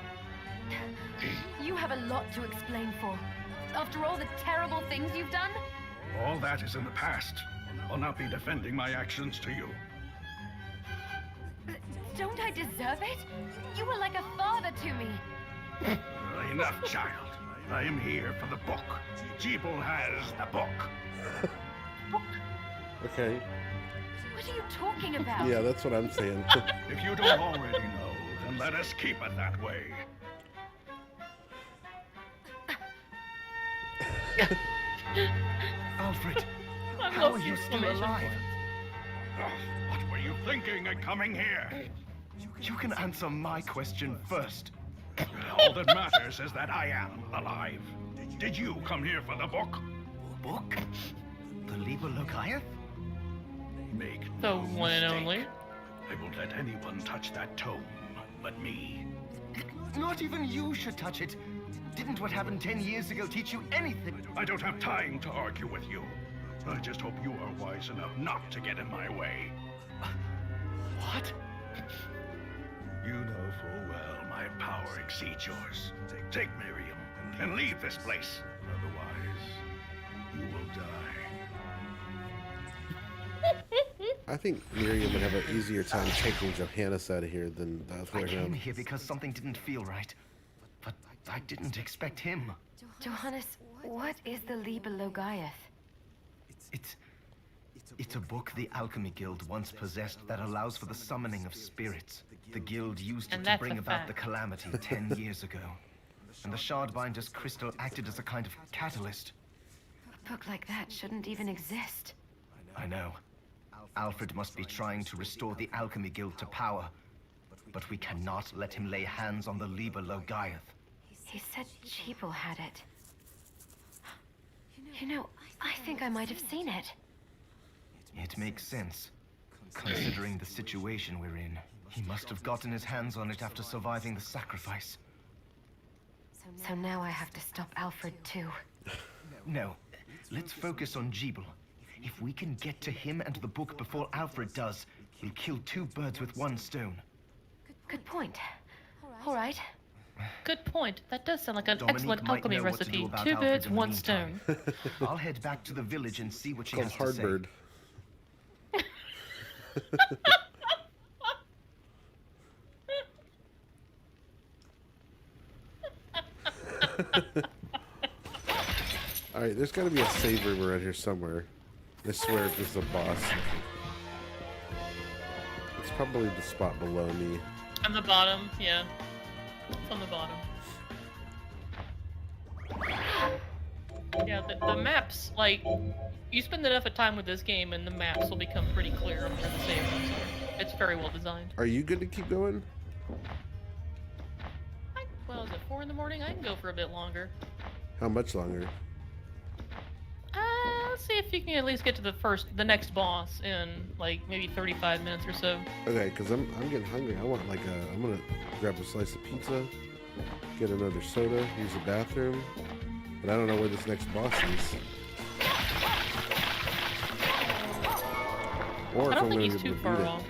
You have a lot to explain for. After all the terrible things you've done? All that is in the past. I'll not be defending my actions to you. Don't I deserve it? You were like a father to me. Enough, child. I am here for the book. Jeeble has the book. Okay. What are you talking about? Yeah, that's what I'm saying. If you don't already know, then let us keep it that way. Alfred, how are you still alive? What were you thinking in coming here? You can answer my question first. All that matters is that I am alive. Did you come here for the book? book? The Liber Logaeth? Make The no one and mistake. only. I won't let anyone touch that tome but me. Not even you should touch it. Didn't what happened 10 years ago teach you anything? I don't have time to argue with you. I just hope you are wise enough not to get in my way. What? You know full well my power exceeds yours. Take Miriam and leave this place. Otherwise, you will die. I think Miriam would have an easier time taking Johannes out of here than the other I way came around. here because something didn't feel right. But I didn't expect him. Johannes, what is the Liber Logaeth? It's a book the Alchemy Guild once possessed that allows for the summoning of spirits. The guild used And it to that's bring a about the fact. calamity 10 years ago. And the Shardbinder's crystal acted as a kind of catalyst. A book like that shouldn't even exist. I know. Alfred must be trying to restore the Alchemy Guild to power. But we cannot let him lay hands on the Liber Logaeth. He said Jeeble had it. You know, I think I might have seen it. It makes sense. Considering the situation we're in, he must have gotten his hands on it after surviving the sacrifice. So now I have to stop Alfred too. No, let's focus on Jeeble. If we can get to him and the book before Alfred does, we'll kill two birds with one stone. Good point. All right. Good point. That does sound like an Dominique excellent might alchemy know what to do recipe. about 2 Alfred birds, in the 1 stone. meantime. I'll head back to the village and see what she Called has to say. Hardbird. Alright, there's gotta be a save room around here somewhere. I swear if this is a boss. It's probably the spot below me. On the bottom, yeah. It's on the bottom. Yeah, the maps, like, you spend enough of time with this game and the maps will become pretty clear on where the save rooms are. It's very well designed. Are you good to keep going? Well, is it 4 in the morning? I can go for a bit longer. How much longer? Let's see if you can at least get to the next boss in, like, maybe 35 minutes or so. Okay, because I'm getting hungry. I want I'm gonna grab a slice of pizza, get another soda, use the bathroom, but I don't know where this next boss is. Or I if don't I'm think gonna he's be too able to far beat it. off.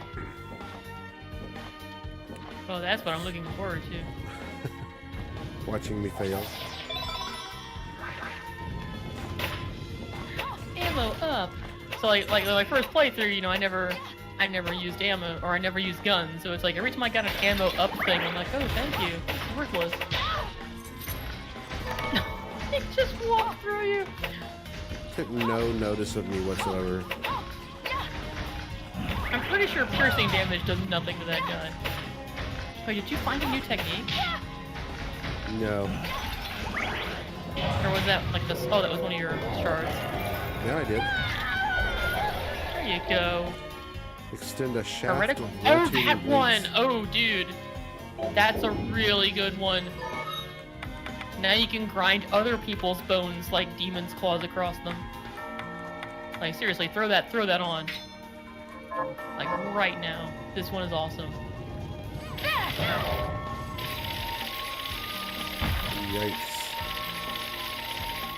Oh, that's what I'm looking forward to. Watching me fail. Ammo up. So like my first playthrough, you know, I never used ammo or I never used guns. So it's like every time I got an ammo up thing, I'm like, oh, thank you. It's worthless. He just walked through you. Took no notice of me whatsoever. I'm pretty sure piercing damage does nothing to that guy. Wait, did you find a new technique? No. Or was that like this? Oh, that was one of your shards. Yeah, I did. There you go. Extend a shaft. Heretical. with Oh, rotating that one! blades. Oh, dude. That's a really good one. Now you can grind other people's bones like demons' claws across them. Like, seriously, throw that on. Like, right now. This one is awesome. Yikes.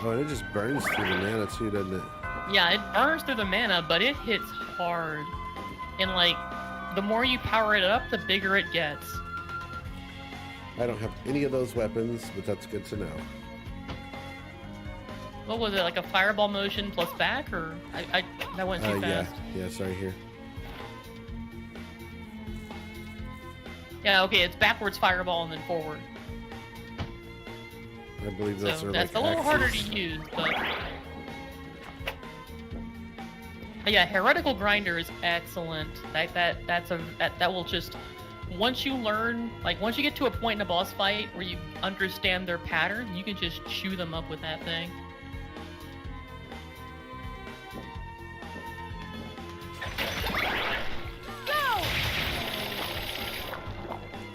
Oh, and it just burns through the mana too, doesn't it? Yeah, it burns through the mana, but it hits hard. And, like, the more you power it up, the bigger it gets. I don't have any of those weapons, but that's good to know. What was it, like a fireball motion plus back, or that went too Yeah. fast? Yeah, sorry here. Yeah, okay, it's backwards fireball and then forward. I believe those So are that's like a little harder to axes. use, but yeah, heretical grinder is excellent. That will just, once you learn, like once you get to a point in a boss fight where you understand their pattern, you can just chew them up with that thing.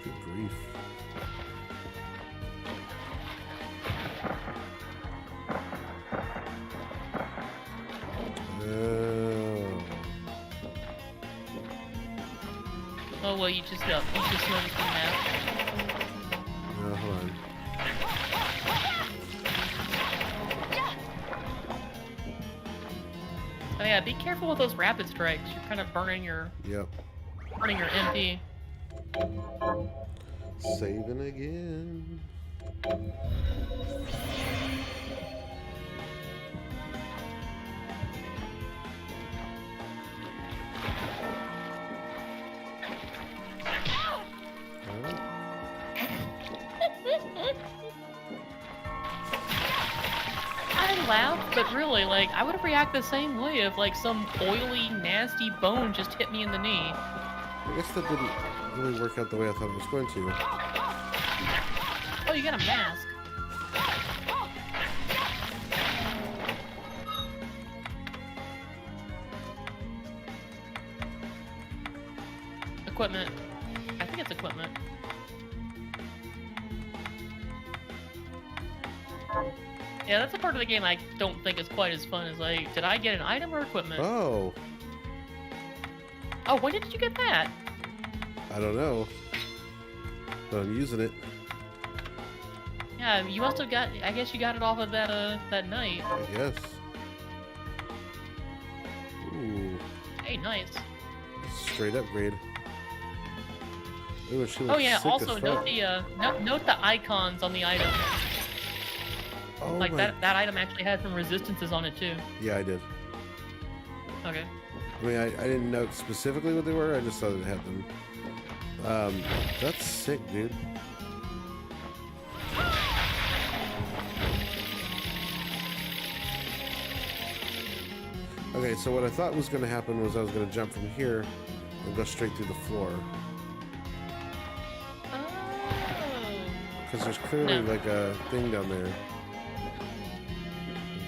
Good grief. Oh well, you just noticed the map. Hold on. Oh yeah, be careful with those rapid strikes. You're kind of burning your MP. Saving again. I laughed, but really, like, I would react the same way if, like, some oily, nasty bone just hit me in the knee. I guess that didn't really work out the way I thought it was going to. Oh, you got a mask. Equipment. I think it's equipment. Yeah, that's a part of the game I don't think is quite as fun as, like, did I get an item or equipment? Oh. Oh, when did you get that? I don't know. But I'm using it. Yeah, you must have got, I guess you got it off of that, that night. I guess. Ooh. Hey, nice. Straight upgrade. Ooh, she looks Oh yeah, sick also as note fuck. the, note the icons on the item. Oh Like, my... that item actually had some resistances on it, too. Yeah, I did. Okay. I mean, I didn't note specifically what they were, I just saw that it had them. That's sick, dude. Okay, so what I thought was going to happen was I was going to jump from here and go straight through the floor. Oh. Because there's clearly No. like a thing down there.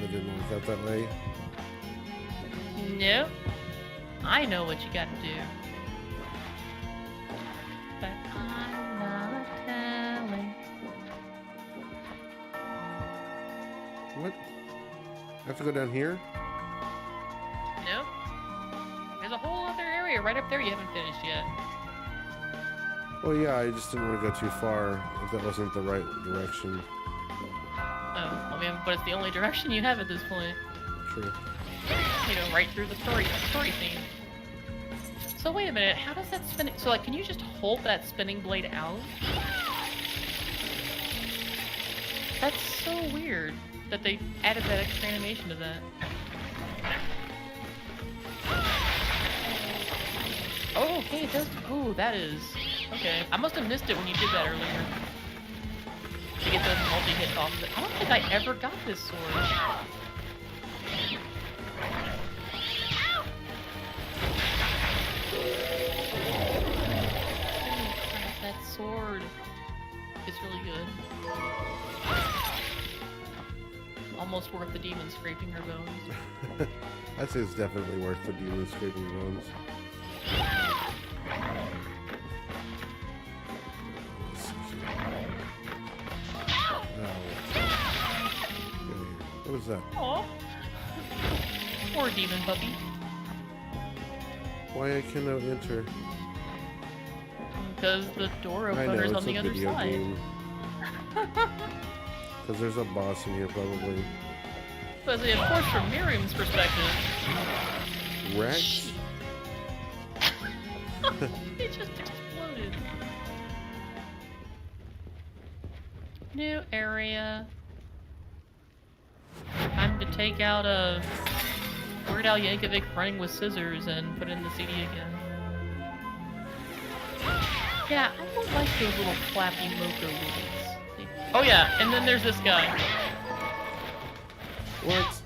That didn't work out that way. Nope. I know what you gotta do. But I'm not telling. What? I have to go down here? Nope. There's a whole other area right up there you haven't finished yet. Well, yeah, I just didn't want to go too far if that wasn't the right direction. Oh, I mean, but it's the only direction you have at this point. True. You know, right through the story scene. So wait a minute, how does that spinning... So, like, can you just hold that spinning blade out? That's so weird that they added that extra animation to that. Oh, okay, it does... Ooh, that is... Okay, I must have missed it when you did that earlier. To get those multi-hit off. I don't think I ever got this sword. That sword is really good. Almost worth the demon scraping her bones. I'd say it's definitely worth the demon scraping bones. What is that? Aw. Poor demon puppy. Why I cannot enter? Because the door I know, opener's it's on the a other video side. game. Because there's a boss in here, probably. But of course, from Miriam's perspective, Rex? it just exploded. New area. Time to take out a Weird Al Yankovic running with scissors and put in the CD again. Yeah, I don't like those little flappy mocha wheels. Oh yeah, and then there's this guy. What?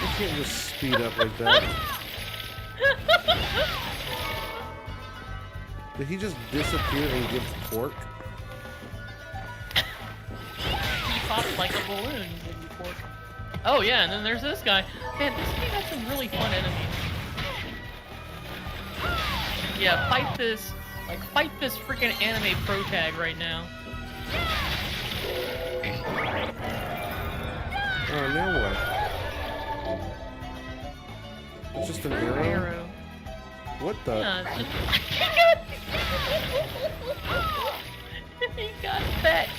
You can't just speed up like that. Did he just disappear and give pork? He popped like a balloon and gave you pork. Oh yeah, and then there's this guy. Man, this game has some really fun enemies. Yeah, fight this freaking anime pro tag right now. Oh, now what? It's just an arrow? What the? Yeah, it's just... he got fat.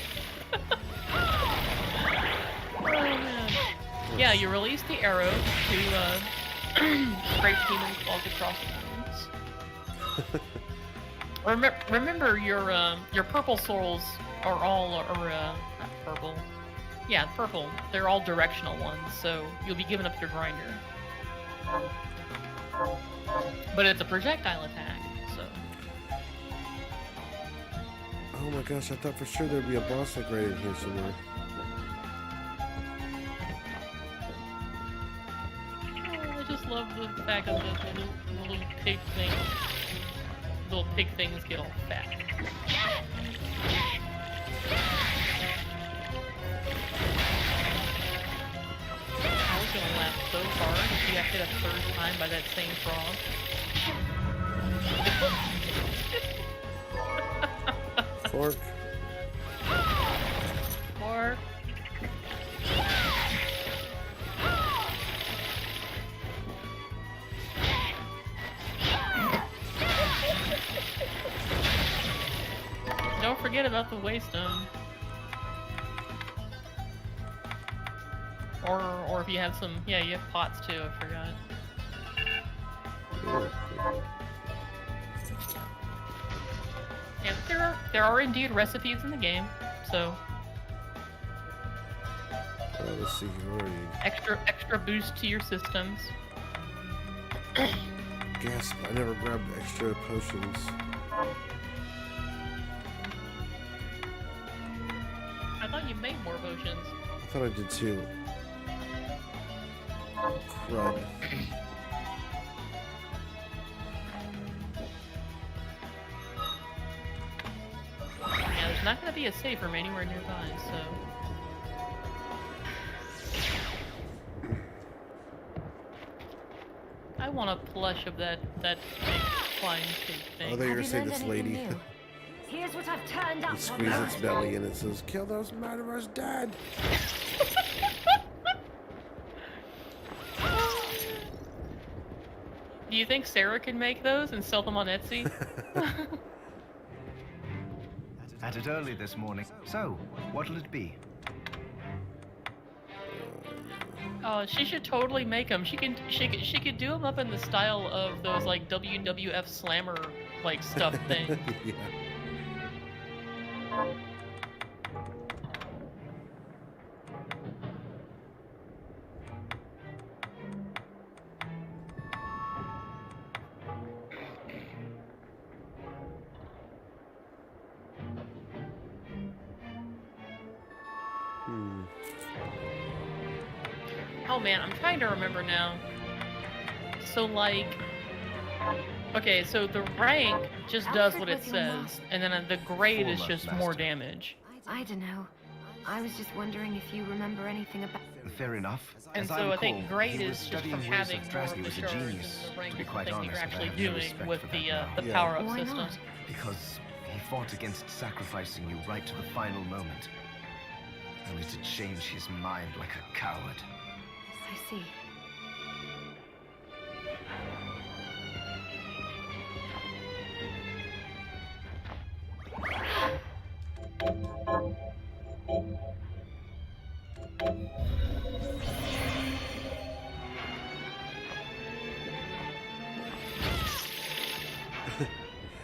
Oh, man. Yeah, you release the arrow to scrape demon claws across the wounds. Remember your purple souls are all not purple. Yeah, purple. They're all directional ones, so you'll be giving up your grinder. But it's a projectile attack, so. Oh my gosh, I thought for sure there'd be a boss like right in here somewhere. Oh, I just love the fact that the little pig thing, little pig things get all fat. I was gonna laugh so hard if you got hit a third time by that same frog. Fork. Or don't forget about the waystone. Or if you have some, yeah, you have pots too, I forgot. Yeah, there are indeed recipes in the game, so Let's see here. Where are you? extra boost to your systems. Gasp! I never grabbed extra potions. I thought you made more potions. I thought I did too. Crud. Yeah, there's not going to be a save room anywhere nearby, so... I want a plush of that big flying pig thing. Oh, they were saying this lady. Here's what I've turned You up. squeeze its belly and it says, "Kill those murderers, Dad." Do you think Sarah can make those and sell them on Etsy? Had it early this morning. So, what'll it be? Oh, she should totally make them. She could do them up in the style of those like WWF Slammer like stuff things. Yeah. Oh man, I'm trying to remember now. So like, okay, so the rank just does what it says, and then the grade is just more damage. I don't know. I was just wondering if you remember anything about... Fair enough. And As so I think recall, grade he was is just from studying ways having of more of Drasky the was a shards, genius, and the rank to be is the quite thing honest. you're and I actually have no doing respect with for the that now. the Yeah. power-up Why system. not? Because he fought against sacrificing you right to the final moment. Only to change his mind like a coward. I see.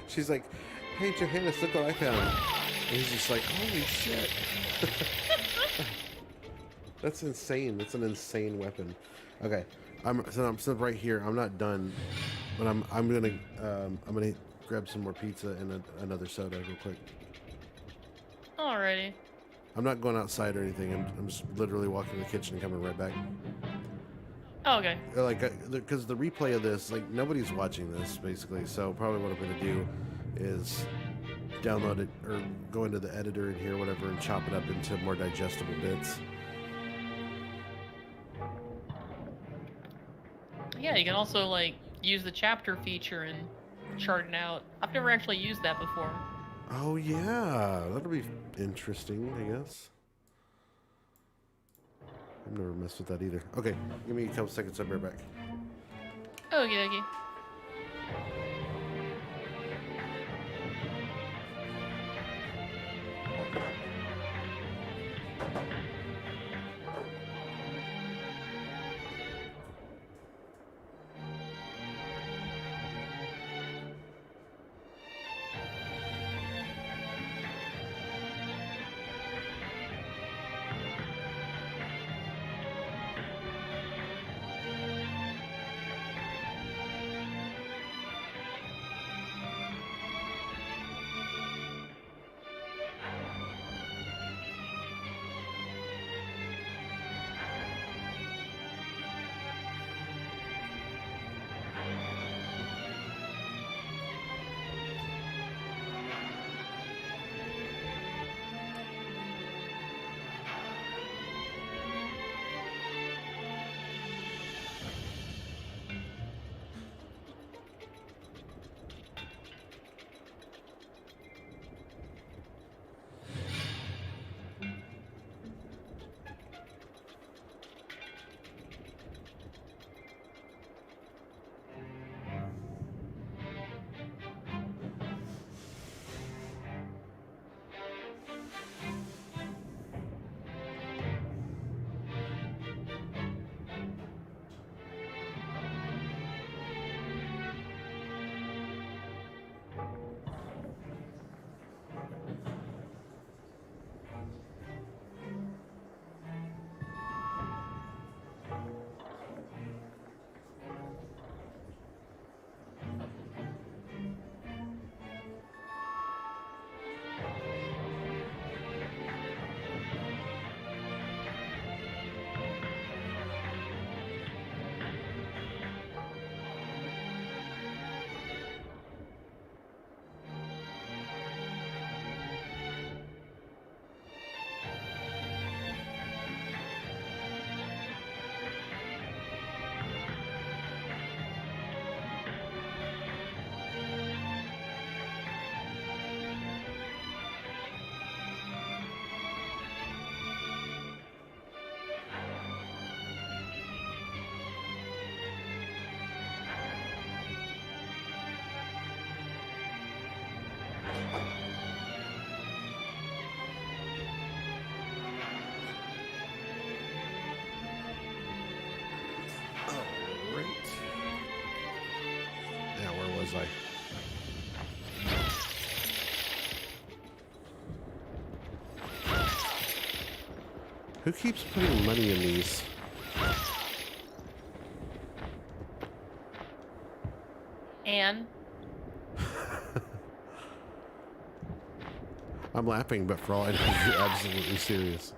She's like, "Hey, Johannes, look what I found." And he's just like, "Holy shit." That's insane. That's an insane weapon. Okay, I'm right here. I'm not done, but I'm gonna grab some more pizza and another soda real quick. Alrighty. I'm not going outside or anything. I'm just literally walking to the kitchen and coming right back. Oh, okay. Like, because the replay of this, like, nobody's watching this basically. So probably what I'm gonna do is download it or go into the editor in here, whatever, and chop it up into more digestible bits. Yeah, you can also like use the chapter feature and chart it out. I've never actually used that before. Oh yeah, that'll be interesting, I guess. I've never messed with that either. Okay, give me a couple seconds. I'll be right back. Okay, okay. Alright. Yeah, where was I? Who keeps putting money in these? Anne. I'm laughing, but for all I know, you're absolutely serious.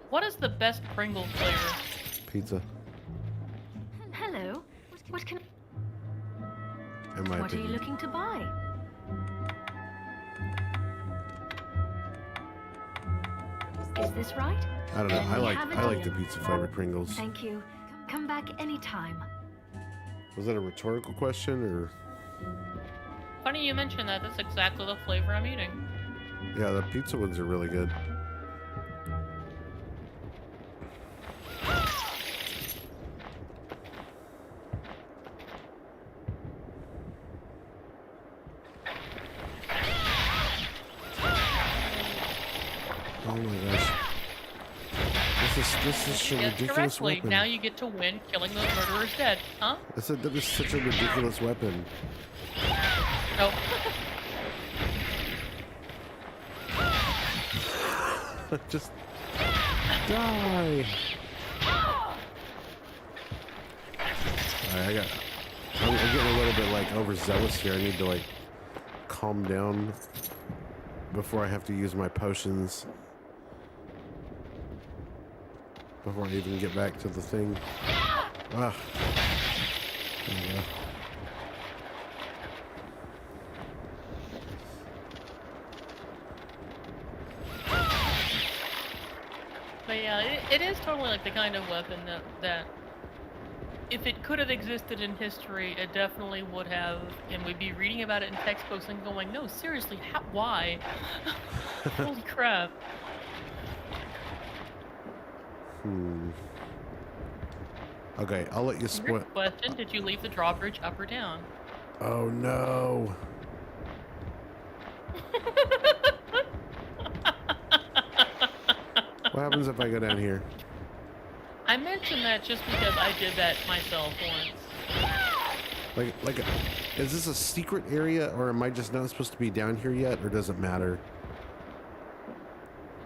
What is the best Pringles flavor? Pizza, Hello. What can... in my What are you opinion. looking to buy? Is this right? I don't know. I We like have a the deal. pizza flavored Pringles. Thank you. Come back anytime. Was that a rhetorical question or? Funny you mention that. That's exactly the flavor I'm eating. Yeah, the pizza ones are really good. Oh my gosh. This is such a Yes, ridiculous correctly. weapon. Now you get to win killing those murderers dead, huh? I said that was such a ridiculous weapon. Nope. Just die. Alright, I'm getting a little bit like overzealous here. I need to like calm down before I have to use my potions. Before I even get back to the thing. Ah. There we go. But yeah, it is totally like the kind of weapon that if it could have existed in history, it definitely would have, and we'd be reading about it in textbooks and going, no, seriously, why? Holy crap. Okay, I'll let you spoil. Weird question, did you leave the drawbridge up or down? Oh no. What happens if I go down here? I mentioned that just because I did that myself once. Is this a secret area, or am I just not supposed to be down here yet, or does it matter?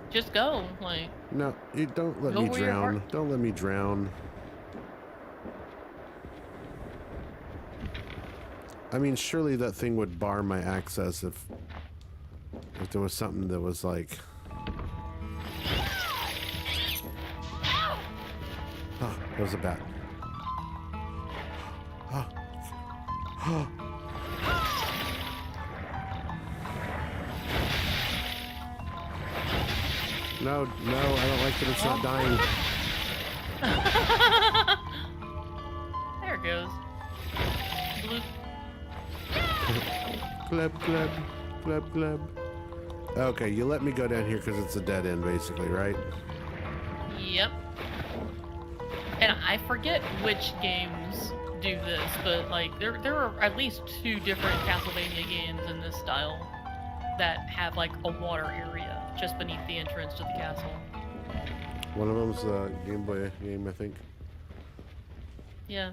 Just go, like, No, you don't let Go me where your drown. heart- Don't let me drown. I mean, surely that thing would bar my access if there was something that was like. Oh, that was a bat. Oh. Oh. No, I don't like that it's not dying. there it goes. Blue. Gleb, gleb, gleb, gleb. Okay, you let me go down here because it's a dead end, basically, right? Yep. And I forget which games do this, but like there are at least 2 different Castlevania games in this style that have like a water area just beneath the entrance to the castle. One of them's a Game Boy game, I think. Yeah.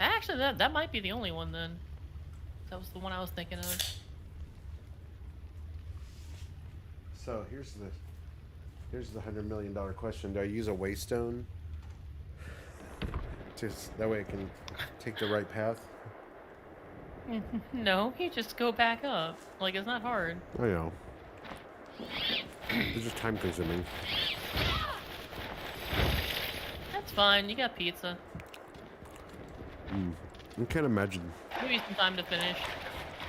Actually, that might be the only one then. That was the one I was thinking of. So here's the $100 million question. Do I use a waystone? That way I can take the right path? No, you just go back up. Like, it's not hard. I know. It's just time consuming. That's fine, you got pizza. I can imagine. Maybe some time to finish.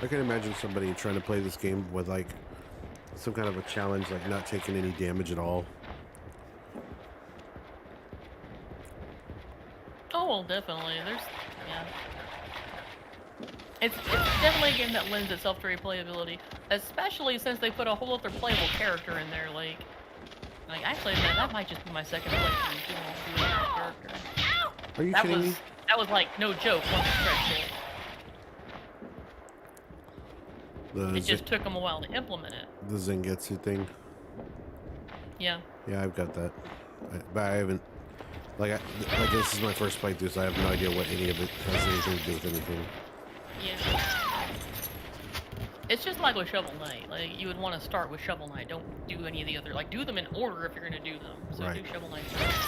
I can imagine somebody trying to play this game with like some kind of a challenge, like not taking any damage at all. Oh, well, definitely. Yeah. It's definitely a game that lends itself to replayability, especially since they put a whole other playable character in there. Like actually, that might just be my second playthrough. Character. Are you kidding me? That that was like no joke. One stretch goal. It just took them a while to implement it. The Zangetsu thing. Yeah. Yeah, I've got that, but I haven't. Like this is my first playthrough, so I have no idea what any of it has anything to do with anything. Yeah. It's just like with Shovel Knight. Like, you would want to start with Shovel Knight. Don't do any of the other... Like, do them in order if you're going to do them. So right. do Shovel Knight first.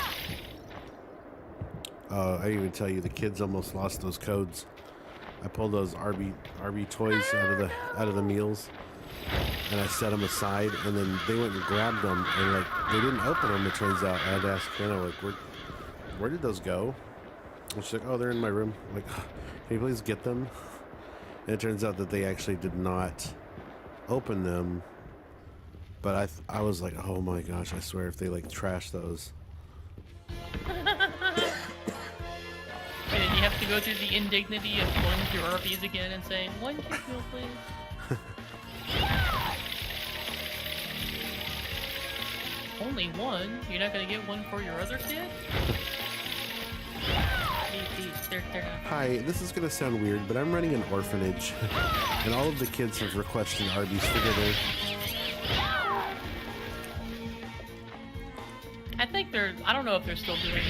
I even tell you, the kids almost lost those codes. I pulled those RB toys out of the meals, and I set them aside, and then they went and grabbed them, and like they didn't open them. It turns out I had to ask Hannah, like, where did those go? And she's like, oh, they're in my room. I'm like, can you please get them? And it turns out that they actually did not open them. But I was like, oh my gosh, I swear if they like trash those. And then you have to go through the indignity of going through RPs again and saying, one kid meal, please. Only one? You're not gonna get one for your other kid? They're not. Hi, this is gonna sound weird, but I'm running an orphanage, and all of the kids have requested Arby's for dinner. I think I don't know if they're still doing it.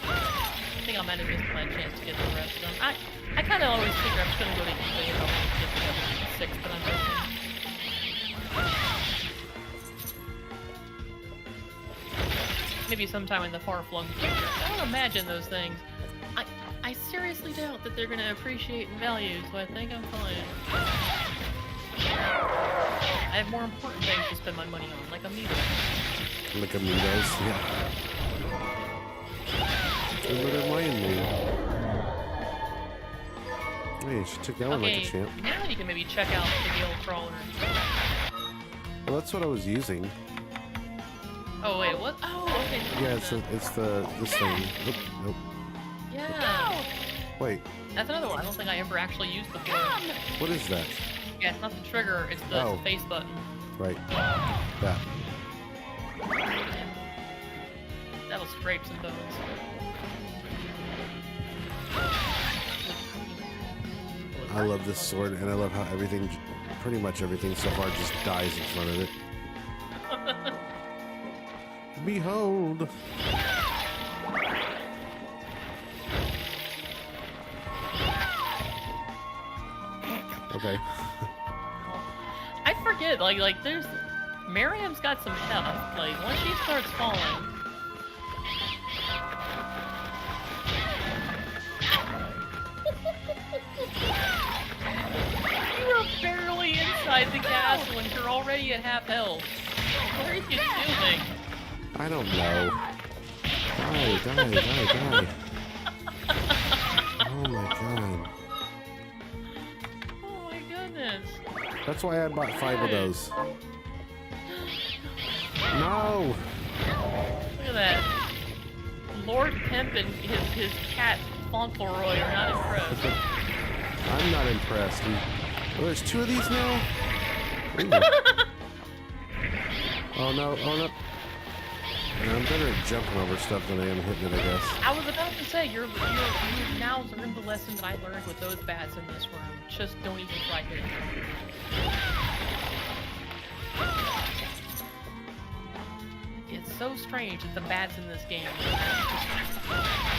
I think I might have missed my chance to get the rest of them. I kind of always figure I'm just gonna go to eBay and I'll get the other 6 that I'm missing. Maybe sometime in the far-flung future. I don't imagine those things. I seriously doubt that they're going to appreciate and value, so I think I'm fine. I have more important things to spend my money on, like Amiibos. Like Amiibos, yeah. What am I in me? Hey, she took that one like a champ. Now you can maybe check out the Gale Crawler. Well, that's what I was using. Oh wait, what? Oh, okay. Yeah, it's this thing. Nope. Yeah. Wait. That's another one I don't think I ever actually used before. What is that? Yeah, it's not the trigger, it's the face button. Right. That. That'll scrape some bones. I love this sword, and I love how pretty much everything so far just dies in front of it. Behold! Okay. I forget, like there's... Miriam's got some health. Like, once she starts falling... You were barely inside the castle and you're already at half health. What are you doing? I don't know. Die. Oh my god. Oh my goodness. That's why I bought 5 of those. No! Look at that. Lord Pimp and his cat Fauntleroy are not impressed. I'm not impressed. Oh, there's 2 of these now? Oh no. I'm better at jumping over stuff than I am hitting it, I guess. I was about to say, you've now learned the lesson that I learned with those bats in this room. Just don't even try hitting them. It's so strange that the bats in this game just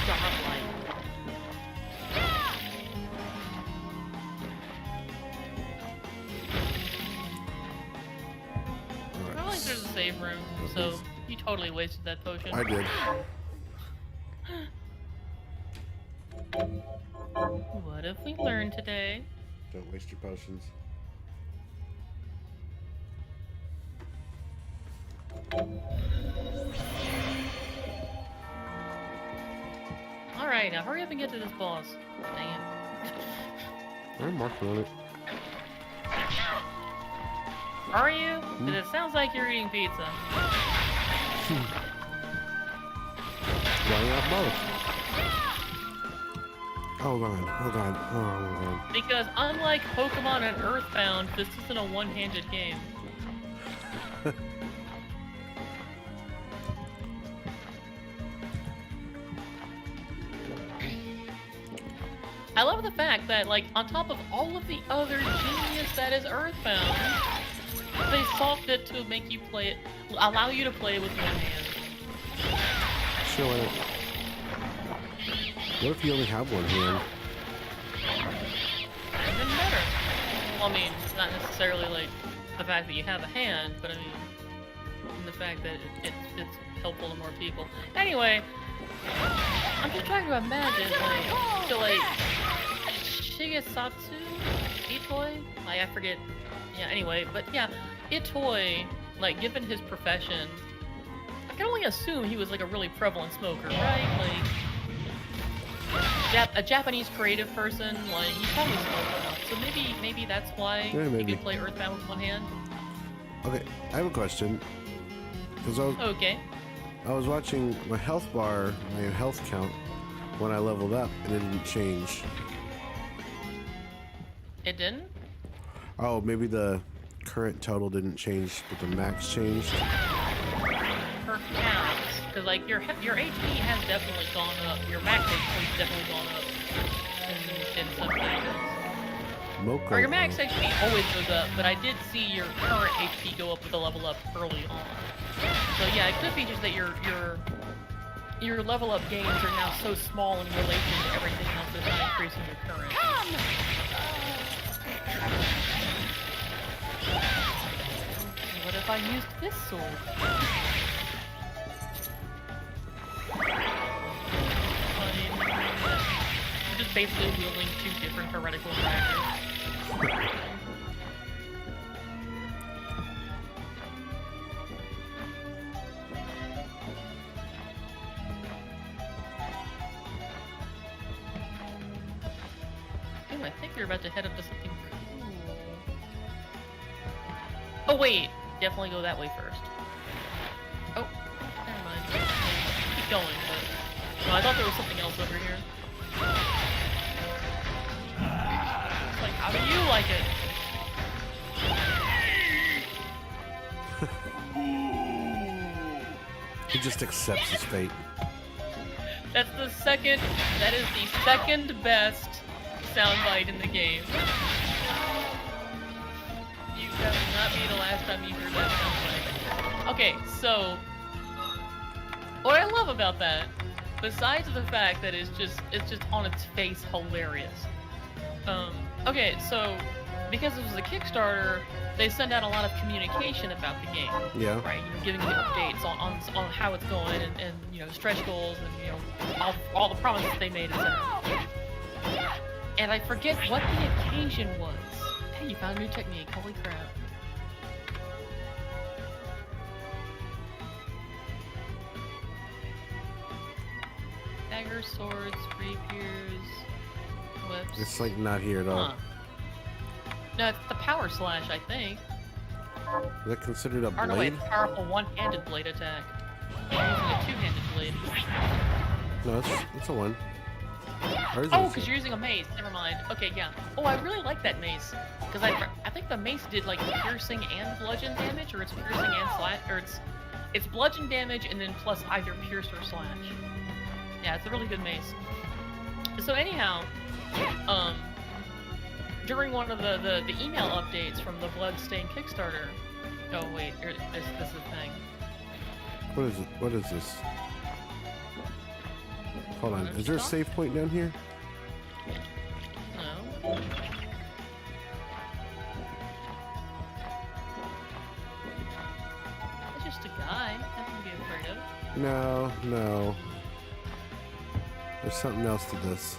godlike. I don't think there's a save room, so you totally wasted that potion. I did. What have we learned today? Don't waste your potions. Alright, now hurry up and get to this boss. Dang it. I'm working on it. Are you? Because it sounds like you're eating pizza. Why not both? Oh god. Because unlike Pokemon and Earthbound, this isn't a one-handed game. I love the fact that, like, on top of all of the other genius that is Earthbound, they solved it to make you play it, allow you to play with one hand. Sure. What if you only have one hand? Even better. Well, I mean, it's not necessarily like the fact that you have a hand, but I mean, the fact that it's helpful to more people. Anyway, I'm just trying to imagine, like, so like, Shigesatsu Itoi? I forget. Yeah, anyway, but yeah, Itoi, like, given his profession, I can only assume he was like a really prevalent smoker, right? Like, a Japanese creative person, like, he probably smoked a lot. So maybe that's why Yeah, he maybe. could play Earthbound with one hand. Okay, I have a question. Because Okay. I was watching my health bar, my health count, when I leveled up, and it didn't change. It didn't? Oh, maybe the current total didn't change, but the max changed. Perhaps, because like your HP has definitely gone up. Your max HP has definitely gone up in some cases. Mocha. Or your max HP always goes up, but I did see your current HP go up with a level up early on. So yeah, it could be just that your level up gains are now so small in relation to everything else that's not increasing your current. What if I used this sword? I'm just basically wielding two different heretical dragons. Ooh, I think you're about to head up to something cool. Oh wait, definitely go that way first. Oh, never mind. Keep going, but no, I thought there was something else over here. It's like, how do you like it? He just accepts his fate. That is the second best soundbite in the game. That will not be the last time you heard that soundbite. Okay, so what I love about that, besides the fact that it's just on its face hilarious. Okay, so because it was a Kickstarter, they send out a lot of communication about the game. Yeah. Right, you know, giving you updates on how it's going and you know, stretch goals and you know all the promises they made, etc. And I forget what the occasion was. Hey, you found a new technique. Holy crap. Daggers, swords, rapiers, whips. It's like not here at all. Huh. No, it's the power slash, I think. Is that considered a Or no, wait, blade? it's a powerful one-handed blade attack. I'm using a two-handed blade. No, it's a one. Or is it Oh, a because you're using a mace. Never mind. Okay, yeah. Oh, I really like that mace. Because I think the mace did like piercing and bludgeon damage, or it's piercing and slash, or it's bludgeon damage and then plus either pierce or slash. Yeah, it's a really good mace. So anyhow, during one of the email updates from the Bloodstained Kickstarter. Oh wait, this is the thing. What is it? What is this? Hold on. Is there a save point down here? No. It's just a guy. Nothing to be afraid of. No. There's something else to this.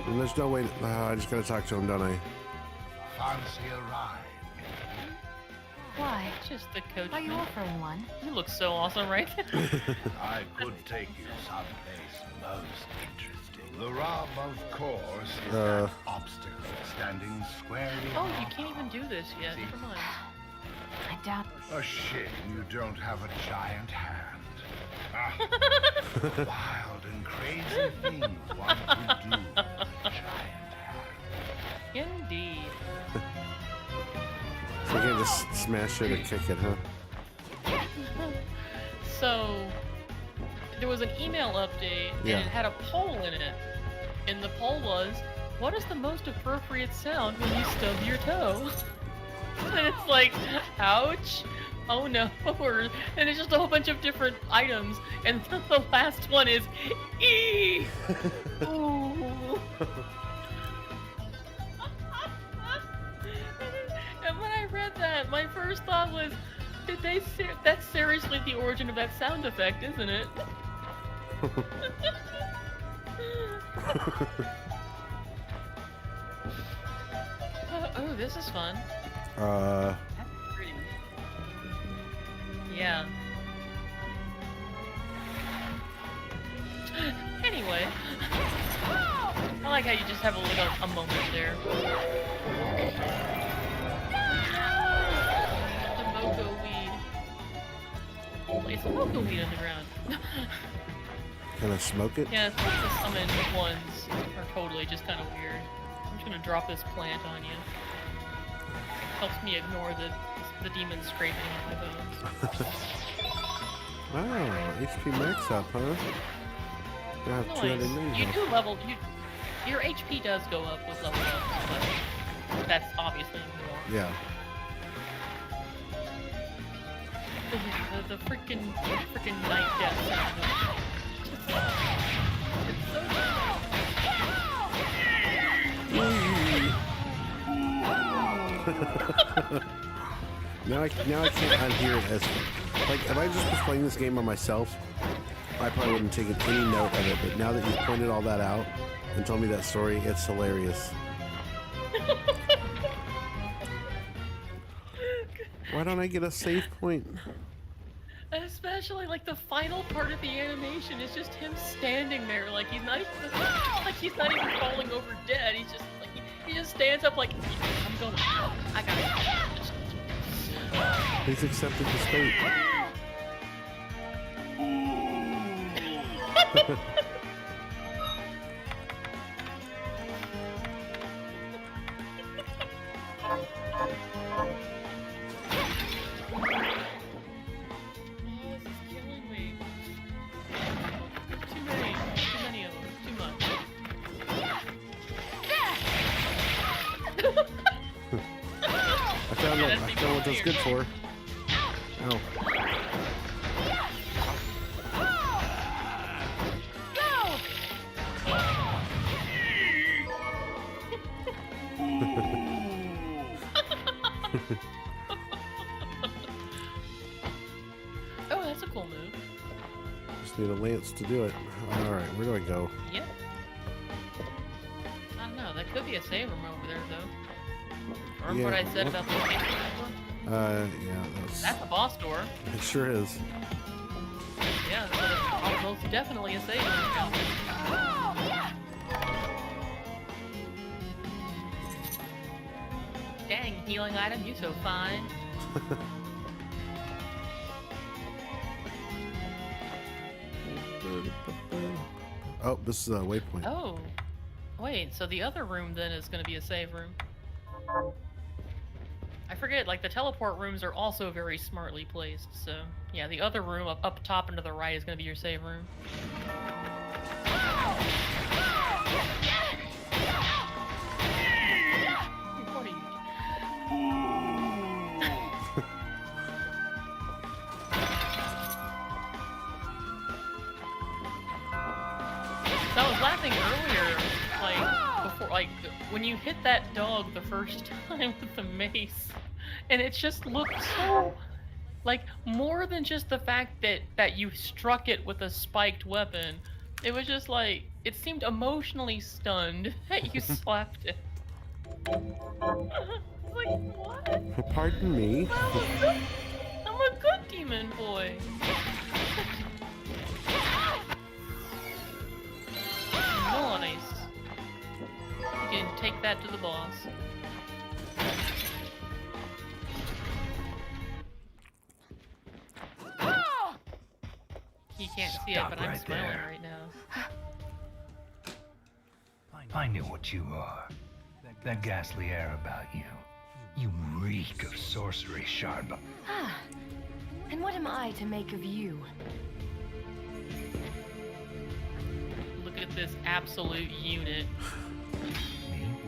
And there's no way to, I just gotta talk to him, don't I? Fancy a ride? Why? Just the coach. Are you offering one? You look so awesome right now. I could take you someplace most interesting. The rub, of course, is that obstacle standing squarely Oh, on you can't even do this yet. Never mind. I doubt. A shame you don't have a giant hand. Ah, wild and crazy things one could do with a giant hand. Indeed. So you can't just smash it or kick it, huh? So, there was an email update, and Yeah. it had a poll in it and the poll was, what is the most appropriate sound when you stub your toe? And it's like, ouch, oh no, and it's just a whole bunch of different items, and the last one is, ee! Ooh. And when I read that, my first thought was, did they that's seriously the origin of that sound effect, isn't it? Oh, this is fun. That's pretty. Yeah. Anyway. I like how you just have a moment there. The moco weed. It's a moco weed on the ground. Can I smoke it? Yeah, it's like the summon ones are totally just kind of weird. I'm just gonna drop this plant on you. Helps me ignore the demon scraping on my bones. Wow, HP max up, huh? I have 280 You do level. Your HP does go up with level ups, but that's obviously more. Yeah. The freaking night death sound. It's so Now I can't unhear it as like if I just was playing this game by myself, I probably wouldn't take any note of it. But now that you've pointed all that out and told me that story, it's hilarious. Why don't I get a save point? Especially like the final part of the animation is just him standing there, like he's not even falling over dead. He's just like he just stands up like I'm going. I got it. He's accepted his fate. I found what that's good for. Oh. Oh, that's a cool move. Just need a lance to do it. Alright, where do I go? Yep. I don't know, that could be a save room over there, though. Remember what I said about the save room? Yeah, that's a boss door. It sure is. Yeah, so that's most definitely a save room. Dang, healing item, you so fine. Oh, this is a waypoint. Oh. Wait, so the other room then is going to be a save room. I forget, like the teleport rooms are also very smartly placed, so yeah, the other room up top and to the right is going to be your save room. What are you So I was laughing earlier, like when you hit that dog the first time with the mace, and it just looked so, like, more than just the fact that you struck it with a spiked weapon. It was just like, it seemed emotionally stunned that you slapped it. Like, what? Pardon me. I'm a good demon boy. Nice. You can take that to the boss. He can't see it, but I'm smiling right now. I knew what you are. That ghastly air about you. You reek of sorcery, Sharba. Ah, and what am I to make of you? Look at this absolute unit.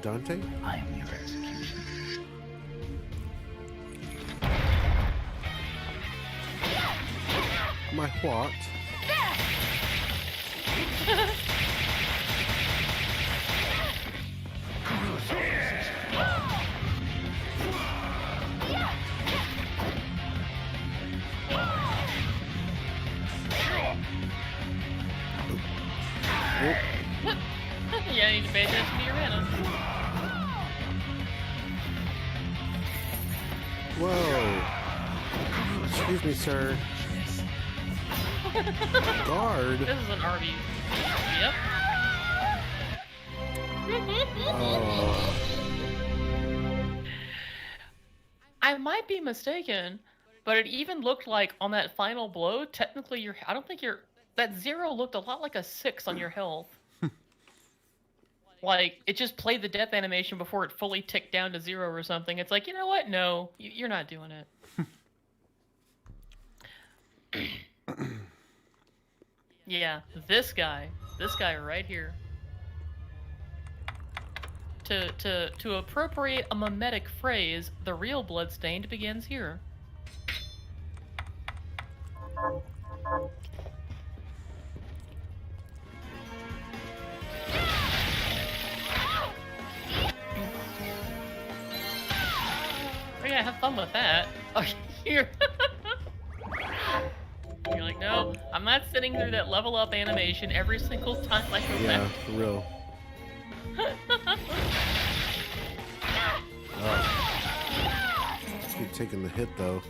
Dante? I am your execution. My what? Yeah, you need to pay attention to your mana. Whoa. Excuse me, sir. Guard. This is an RB. Yep. Oh. I might be mistaken, but it even looked like on that final blow, technically I don't think that 0 looked a lot like a 6 on your health. Like, it just played the death animation before it fully ticked down to 0 or something. It's like, you know what? No, you're not doing it. Yeah, this guy right here. To appropriate a mimetic phrase, the real Bloodstained begins here. Oh yeah, have fun with that. Oh, here. You're like, no, I'm not sitting through that level up animation every single time I go Yeah, back. for real. Just keep taking the hit though.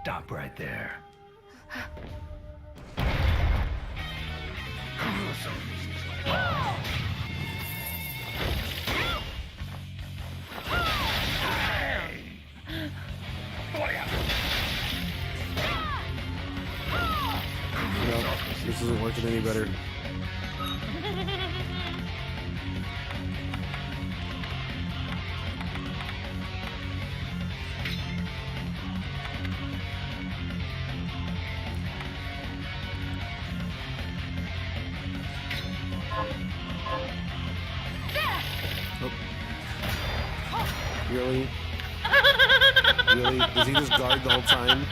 Stop right there. No, this isn't working any better. Really? Really? Does he just guard the whole time?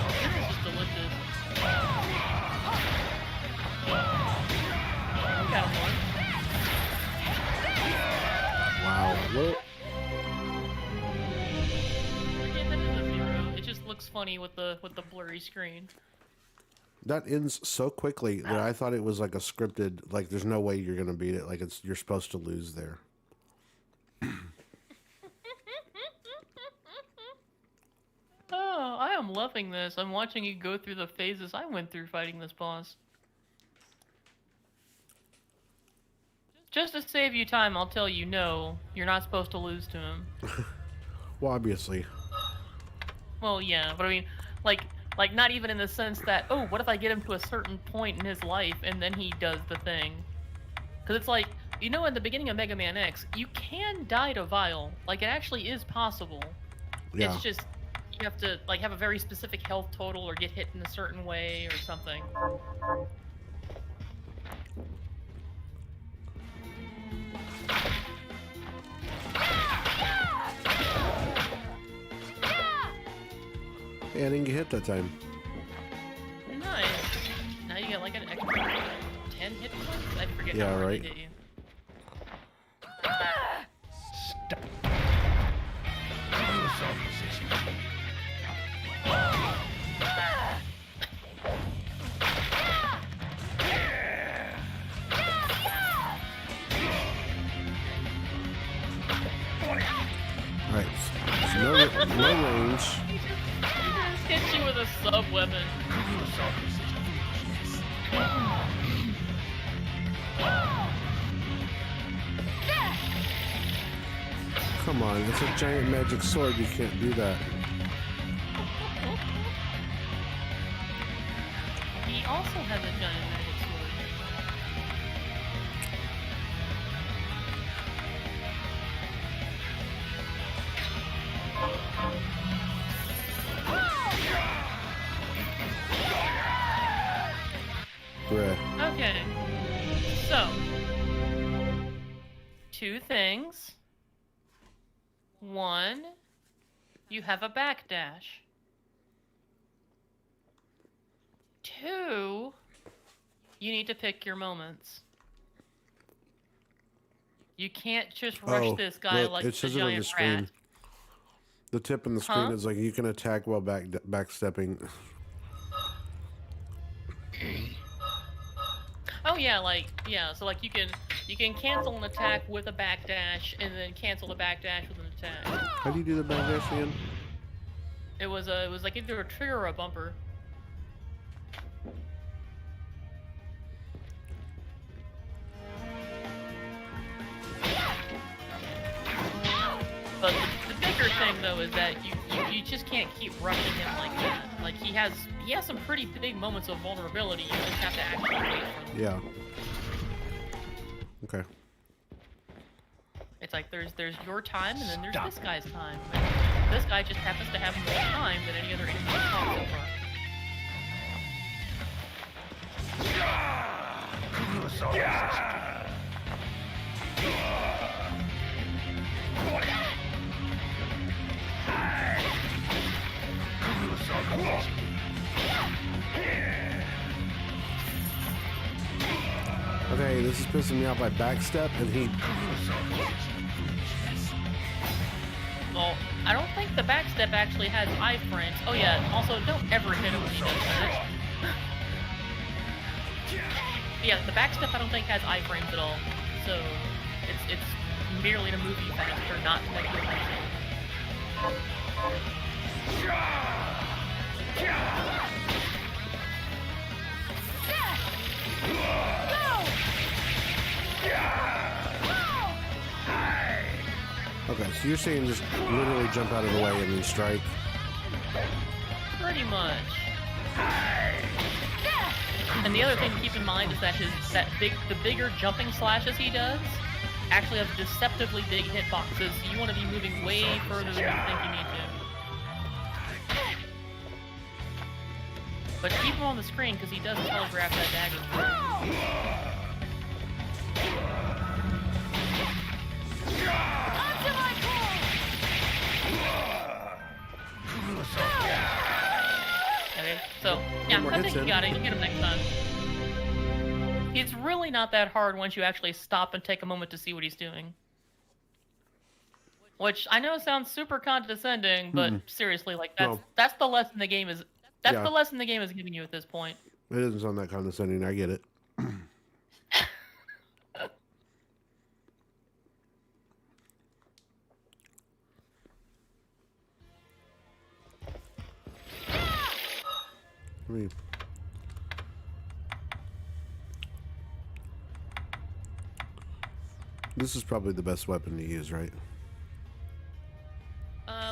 This is delicious. We got one. Wow. What? Again, that is a 0. It just looks funny with the blurry screen. That ends so quickly that I thought it was like a scripted, like there's no way you're gonna beat it. Like you're supposed to lose there. Oh, I am loving this. I'm watching you go through the phases I went through fighting this boss. Just to save you time, I'll tell you no, you're not supposed to lose to him. Well, obviously. Well, yeah, but I mean, like not even in the sense that, oh, what if I get him to a certain point in his life and then he does the thing? Because it's like, you know, in the beginning of Mega Man X, you can die to Vile. Like, it actually is possible. Yeah. It's just, you have to, like, have a very specific health total or get hit in a certain way or something. Yeah, I didn't get hit that time. Nice. Now you get like an extra 10 hit points? I forget Yeah, how hard right. they hit you. Alright, so no range. He just hits you with a sub weapon. Come on, it's a giant magic sword, you can't do that. He he also has a giant magic sword. Bruh. Okay. So, two things. One, you have a backdash. Two, you need to pick your moments. You can't just rush this guy look, like it a says it on the giant screen. rat. The tip on the screen Huh? is like you can attack while backstepping. Oh yeah, so like you can cancel an attack with a backdash and then cancel the backdash with an attack. How do you do the backdash again? It was like either a trigger or a bumper. But the bigger thing though is that you just can't keep rushing him like that. Like he has some pretty big moments of vulnerability. You just have to actually wait for them. Yeah. Okay. It's like there's your time and then there's this guy's time. And this guy just happens to have more time than any other enemy he's fought so far. Okay, this is pissing me off by backstep, and he... Well, I don't think the backstep actually has iframes. Oh yeah, also don't ever hit him when he does that. Yeah, the backstep I don't think has iframes at all. So it's merely to move you faster, not to make you faster. Okay, so you're saying just literally jump out of the way and then strike? Pretty much. And the other thing to keep in mind is that the bigger jumping slashes he does actually have deceptively big hitboxes, so you want to be moving way further than you think you need to. But keep him on the screen because he does telegraph that dagger. Okay, so, yeah, I think you got it. You'll get him next time. It's really not that hard once you actually stop and take a moment to see what he's doing. Which, I know sounds super condescending, but seriously, like, that's the lesson the game is... That's the lesson the game is giving you at this point. It doesn't sound that condescending, I get it. This is probably the best weapon to use, right?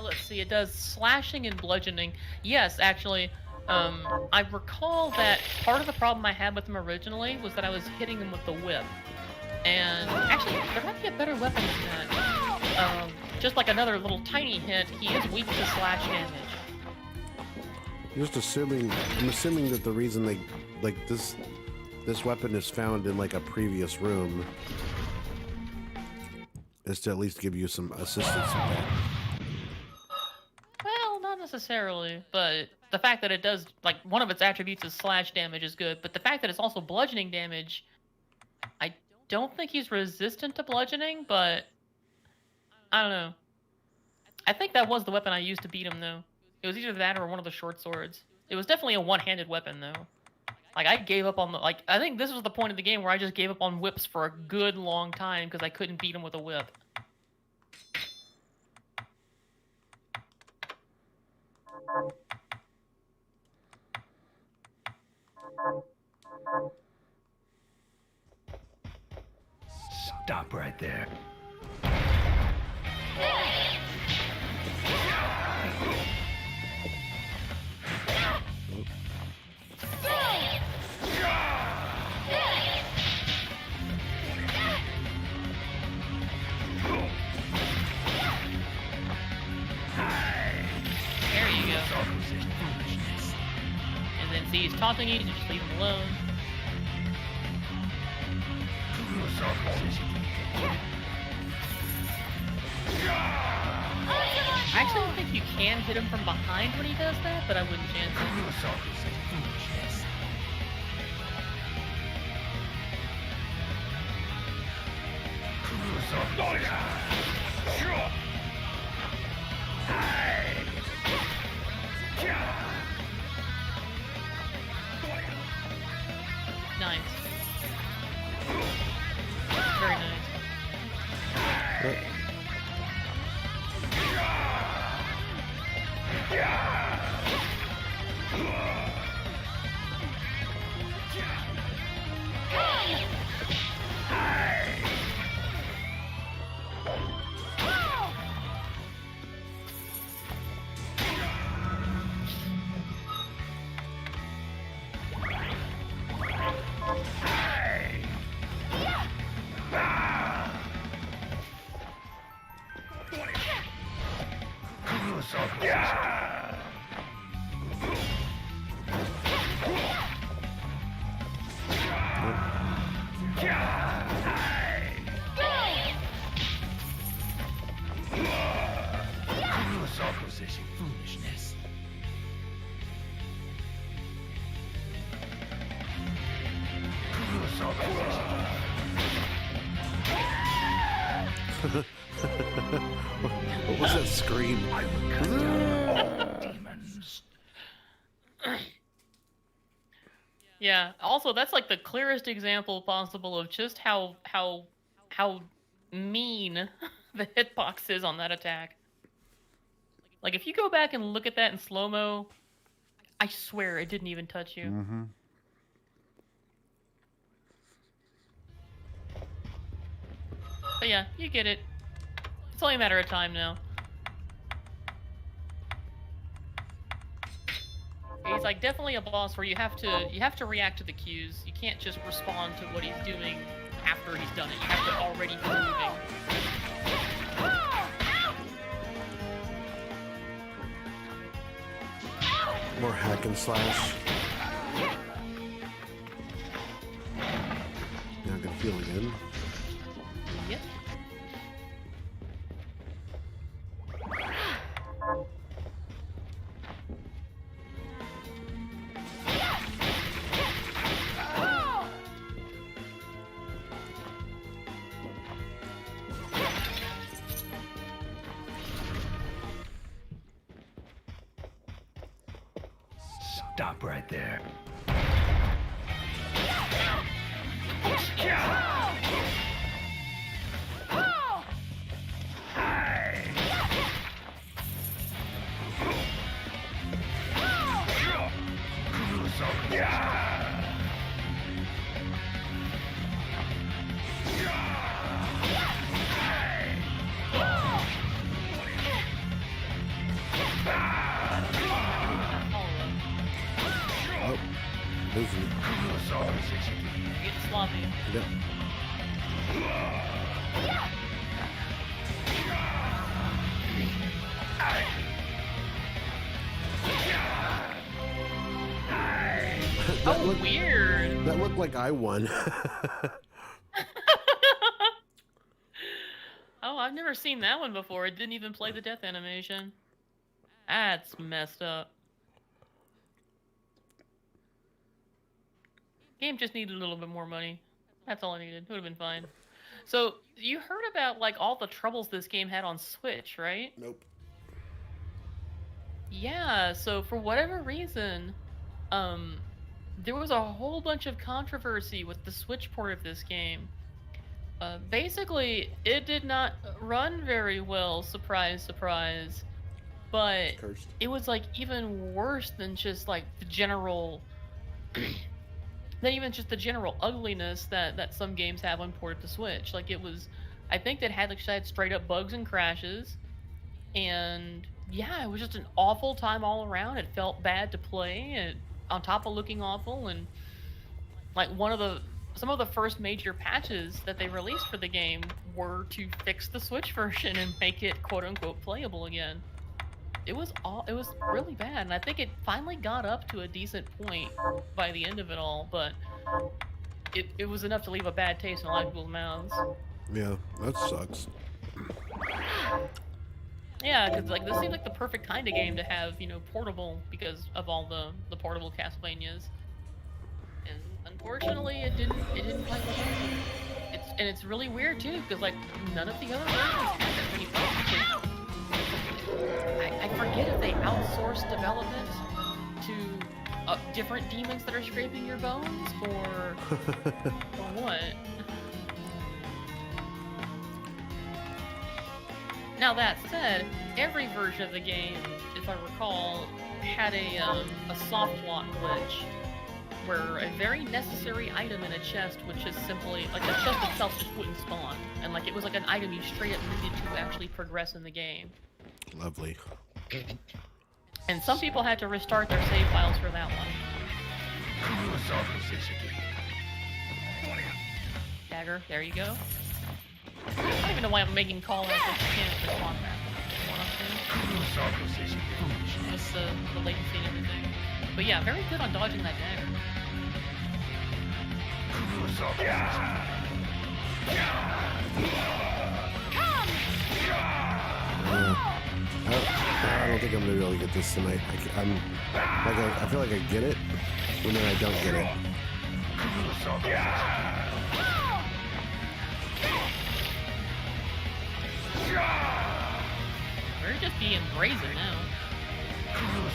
Let's see, it does slashing and bludgeoning. Yes, actually, I recall that part of the problem I had with him originally was that I was hitting him with the whip. And actually, there might be a better weapon than that. Just like another little tiny hint, he is weak to slash damage. I'm assuming that the reason they, like, this weapon is found in, like, a previous room is to at least give you some assistance with that. Well, not necessarily, but the fact that it does, like, one of its attributes is slash damage is good, but the fact that it's also bludgeoning damage, I don't think he's resistant to bludgeoning, but I don't know. I think that was the weapon I used to beat him, though. It was either that or one of the short swords. It was definitely a one-handed weapon, though. Like, I gave up on the... Like, I think this was the point of the game where I just gave up on whips for a good long time because I couldn't beat him with a whip. Stop right there. And then see he's taunting you, just leave him alone. I actually don't think you can hit him from behind when he does that, but I wouldn't chance it. Nice. Very nice. What was that scream? Yeah. Also, that's like the clearest example possible of just how mean the hitbox is on that attack. Like if you go back and look at that in slow-mo, I swear it didn't even touch you. Mm-hmm. But yeah, you get it. It's only a matter of time now. He's like definitely a boss where you have to react to the cues. You can't just respond to what he's doing after he's done it. You have to already be moving. More hack and slash. Yeah, I can feel it again. Yep. Stop right there. Get sloppy. Yep. Oh, weird. That looked like I won. Oh, I've never seen that one before. It didn't even play the death animation. That's messed up. Game just needed a little bit more money. That's all I needed. It would have been fine. So, you heard about, like, all the troubles this game had on Switch, right? Nope. Yeah, so for whatever reason, there was a whole bunch of controversy with the Switch port of this game. Basically, it did not run very well, surprise, surprise. But Cursed. it was, like, even worse than just, like, the general... than even just the general ugliness that some games have when ported to Switch. Like, it was... I think that had straight up bugs and crashes. And, yeah, it was just an awful time all around. It felt bad to play, and on top of looking awful. And, like, some of the first major patches that they released for the game were to fix the Switch version and make it quote-unquote playable again. it was really bad, and I think it finally got up to a decent point by the end of it all, but it was enough to leave a bad taste in a lot of people's mouths. Yeah, that sucks. Yeah, because like this seems like the perfect kind of game to have, you know, portable because of all the portable Castlevanias. And unfortunately, it didn't quite work out. It's really weird too, because like none of the other versions had that many problems. I forget if they outsourced development to different demons that are scraping your bones, or what. Now that said, every version of the game, if I recall, had a soft lock glitch, where a very necessary item in a chest would just simply, like the chest itself just wouldn't spawn, and like it was like an item you straight up needed to actually progress in the game. Lovely. And some people had to restart their save files for that one. Dagger, there you go. I don't even know why I'm making call outs if you can't respond back. Just the latency and everything. But yeah, very good on dodging that dagger. I don't think I'm gonna be able to get this tonight. I feel like I get it, and then I don't get it. We're just being brazen now.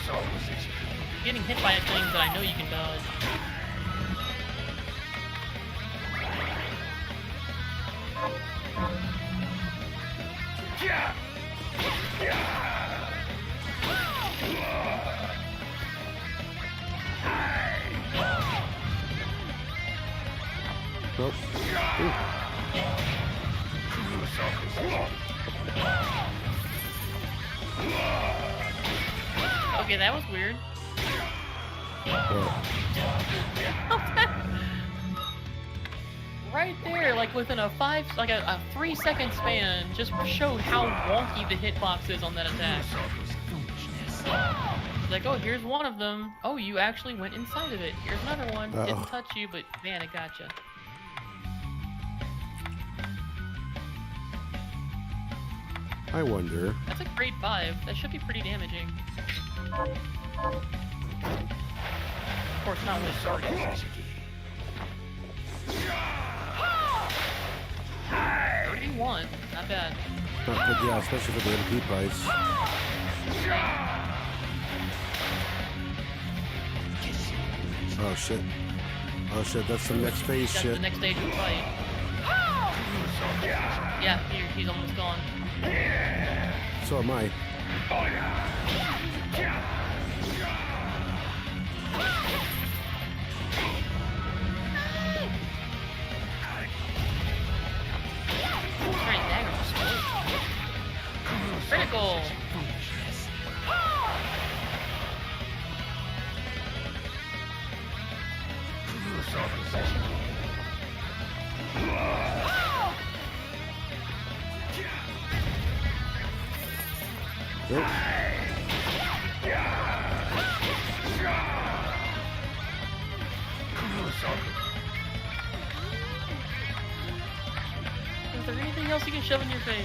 You're getting hit by things that I know you can dodge. Nope. Okay, that was weird. Right there, like within a 3-second span, just showed how wonky the hitbox is on that attack. Like, oh, here's one of them. Oh, you actually went inside of it. Here's another one. Didn't touch you, but man, it got you. I wonder. That's a grade 5. That should be pretty damaging. Of course, not when it started. 31. Not bad. Yeah, especially for the MP price. Oh shit. Oh shit, that's the next phase That's shit. the next stage of the fight. Yeah, he's almost gone. So am I. Critical! Nope. Is there anything else you can shove in your face?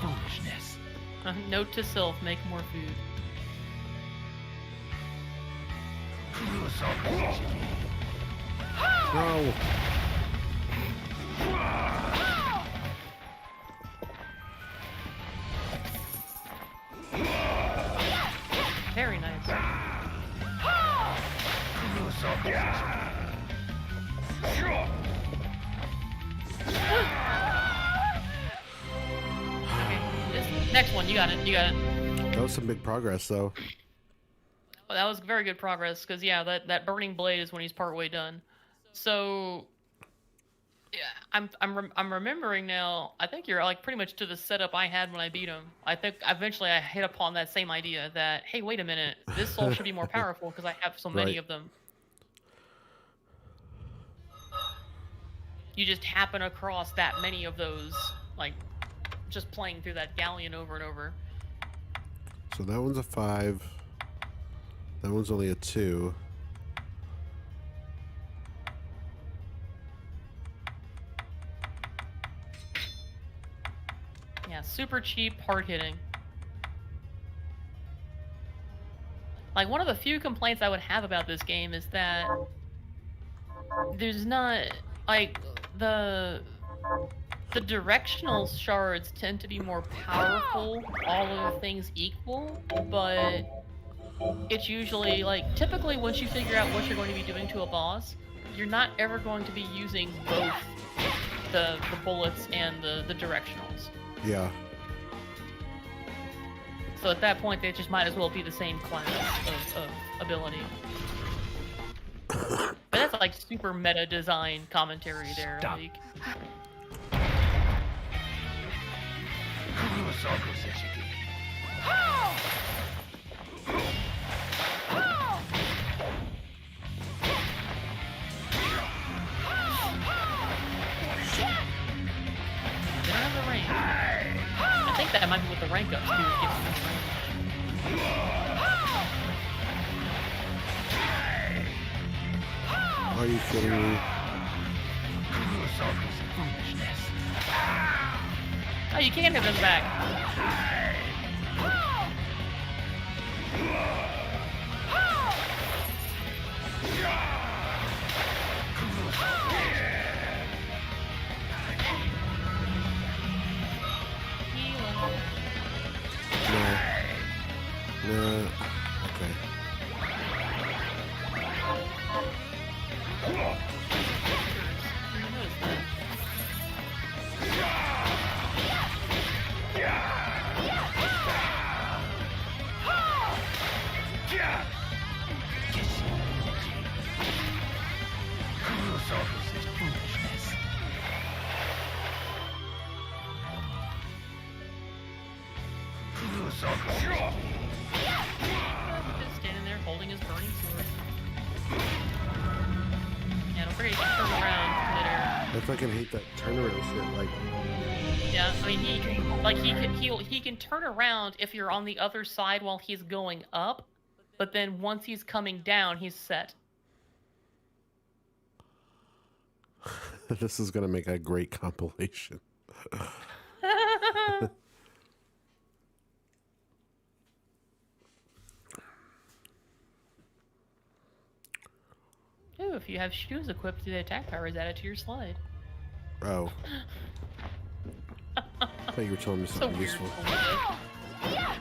Foolishness. Note to self, make more food. No. Very nice. Okay, this next one, you got it, you got it. That was some big progress, though. Well, that was very good progress, because yeah, that burning blade is when he's partway done. So, yeah, I'm remembering now. I think you're like pretty much to the setup I had when I beat him. I think eventually I hit upon that same idea that, hey, wait a minute, this soul should be more powerful because I have so many Right. of them. You just happen across that many of those like just playing through that galleon over and over. So that one's a 5. That one's only a 2. Yeah, super cheap, hard hitting. Like, one of the few complaints I would have about this game is that there's not, like, the directional shards tend to be more powerful, all of the things equal, but it's usually, like, typically once you figure out what you're going to be doing to a boss, you're not ever going to be using both the bullets and the directionals. Yeah. So at that point, they just might as well be the same class of ability. But that's like super meta design commentary there. Stop. Like, they don't have the range. I think that might be what the rank ups do. It gives them this range. Are you kidding me? Oh, you can't hit them back. No. Okay. Just standing there holding his burning sword. Yeah, don't forget you can turn around later. I fucking hate that turnaround shit. Like, Yeah, I mean he can turn around if you're on the other side while he's going up, but then once he's coming down, he's set. this is gonna make a great compilation. Ooh, if you have shoes equipped, the attack power is added to your slide. Oh. I thought you were telling me So something weird. useful. Yeah.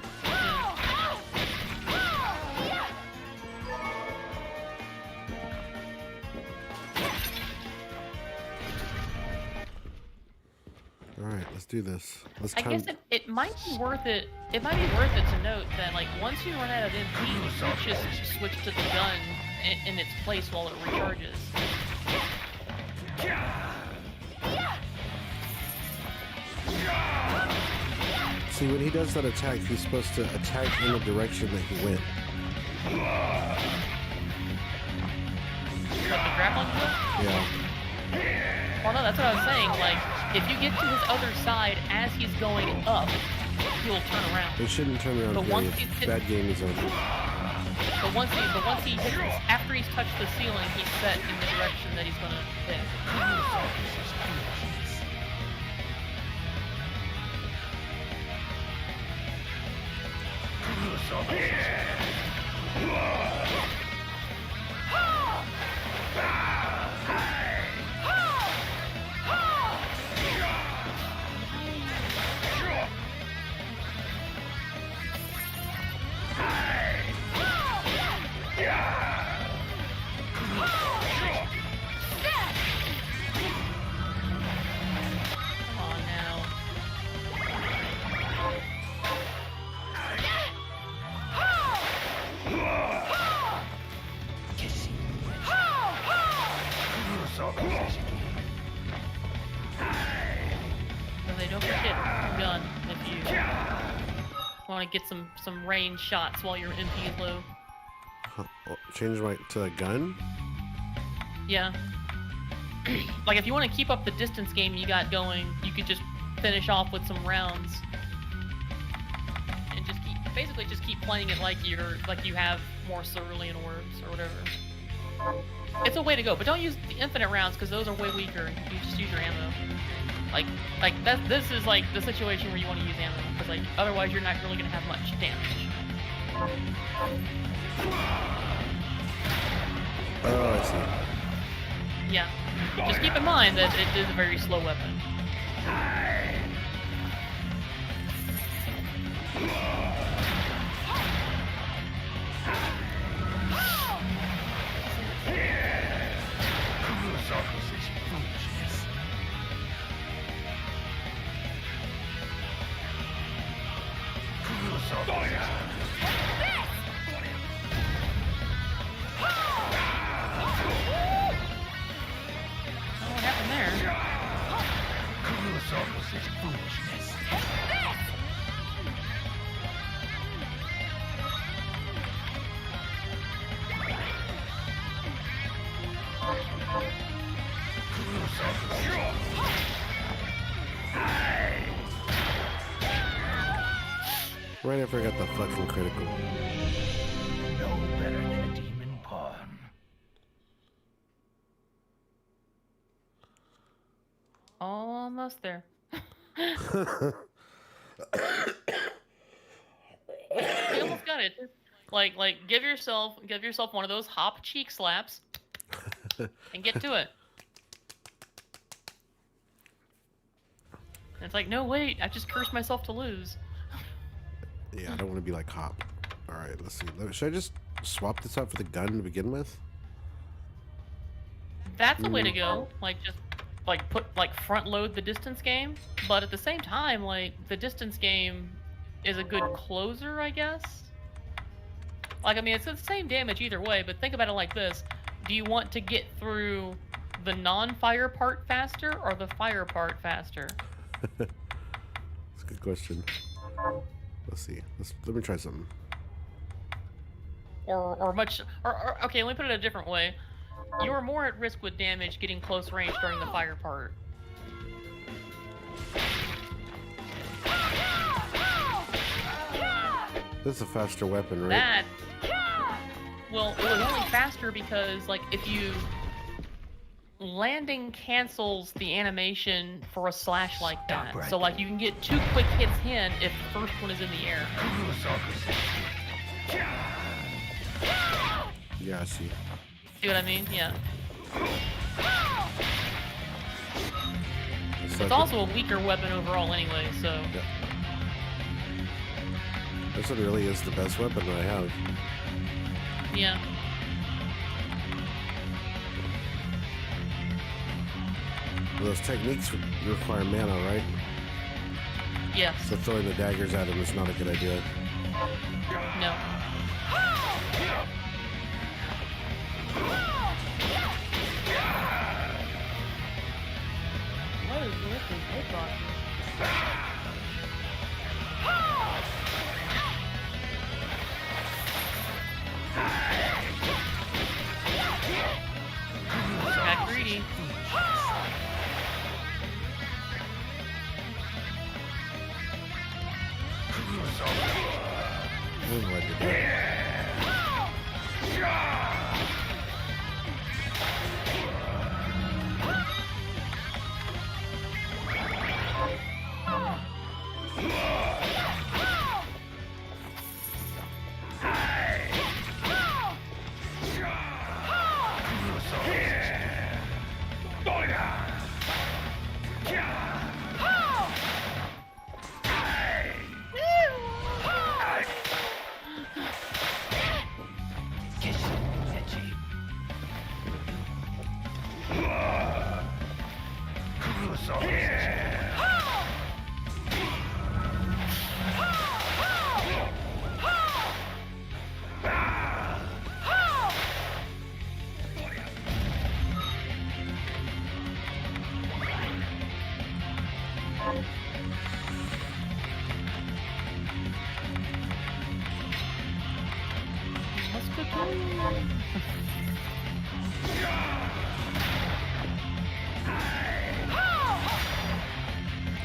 Alright, let's do this. Let's I guess it might be worth it. It might be worth it to note that, like, once you run out of MP, you just switch to the gun in its place while it recharges. See, when he does that attack, he's supposed to attack in the direction that he went. Like the grappling hook? Yeah. Well, no, that's what I was saying. Like, if you get to his other side as he's going up, he'll turn around. It shouldn't turn around. But once Period. he's hit- Bad game is over. But once he hits, after he's touched the ceiling, he's set in the direction that he's gonna hit. Come on now. Okay, don't forget gun if you want to get some range shots while your MP is low. Huh. Oh, change my to a gun? Yeah. Like, if you want to keep up the distance game you got going, you could just finish off with some rounds, and basically just keep playing it like you have more cerulean orbs or whatever. It's a way to go, but don't use the infinite rounds because those are way weaker. You just use your ammo. This is like the situation where you want to use ammo because like otherwise you're not really gonna have much damage. Oh, I see. Yeah. Just keep in mind that it is a very slow weapon. What happened there? Right after I got the fucking critical. No better than a demon pawn. Almost there. You almost got it. Like give yourself one of those hop cheek slaps and get to it. And it's like, no wait, I just cursed myself to lose. Yeah, I don't want to be like Hop. Alright, let's see. Should I just swap this out for the gun to begin with? That's the way to go. Front load the distance game, but at the same time, like the distance game is a good closer, I guess. Like, I mean, it's the same damage either way, but think about it like this. Do you want to get through the non-fire part faster or the fire part faster? That's a good question. Let's see. Let me try something. Okay, let me put it a different way. You are more at risk with damage getting close range during the fire part. This is a faster weapon, right? Well, it was only faster because, like, if you... Landing cancels the animation for a slash like that. So, like, you can get 2 quick hits in if the first one is in the air. Yeah, I see. See what I mean? Yeah. It's also a weaker weapon overall anyway, so... Yeah. This one really is the best weapon that I have. Yeah. Those techniques require mana, right? Yes. So throwing the daggers at him is not a good idea. No. What is with this hitbox? Got greedy. What do I do that?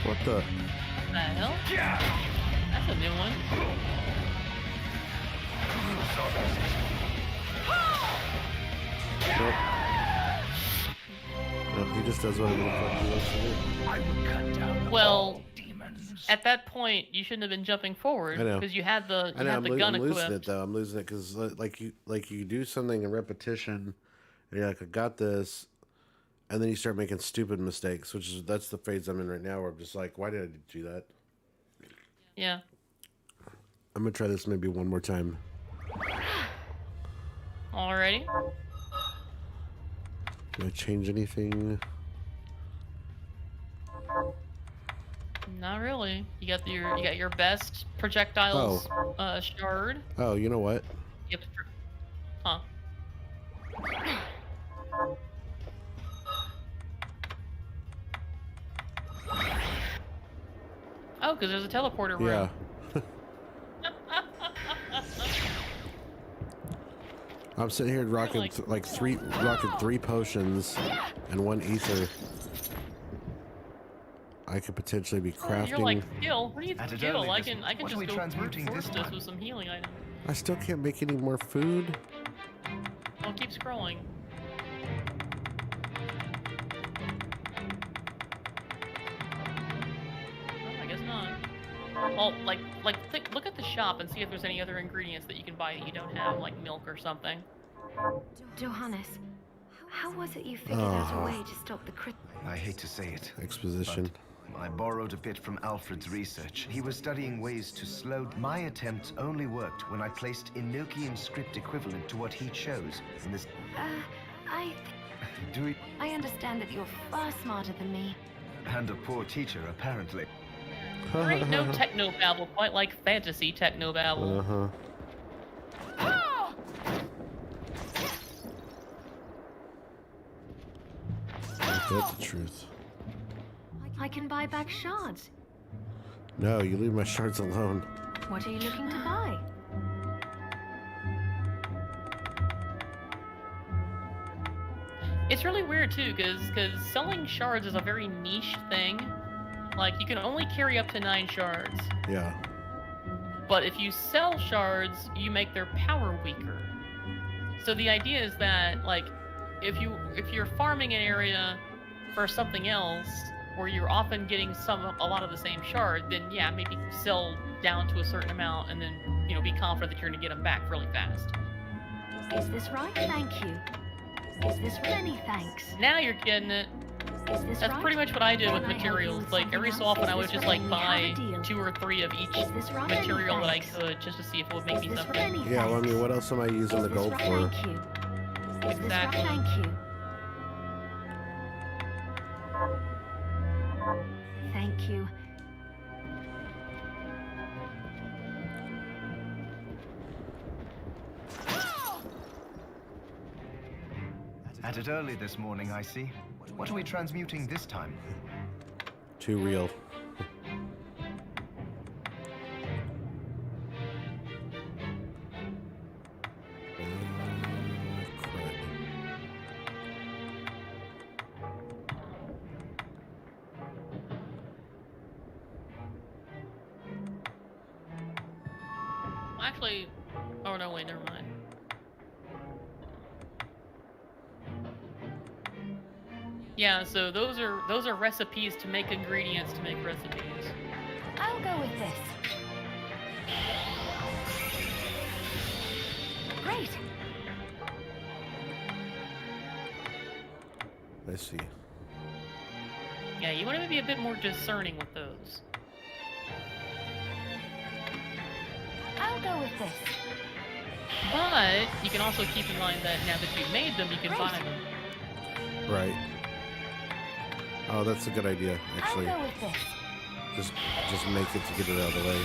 What the? The hell? That's a new one. Nope. Nope, he just does whatever the fuck he wants to do. I will cut down Well, all demons. at that point, you shouldn't have been jumping forward I know. because you had the I know, gun I'm losing equipped. it though. I'm losing it because like you do something in repetition, and you're like, I got this, and then you start making stupid mistakes, that's the phase I'm in right now, where I'm just like, why did I do that? Yeah. I'm gonna try this maybe one more time. Alrighty. Can I change anything? Not really. You got your best projectiles shard. Oh, you know what? You have to, huh? Oh, because there's a teleporter room. Yeah. I'm sitting here rocking rocking 3 potions and 1 ether. I could potentially be crafting. You're like skill. What do you At it skill? early I this- can what are just we go transmuting brute this force this time? with some healing items. I still can't make any more food. Well, keep scrolling. Oh, I guess not. Well, look at the shop and see if there's any other ingredients that you can buy that you don't have, like milk or something. Johannes, how was it you figured out a way to stop the crit? I hate to say it. Exposition. but I borrowed a bit from Alfred's research. He was studying ways to slow. My attempts only worked when I placed Enochian script equivalent to what he chose in this. Do it. I understand that you're far smarter than me. And a poor teacher, apparently. There ain't no technobabble quite like fantasy technobabble. Uh-huh. That's the truth. I can buy back shards. No, you leave my shards alone. What are you looking to buy? It's really weird too, because selling shards is a very niche thing. Like, you can only carry up to 9 shards. Yeah. But if you sell shards, you make their power weaker. So the idea is that, like, if you're farming an area for something else, where you're often getting a lot of the same shard, then yeah, maybe sell down to a certain amount, and then be confident that you're gonna get them back really fast. Is this right? Thank you. Is this many thanks? Now you're getting it. Is this That's right? pretty much what I did with Can I help you materials. with Like, every something so often else? I would Is just this like right? buy Have a deal. 2 or 3 of each Is this right? material that I Thanks. could, just to see if it would make Is me this something. many Yeah, well, I mean, thanks? what else am I using Is the this gold right? for? Thank you. Is this Exactly. right? Thank you. Thank you. At it early this morning, I see. What are we transmuting this time? Too real. Crud. Actually, oh no, wait, never mind. Yeah, so those are recipes to make ingredients to make recipes. I'll go with this. Great. I see. Yeah, you want to be a bit more discerning with those. I'll go with this. But you can also keep in mind that now that you've made them, you can buy them. Right. Oh, that's a good idea, actually. I'll go with this. Just make it to get it out of the way.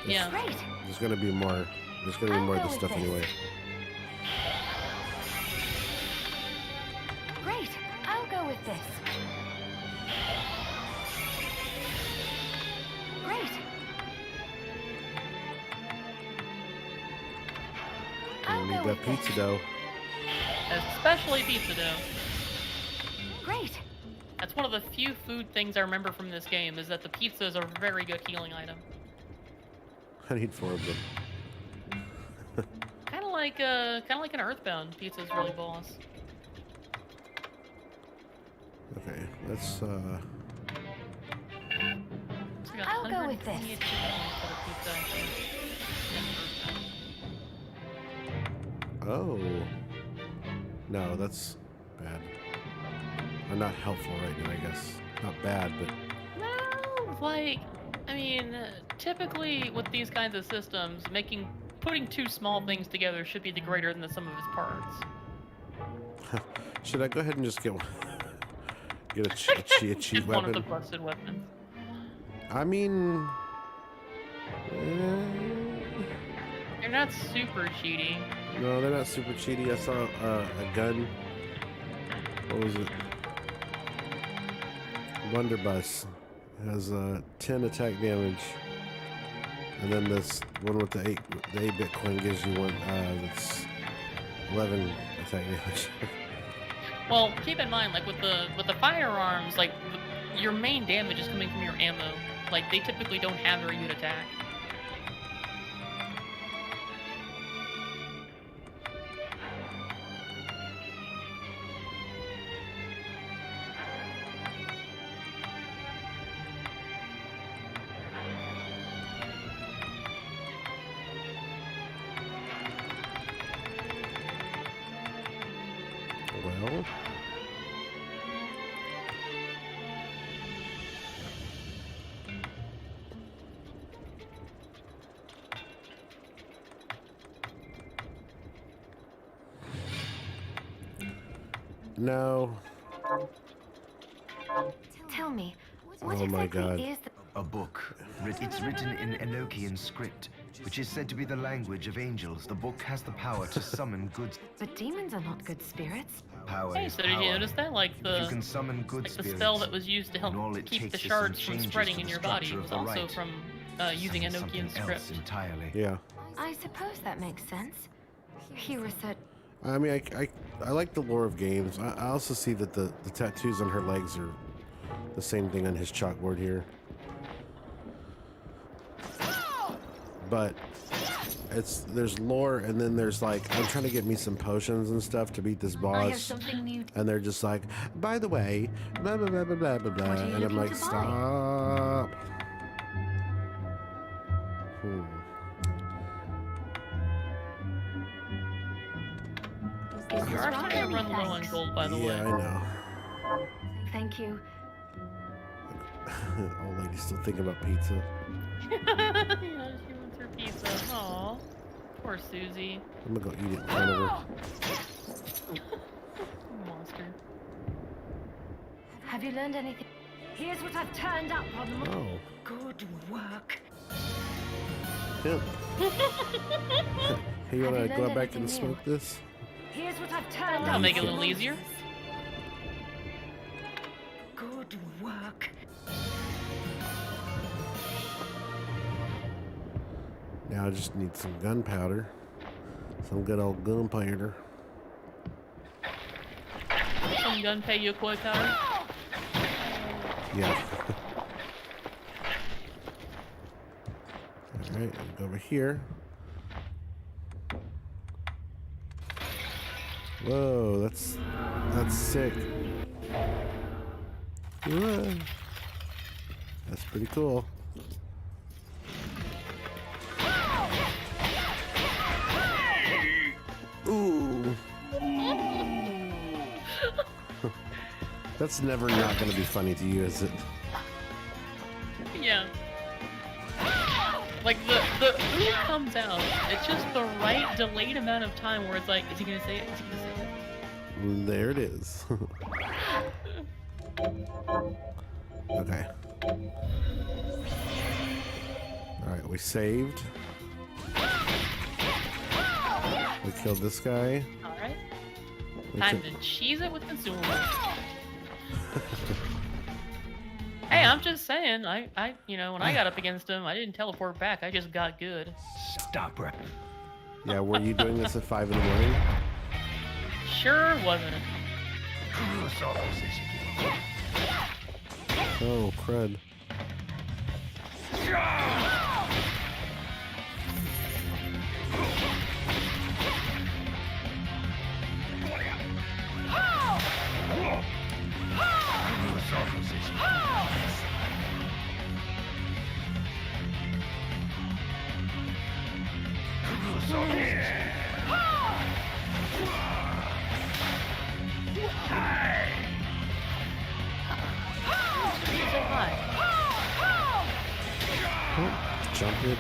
Yeah. Great. There's gonna be more. There's gonna be I'll more of go this with stuff this. anyway. Great. I'll go with this. Great. I I'll need go that with pizza this. dough. Especially pizza dough. Great. That's one of the few food things I remember from this game, is that the pizza is a very good healing item. I need 4 of them. Kind of like an Earthbound. Pizza's really boss. Okay, let's So we got I'll go with this. 128 achievements for the pizza, I think. And Earthbound. Oh. No, that's bad. Or not helpful right now, I guess. Not bad, but No, like, I mean, typically with these kinds of systems, putting 2 small things together should be the greater than the sum of its parts. should I go ahead and just get one? Get a cheat It's one of the weapon? busted weapons. I mean, They're not super cheaty. no, they're not super cheaty. I saw a gun. What was it? Blunderbuss has 10 attack damage, and then this one with the 8 Bitcoin gives you one that's 11 attack damage. Well, keep in mind, like with the firearms, like your main damage is coming from your ammo. Like they typically don't have very good attack. Well, no. Tell me, what Oh my exactly God. is the... A book. It's written in Enochian script, which is said to be the language of angels. The book has the power to summon good But demons are not good spirits. power. Hey, is so did you power. notice that? Like If the you can summon good like the spirits, spell that was used to help and all it keep the takes is shards some from changes spreading to in the your body structure of was the also rite. from using Summon Enochian something else script. entirely. Yeah. I suppose that makes sense. Hira said, I mean, I like the lore of games. I also see that the tattoos on her legs are the same thing on his chalkboard here. But there's lore, and then there's like, I'm trying to get me some potions and stuff to beat this I have boss, something new. and they're just like, by the way, blah blah blah blah blah blah blah, What are you and I'm looking like, to buy? stop. You are starting to run low on gold, by the Yeah, way. I know. Thank you. Old lady still thinking about pizza. Yeah, she wants her pizza. Aw, poor Susie. I'm gonna go eat it in front of her. Monster. Have you learned anything? Here's what I've turned up on them. Oh, Good work. yeah. Hey, you Have wanna you go learned back and anything new? smoke this? Here's what I've turned That'll up. make it a little easier. Good work. Now I just need some gunpowder. Some good old gunpowder. Some gunpei yokoi powder. Yeah. Alright, I'll go over here. Whoa, that's sick. Whoa. That's pretty cool. Ooh. That's never not gonna be funny to you, is it? Yeah. Like the ooh comes out. It's just the right delayed amount of time where it's like, is he gonna say it? Is he gonna say it? There it is. Okay. Alright, we saved. We killed this guy. Alright. We Time took- to cheese it with consumables. Hey, I'm just saying, I you know, when I got up against him, I didn't teleport back, I just got good. Stop her. Yeah, were you doing this at 5 in the morning? Sure wasn't. Oh, crud. So high. Oh, jump it.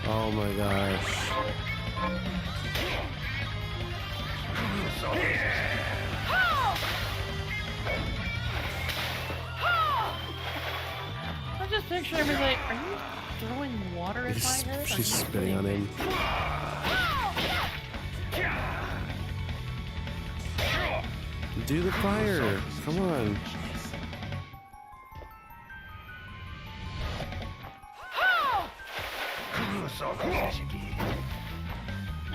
Oh my gosh. I'm just picturing him like, are you throwing water at my head? She's spitting on him. Do the fire. Come on.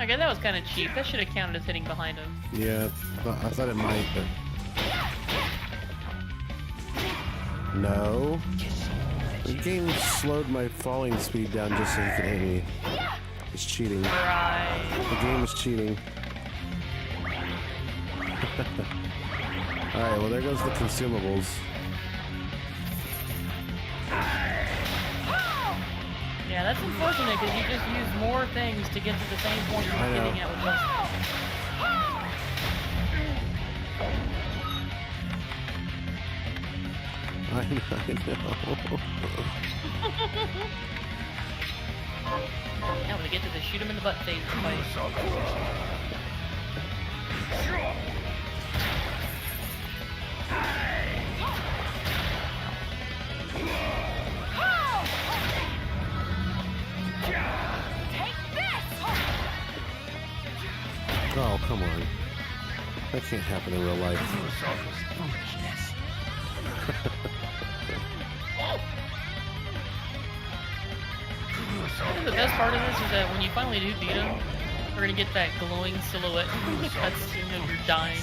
Okay, that was kind of cheap. That should have counted as hitting behind him. Yeah, I thought it might, but... No. The game slowed my falling speed down just so he could hit me. It's cheating. Right. The game is cheating. Alright, well there goes the consumables. Yeah, that's unfortunate because you just use more things to get to the same point you're getting at with less. I know. Now we get to the shoot him in the butt phase fight. Oh, come on. That can't happen in real life. I think the best part of this is that when you finally do beat him, we're gonna get that glowing silhouette cutscene of your dying.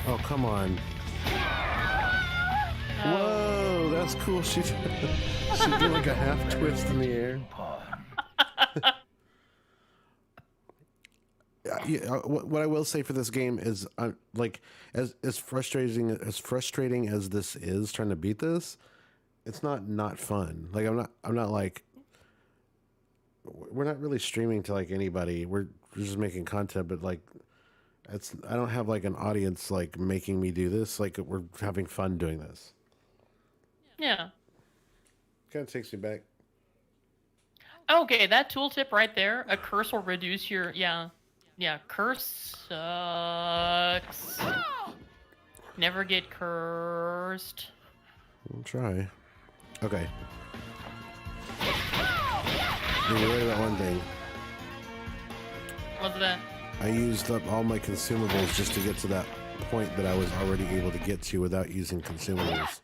Oh, come on. Whoa, that's cool. She did like a half twist in the air. Yeah, what I will say for this game is, like, as frustrating as this is, trying to beat this, it's not fun. Like, I'm not like, we're not really streaming to like anybody. We're just making content, but like, I don't have like an audience like making me do this. Like, we're having fun doing this. Yeah. Kind of takes me back. Okay, that tooltip right there, a curse will reduce your, yeah, curse sucks. Never get cursed. I'll try. Okay. You're right about one thing. What's that? I used up all my consumables just to get to that point that I was already able to get to without using consumables.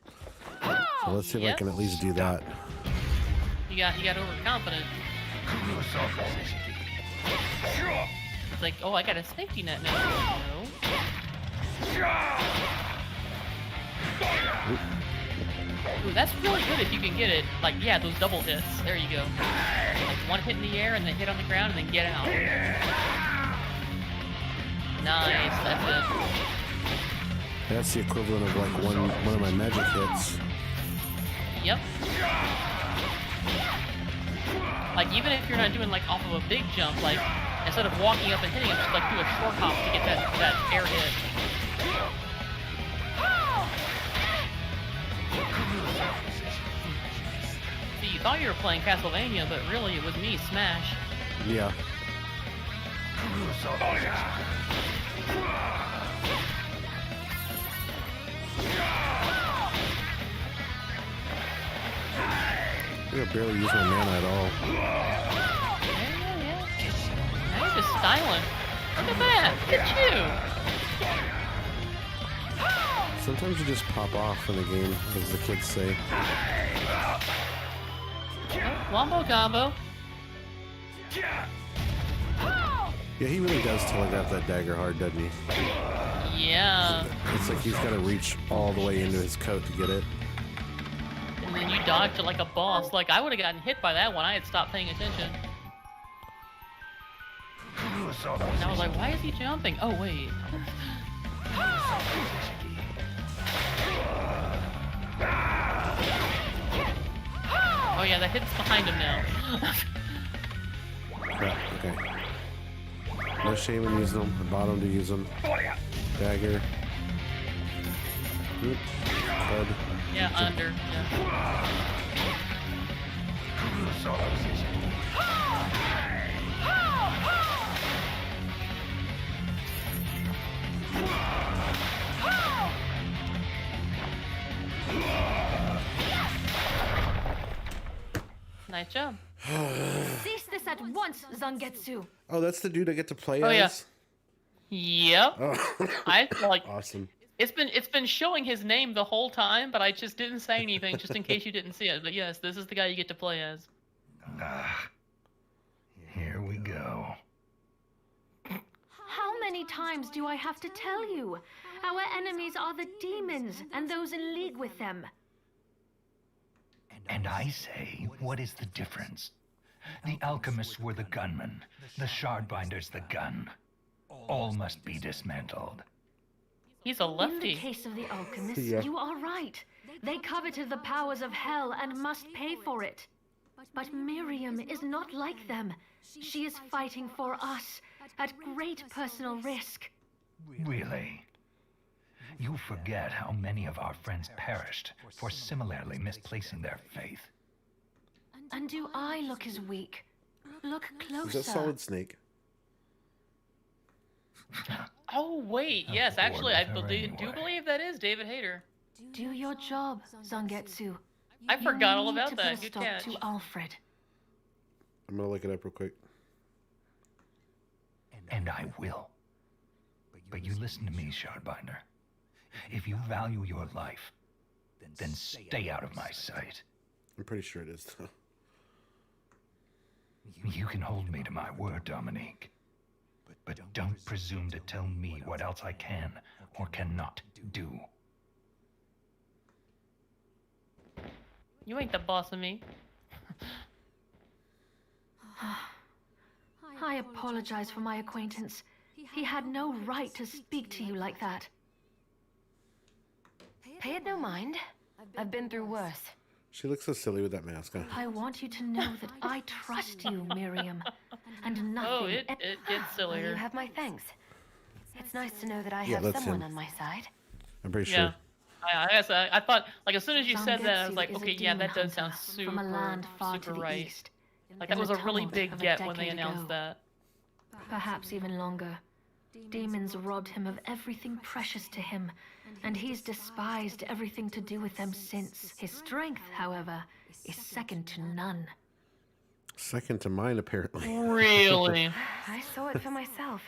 So let's see if I can at least do that. You got overconfident. It's like, oh, I got a safety net now. No. Ooh, that's really good if you can get it. Like, yeah, those double hits. There you go. Like one hit in the air and then hit on the ground and then get out. Nice, that's it. That's the equivalent of like one of my magic hits. Yep. Like, even if you're not doing like off of a big jump, like instead of walking up and hitting it, just like do a short hop to get that air hit. See, you thought you were playing Castlevania, but really it was me, Smash. Yeah. I barely use my mana at all. Yeah. Now you're just styling. Look at that. Look at you. Sometimes you just pop off in a game, as the kids say. Oh, wombo combo. Yeah, he really does telegraph that dagger hard, doesn't he? Yeah. It's like he's got to reach all the way into his coat to get it. And then you dodged it like a boss. Like, I would have gotten hit by that one. I had stopped paying attention. And I was like, why is he jumping? Oh, wait. Oh, yeah, that hit's behind him now. Crap, okay. No shame in using them. I bought him to use them. Dagger. Oop. Bud. Yeah, under. Yeah. Nice job. Cease this at once, Zangetsu. Oh, that's the dude I get to play Oh, yeah. as? Yep. Oh. I feel like Awesome. it's been showing his name the whole time, but I just didn't say anything just in case you didn't see it. But yes, this is the guy you get to play as. Here we go. How many times do I have to tell you? Our enemies are the demons and those in league with them. And I say, what is the difference? The alchemists were the gunmen, the shardbinders the gun. All must be dismantled. He's a In the lefty. case of the alchemists, Yeah. you are right. They coveted the powers of hell and must pay for it. But Miriam is not like them. She is fighting for us at great personal risk. Really? You forget how many of our friends perished for similarly misplacing their faith. And do I look as weak? Look closer. Is that Solid Snake? Oh wait, yes, actually, I with her do anyway. believe that is David Hayter. Do your job, Zangetsu. I forgot all You need about to that. put a Good stop catch. to Alfred. I'm gonna look it up real quick. And I will. But you listen to me, Shardbinder. If you value your life, then stay out of my sight. I'm pretty sure it is, though. You can hold me to my word, Dominique. But don't presume to tell me what else I can or cannot do. You ain't the boss of me. I apologize for my acquaintance. He had no right to speak to you like that. Pay it no mind. I've been through worse. She looks so silly with that mask on. I want you to know that I trust you, Miriam. And nothing... Oh, it gets You sillier. have my thanks. It's nice to know that I Yeah, have that's someone him. on my side. I'm pretty Yeah. sure. I guess I thought, like, as soon as you said that, I was Zangetsu like, is a okay, yeah, that demon does sound hunter super, from a land far to super the right. east. Like, in that was the a really tumult big of a get when they decade announced ago. that. Perhaps even longer. Demons robbed him of everything precious to him, and he's despised everything to do with them since. His strength, however, is second to none. Second to mine, apparently. Really? I saw it for myself.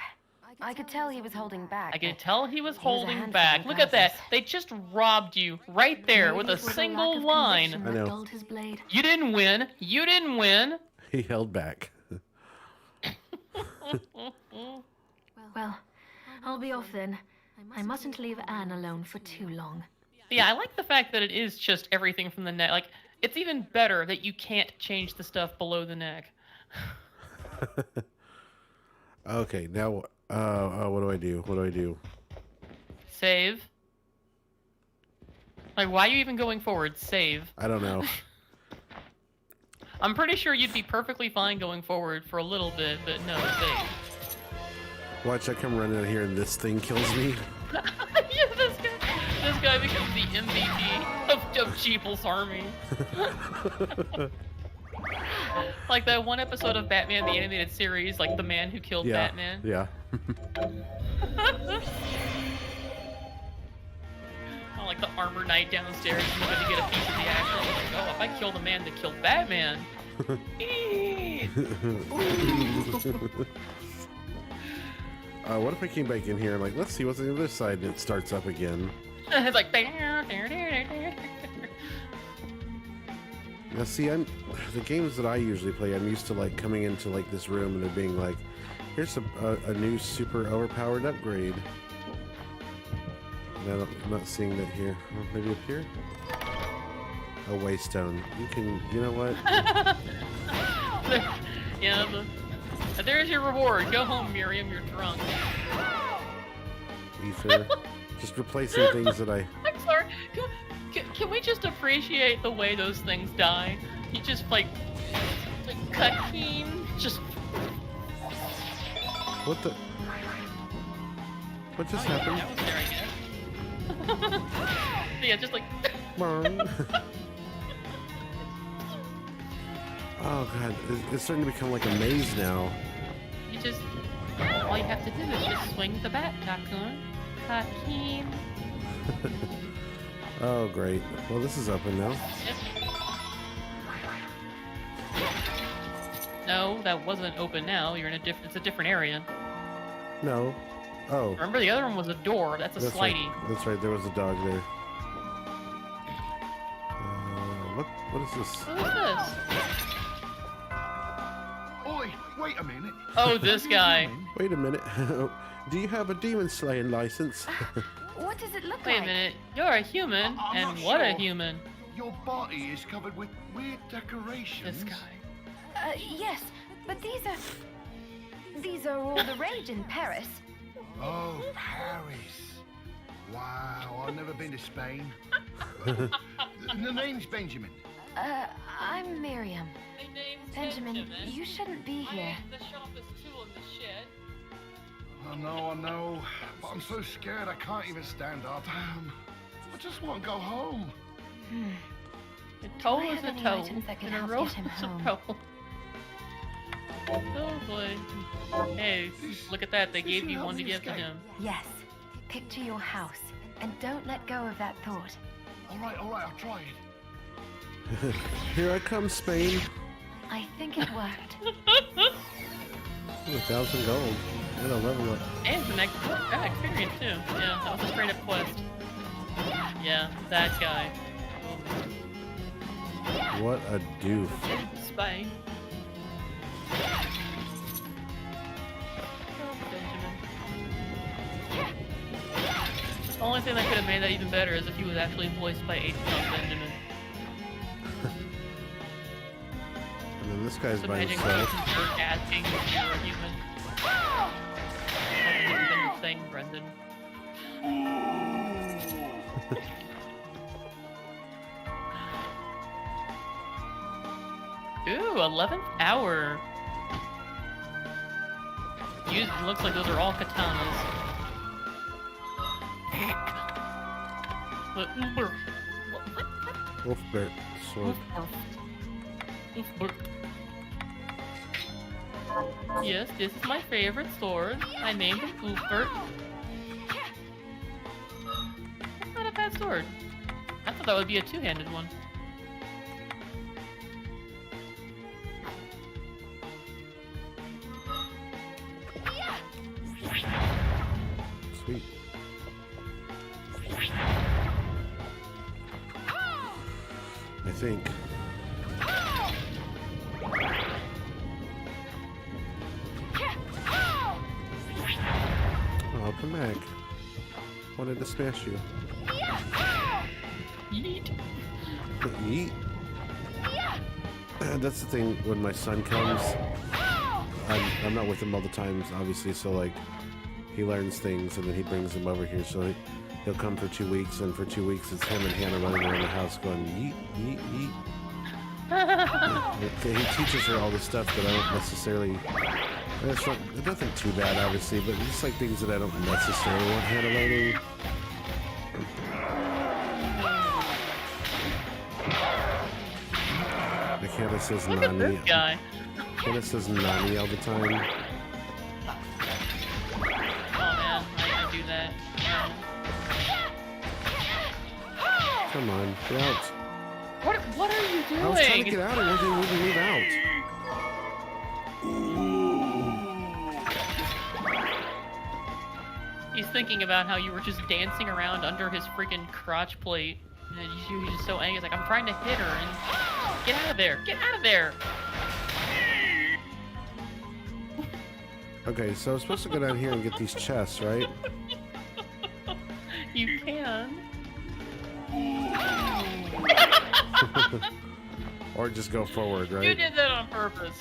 I could tell he was holding back. I could tell he was a holding handful back. in Look at that. process. They just robbed you right there with Maybe a it was single lack of line. conviction I that know. dulled his blade. You didn't win. You didn't win. He held back. Well, I'll be off then. I mustn't leave Anne alone for too long. Yeah, I like the fact that it is just everything from the neck. Like, it's even better that you can't change the stuff below the neck. Okay, now what do I do? What do I do? Save. Like, why are you even going forward? Save. I don't know. I'm pretty sure you'd be perfectly fine going forward for a little bit, but no, save. Watch, I come running out here and this thing kills me. Yeah, this guy becomes the MVP of Cheeple's army. Like that one episode of Batman the Animated Series, like the man who killed Yeah. Batman. Yeah. Oh, like like the armor knight downstairs and going to get a piece of the action. Like, oh, if I kill the man that killed Batman. What if I came back in here and like, let's see what's on the other side, and it starts up again. It's like. Now see, the games that I usually play, I'm used to like coming into like this room and it being like, here's a new super overpowered upgrade. And I'm not seeing that here. Oh, maybe up here? A waystone. You know what? Yeah, there's your reward. Go home, Miriam. You're drunk. Ether. Just replacing things that I... I'm sorry. Can we just appreciate the way those things die? You just like cutscene. Just. What the? What just happened? That was there, I guess. Yeah, just like. Oh god, it's starting to become like a maze now. You just. All you have to do is just swing the bat, Cocoon. Cocoon. Oh great. Well, this is open now. Yep. No, that wasn't open now. You're in a different. It's a different area. No. Oh. Remember, the other one was a door. That's a slidey. Right. That's right. There was a dog there. What is this? What is this? Oi, wait a minute. Oh, this guy. Wait a minute. Do you have a demon slaying license? What does it look Wait like? a minute. You're a human, I'm and not what a sure. human. Your body is covered with weird decorations. This guy. Yes, but these are all the rage in Paris. Oh, Paris. Wow, I've never been to Spain. The name's Benjamin. I'm Miriam. My name's Benjamin, you shouldn't be here. the sharpest tool in the shed. I know, but I'm so scared I can't even stand up. I just want to go home. A toe Do I is have a any toe, items that can and a help rope get him is a home? rope. Oh boy. Hey, look at that. They gave you one to give to him. Yes. Picture your house, and don't let go of that thought. All right, I'll try it. Here I come, Spain. I think it worked. 1,000 gold. And a level up. And the next experience too. Yeah, that was a straight up quest. Yeah, that guy. What a doof. Spy. Oh, Benjamin. The only thing that could have made that even better is if he was actually voiced by H. Benjamin. And then this guy's So by imagine himself. you're asking if you're a human. What have you been saying, Brendan? Ooh, 11th hour. Looks like those are all katanas. Wolfbert sword. Yes, this is my favorite sword. I named it Wolfbert. That's not a bad sword. I thought that would be a two-handed one. Sweet. I think. Oh, come back. Wanted to smash you. Yeet. Yeet. That's the thing when my son comes. I'm not with him all the time, obviously, so like he learns things and then he brings them over here. So he'll come for 2 weeks, and for 2 weeks it's him and Hannah running around the house going yeet, yeet, yeet. He teaches her all the stuff that I don't necessarily. It's nothing too bad, obviously, but it's like things that I don't necessarily want Hannah learning. Like Hannah says Look at Nani. this guy. Hannah says Nani all the time. Oh man, I do that. Come on, get out. What are you doing? I was trying to get out and it wouldn't move out. He's thinking about how you were just dancing around under his freaking crotch plate. And he's just so angry. He's like, I'm trying to hit her and get out of there. Get out of there. Okay, so I'm supposed to go down here and get these chests, right? You can. Or just go forward, right? You did that on purpose.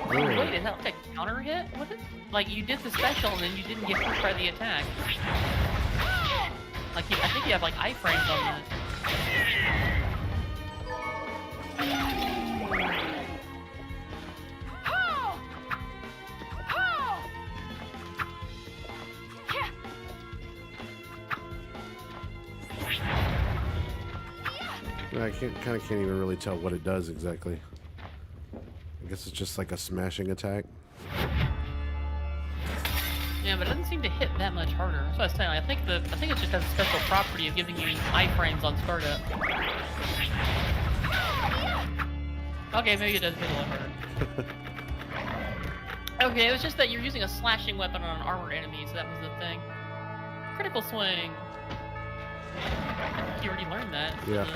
Ooh. Wait, is that like a counter hit? What is? Like you did the special and then you didn't get hit by the attack. Like I think you have like iframes on that. I kind of can't even really tell what it does exactly. I guess it's just like a smashing attack. Yeah, but it doesn't seem to hit that much harder. That's what I was saying. I think it just has a special property of giving you iframes on startup. Okay, maybe it does hit a lot harder. Okay, it was just that you're using a slashing weapon on an armored enemy, so that was the thing. Critical swing. You already learned that. Yeah.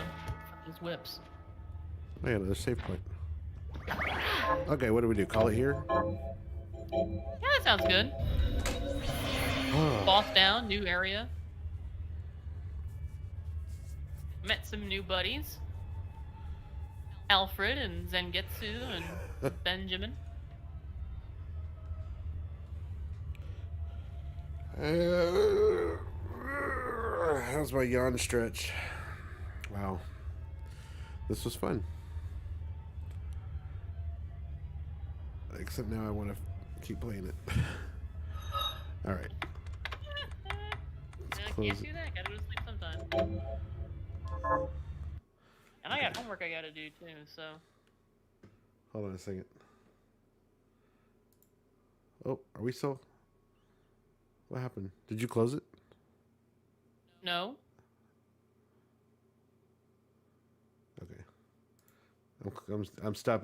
Those whips. Oh, yeah, another save point. Okay, what do we do? Call it here? Yeah, that sounds good. Boss down, new area. Met some new buddies. Alfred and Zengetsu and Benjamin. How's my yawn stretch? Wow. This was fun. Except now I want to keep playing it. Alright. I can't do that. Gotta go to sleep sometime. And I got homework I gotta do too, so. Hold on a second. Oh, are we still? What happened? Did you close it? No. Okay. I'm stopping.